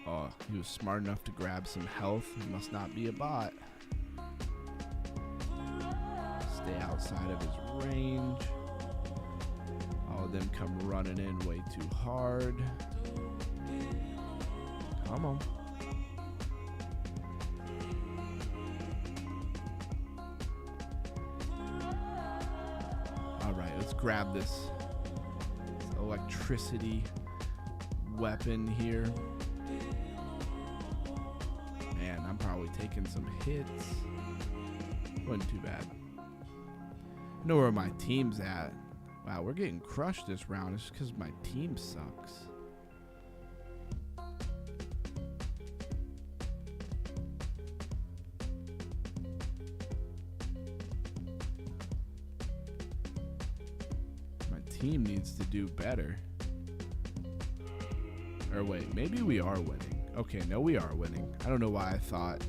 Oh, he was smart enough to grab some health. He must not be a bot. Stay outside of his range. All of them come running in way too hard. Come on. All right, let's grab this electricity weapon here. Man, I'm probably taking some hits. Wasn't too bad. I know where my team's at. Wow, we're getting crushed this round. It's because my team sucks. My team needs to do better. Or wait, maybe we are winning. Okay, no, we are winning. I don't know why I thought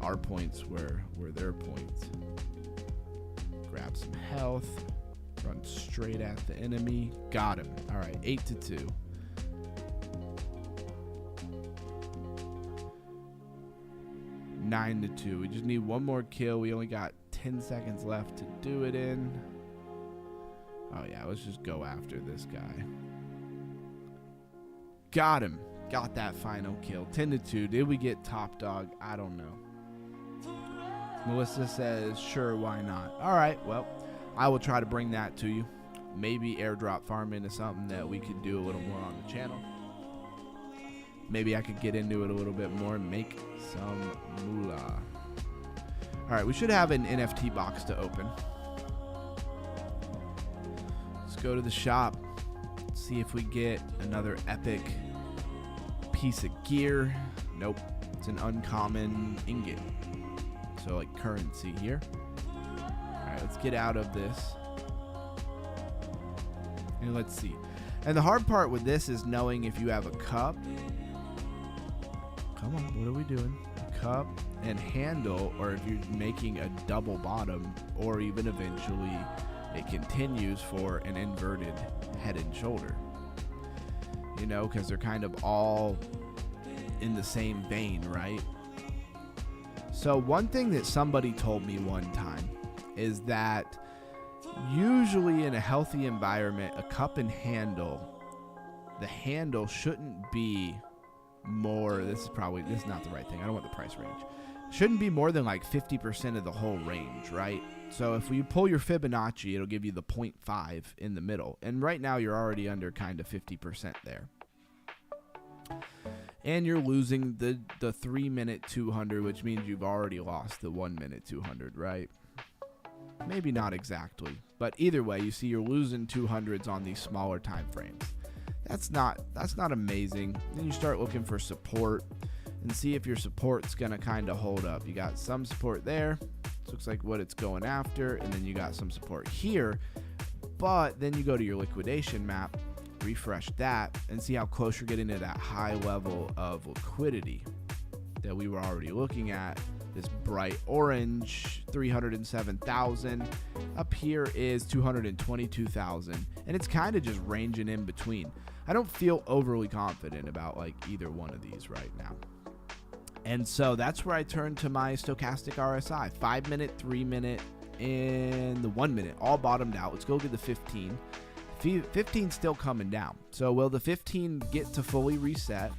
our points were their points. Grab some health. Run straight at the enemy. Got him. All right, 8-2. Nine to 2. We just need one more kill. We only got 10 seconds left to do it in. Oh yeah, let's just go after this guy. Got him. got that final kill. 10-2. Did we get top dog? I don't know. Melissa says, sure, why not? All right, well, I will try to bring that to you. Maybe airdrop farming is something that we could do a little more on the channel. Maybe I could get into it a little bit more and make some moolah. All right, we should have an NFT box to open. Let's go to the shop. See if we get another epic piece of gear. Nope, it's an uncommon ingot. So like currency here. All right, let's get out of this. And let's see. And the hard part with this is knowing if you have a cup. Come on, what are we doing? A cup and handle, or if you're making a double bottom, or even eventually it continues for an inverted head and shoulder. You know, because they're kind of all in the same vein, right? So one thing that somebody told me one time is that usually in a healthy environment, a cup and handle, the handle shouldn't be more, this is not the right thing. I don't want the price range. Shouldn't be more than like 50% of the whole range, right? So if you pull your Fibonacci, it'll give you the 0.5 in the middle. And right now you're already under kind of 50% there. And you're losing the 3 minute 200, which means you've already lost the 1 minute 200, right? Maybe not exactly, but either way, you see you're losing 200s on these smaller time frames. That's not amazing. Then you start looking for support and see if your support's gonna kind of hold up. You got some support there. This looks like what it's going after, and then you got some support here. But then you go to your liquidation map, refresh that, and see how close you're getting to that high level of liquidity that we were already looking at. This bright orange, 307,000. Up here is 222,000, and it's kind of just ranging in between. I don't feel overly confident about like either one of these right now. And so that's where I turn to my stochastic RSI. 5 minute, 3 minute, and the 1 minute, all bottomed out. Let's go get the 15. 15 still coming down. So will the 15 get to fully reset,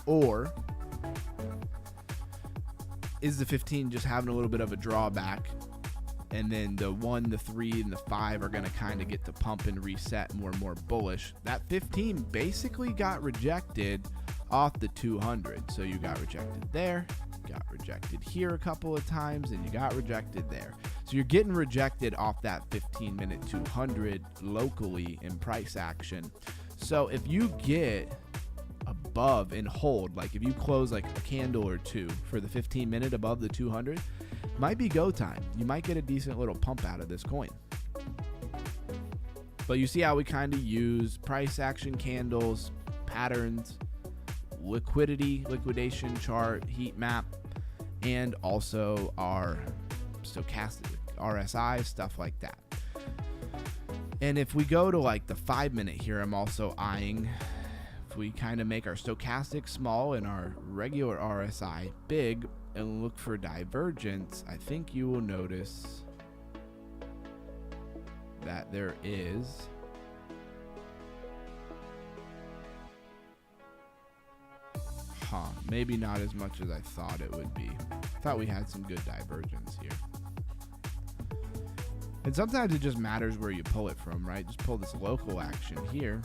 or is the 15 just having a little bit of a drawback, and then the 1, the 3, and the 5 are going to kind of get to pump and reset more and more bullish? That 15 basically got rejected off the 200. So you got rejected there, got rejected here a couple of times, and you got rejected there. So you're getting rejected off that 15 minute 200 locally in price action. So if you get above and hold, like if you close like a candle or two for the 15 minute above the 200, might be go time. You might get a decent little pump out of this coin. But you see how we kind of use price action candles, patterns, liquidity, liquidation chart, heat map, and also our stochastic RSI, stuff like that. And if we go to like the 5 minute here, I'm also eyeing, if we kind of make our stochastic small and our regular RSI big and look for divergence, I think you will notice that there is maybe not as much as I thought it would be. I thought we had some good divergence here. And sometimes it just matters where you pull it from, right? Just pull this local action here,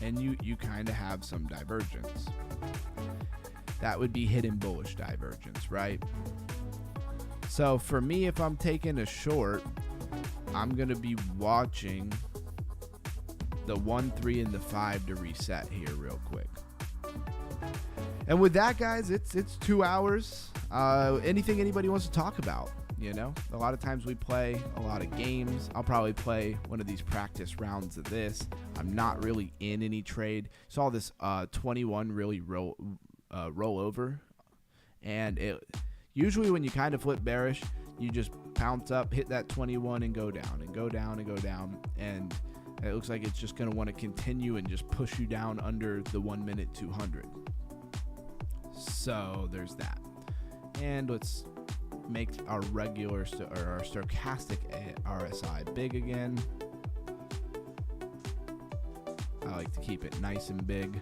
and you kind of have some divergence. That would be hidden bullish divergence, right? So for me, if I'm taking a short, I'm going to be watching the 1, 3, and the 5 to reset here real quick. And with that, guys, it's 2 hours. Anything anybody wants to talk about? You know, a lot of times we play a lot of games. I'll probably play one of these practice rounds of this. I'm not really in any trade. Saw this 21 really roll over, and it usually when you kind of flip bearish, you just pounce up, hit that 21, and go down and go down and go down, and it looks like it's just going to want to continue and just push you down under the 1 minute 200. So there's that. And let's make our regular or our stochastic RSI big again. like to keep it nice and big.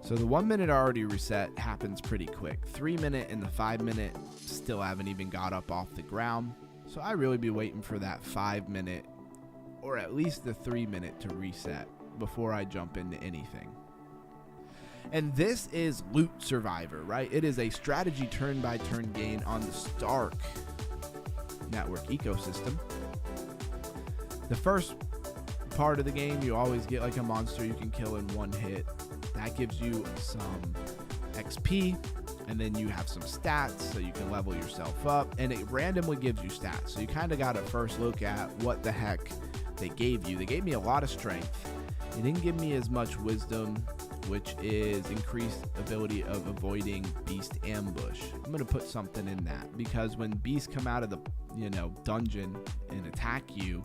So the 1 minute already reset happens pretty quick. 3 minute and the 5 minute still haven't even got up off the ground. So I really be waiting for that 5 minute or at least the 3 minute to reset before I jump into anything. And this is Loot Survivor, right? It is a strategy turn-by-turn game on the Stark network ecosystem. The first part of the game, you always get like a monster you can kill in one hit. That gives you some XP, and then you have some stats so you can level yourself up, and it randomly gives you stats. So you kind of got to first look at what the heck they gave you. They gave me a lot of strength. They didn't give me as much wisdom, which is increased ability of avoiding beast ambush. I'm going to put something in that because when beasts come out of the dungeon and attack you,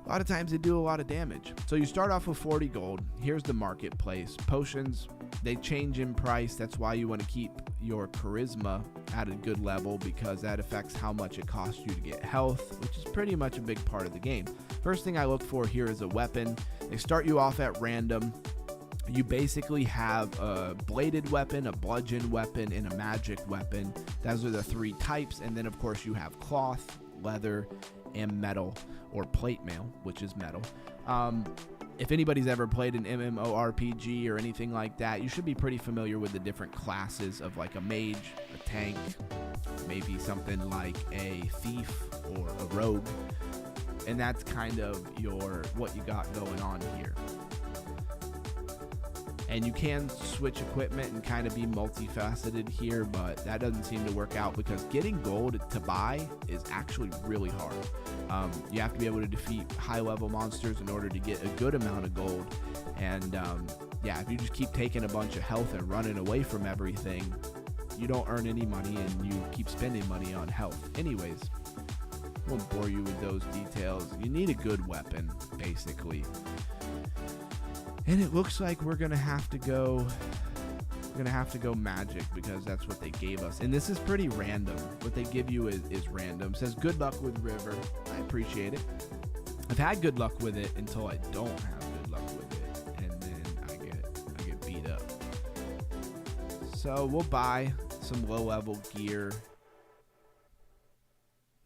a lot of times they do a lot of damage. So you start off with 40 gold. Here's the marketplace. Potions, they change in price. That's why you want to keep your charisma at a good level because that affects how much it costs you to get health, which is pretty much a big part of the game. First thing I look for here is a weapon. They start you off at random. You basically have a bladed weapon, a bludgeon weapon, and a magic weapon. Those are the three types. And then, of course, you have cloth, leather, and metal, or plate mail, which is metal. If anybody's ever played an MMORPG or anything like that, you should be pretty familiar with the different classes of like a mage, a tank, maybe something like a thief or a rogue. And that's kind of what you got going on here. And you can switch equipment and kind of be multifaceted here, but that doesn't seem to work out because getting gold to buy is actually really hard. You have to be able to defeat high-level monsters in order to get a good amount of gold. And yeah, if you just keep taking a bunch of health and running away from everything, you don't earn any money and you keep spending money on health. Anyways, I won't bore you with those details. You need a good weapon, basically. And it looks like we're gonna have to go magic because that's what they gave us. And this is pretty random. What they give you is random. It says good luck with river. I appreciate it. I've had good luck with it until I don't have good luck with it, and then I get beat up. So we'll buy some low level gear.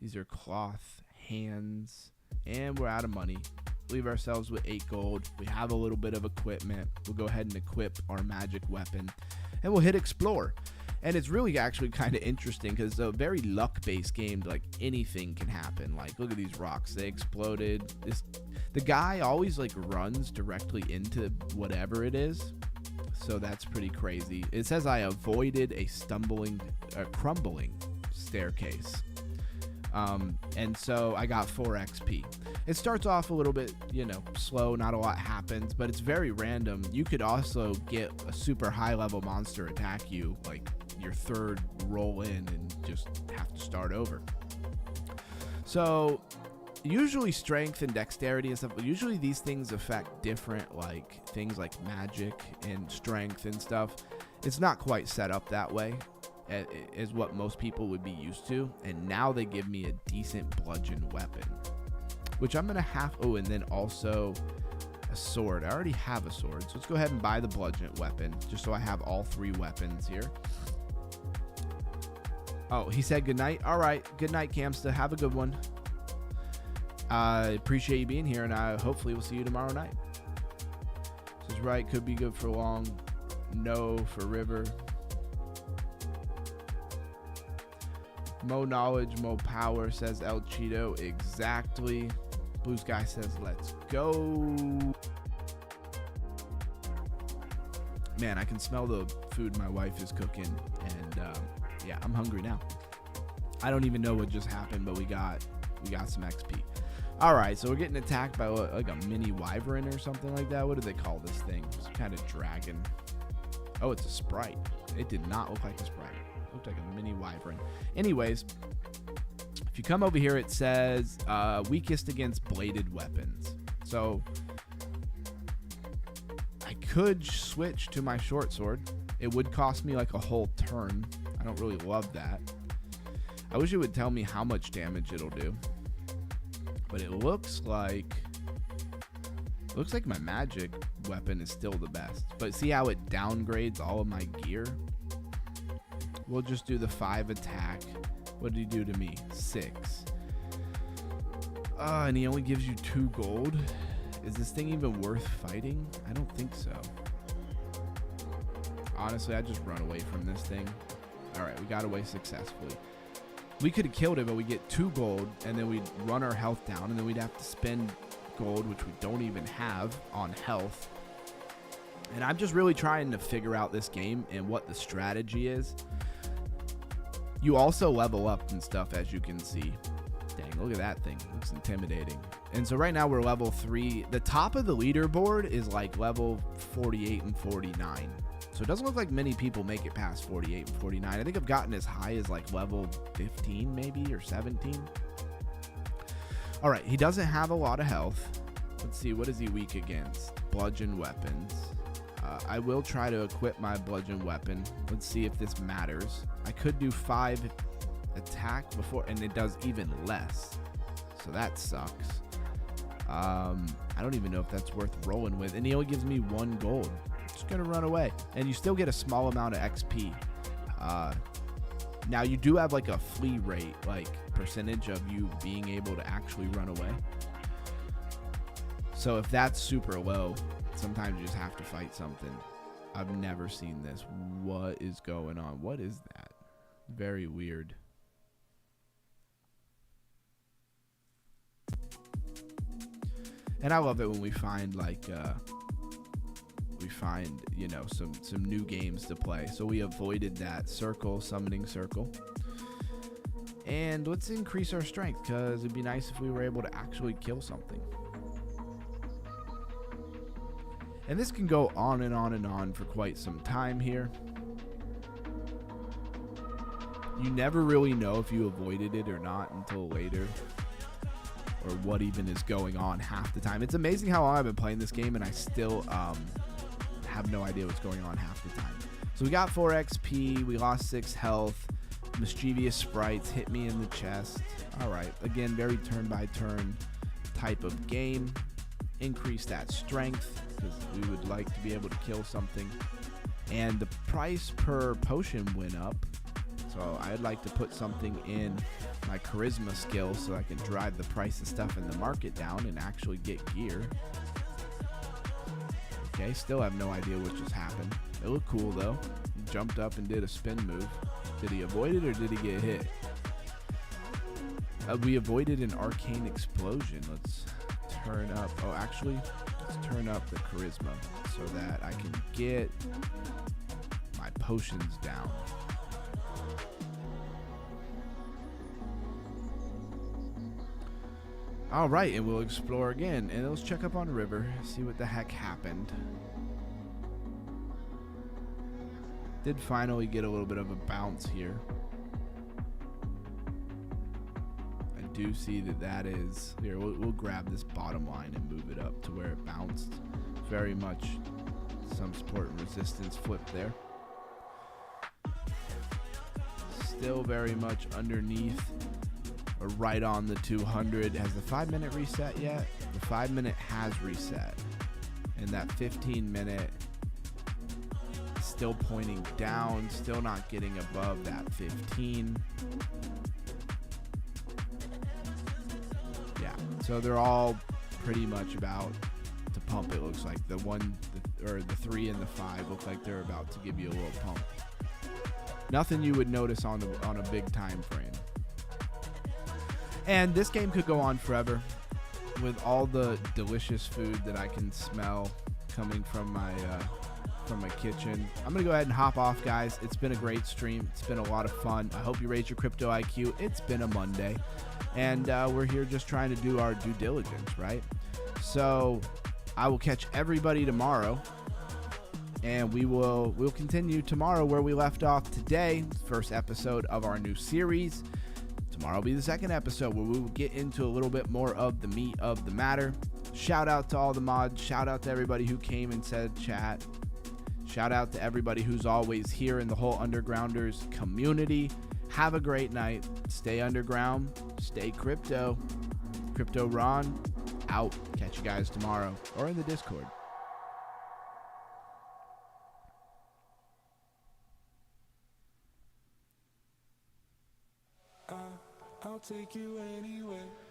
These are cloth hands, and we're out of money. Leave ourselves with 8 gold. We have a little bit of equipment. We'll go ahead and equip our magic weapon, and we'll hit explore. And it's really actually kind of interesting because it's a very luck-based game. Like anything can happen. Like look at these rocks; they exploded. The guy always like runs directly into whatever it is, so that's pretty crazy. It says I avoided a crumbling staircase. And so I got 4 XP. It starts off a little bit, slow, not a lot happens, but it's very random. You could also get a super high level monster attack you, like your third roll in and just have to start over. So usually strength and dexterity and stuff, usually these things affect different like things like magic and strength and stuff. It's not quite set up that way. Is what most people would be used to, and now they give me a decent bludgeon weapon, which I'm gonna have. Oh, and then also a sword. I already have a sword, so let's go ahead and buy the bludgeon weapon just so I have all 3 weapons here. Oh, he said good night. All right, good night, Camsta. Have a good one. I appreciate you being here, and I hopefully will see you tomorrow night. This is right. Could be good for long. No for river. Mo knowledge, mo power, says El Cheeto. Exactly. Blue Sky says, let's go. Man, I can smell the food my wife is cooking. And yeah, I'm hungry now. I don't even know what just happened, but we got some XP. All right, so we're getting attacked by like a mini wyvern or something like that. What do they call this thing? It's kind of dragon. Oh, it's a sprite. It did not look like a sprite. Looked like a mini wyvern. Anyways, if you come over here, it says weakest against bladed weapons. So I could switch to my short sword. It would cost me like a whole turn. I don't really love that. I wish it would tell me how much damage it'll do. But it looks like Looks like my magic weapon is still the best. But see how it downgrades all of my gear? We'll just do the 5 attack. What did he do to me? 6. And he only gives you 2 gold. Is this thing even worth fighting? I don't think so. Honestly, I just run away from this thing. All right, we got away successfully. We could have killed it, but we get 2 gold, and then we'd run our health down, and then we'd have to spend gold, which we don't even have, on health. And I'm just really trying to figure out this game and what the strategy is. You also level up and stuff, as you can see. Dang, look at that thing. Looks intimidating. And so right now we're level 3. The top of the leaderboard is like level 48 and 49. So it doesn't look like many people make it past 48 and 49. I think I've gotten as high as like level 15 maybe, or 17. All right, he doesn't have a lot of health. Let's see, what is he weak against? Bludgeon weapons. I will try to equip my bludgeon weapon. Let's see if this matters. I could do 5 attack before, and it does even less. So that sucks. I don't even know if that's worth rolling with. And he only gives me 1 gold. Just gonna run away. And you still get a small amount of XP. Now you do have like a flee rate, like percentage of you being able to actually run away. So if that's super low, sometimes you just have to fight something. I've never seen this. What is going on? What is that? Very weird. And I love it when we find like you know, some new games to play. So we avoided that circle, summoning circle. And let's increase our strength, because it'd be nice if we were able to actually kill something. And this can go on and on and on for quite some time here. You never really know if you avoided it or not until later, or what even is going on half the time. It's amazing how long I've been playing this game and I still have no idea what's going on half the time. So we got 4 XP, we lost 6 health, mischievous sprites hit me in the chest. All right, again, very turn by turn type of game. Increase that strength, because we would like to be able to kill something. And the price per potion went up, so I'd like to put something in my charisma skill so I can drive the price of stuff in the market down and actually get gear. Okay, still have no idea what just happened. It looked cool though. He jumped up and did a spin move. Did he avoid it or did he get hit? We avoided an arcane explosion. Let's turn up. Oh, actually, let's turn up the charisma so that I can get my potions down. All right, and we'll explore again, and let's check up on River, see what the heck happened. Did finally get a little bit of a bounce here. I do see that is here. We'll grab this bottom line and move it up to where it bounced. Very much some support and resistance flip there. Still very much underneath. Or right on the 200. Has the 5-minute reset yet? The 5-minute has reset. And that 15-minute still pointing down, still not getting above that 15. Yeah, so they're all pretty much about to pump. It looks like the 3 and the 5 look like they're about to give you a little pump. Nothing you would notice on a big time frame. And this game could go on forever with all the delicious food that I can smell coming from my kitchen. I'm going to go ahead and hop off, guys. It's been a great stream. It's been a lot of fun. I hope you raised your crypto IQ. It's been a Monday. And we're here just trying to do our due diligence, right? So I will catch everybody tomorrow. And we'll continue tomorrow where we left off today. First episode of our new series. Tomorrow will be the second episode where we will get into a little bit more of the meat of the matter. Shout out to all the mods. Shout out to everybody who came and said chat. Shout out to everybody who's always here in the whole Undergrounders community. Have a great night. Stay underground. Stay crypto. Crypto Ron out. out. Catch you guys tomorrow or in the Discord. I'll take you anywhere.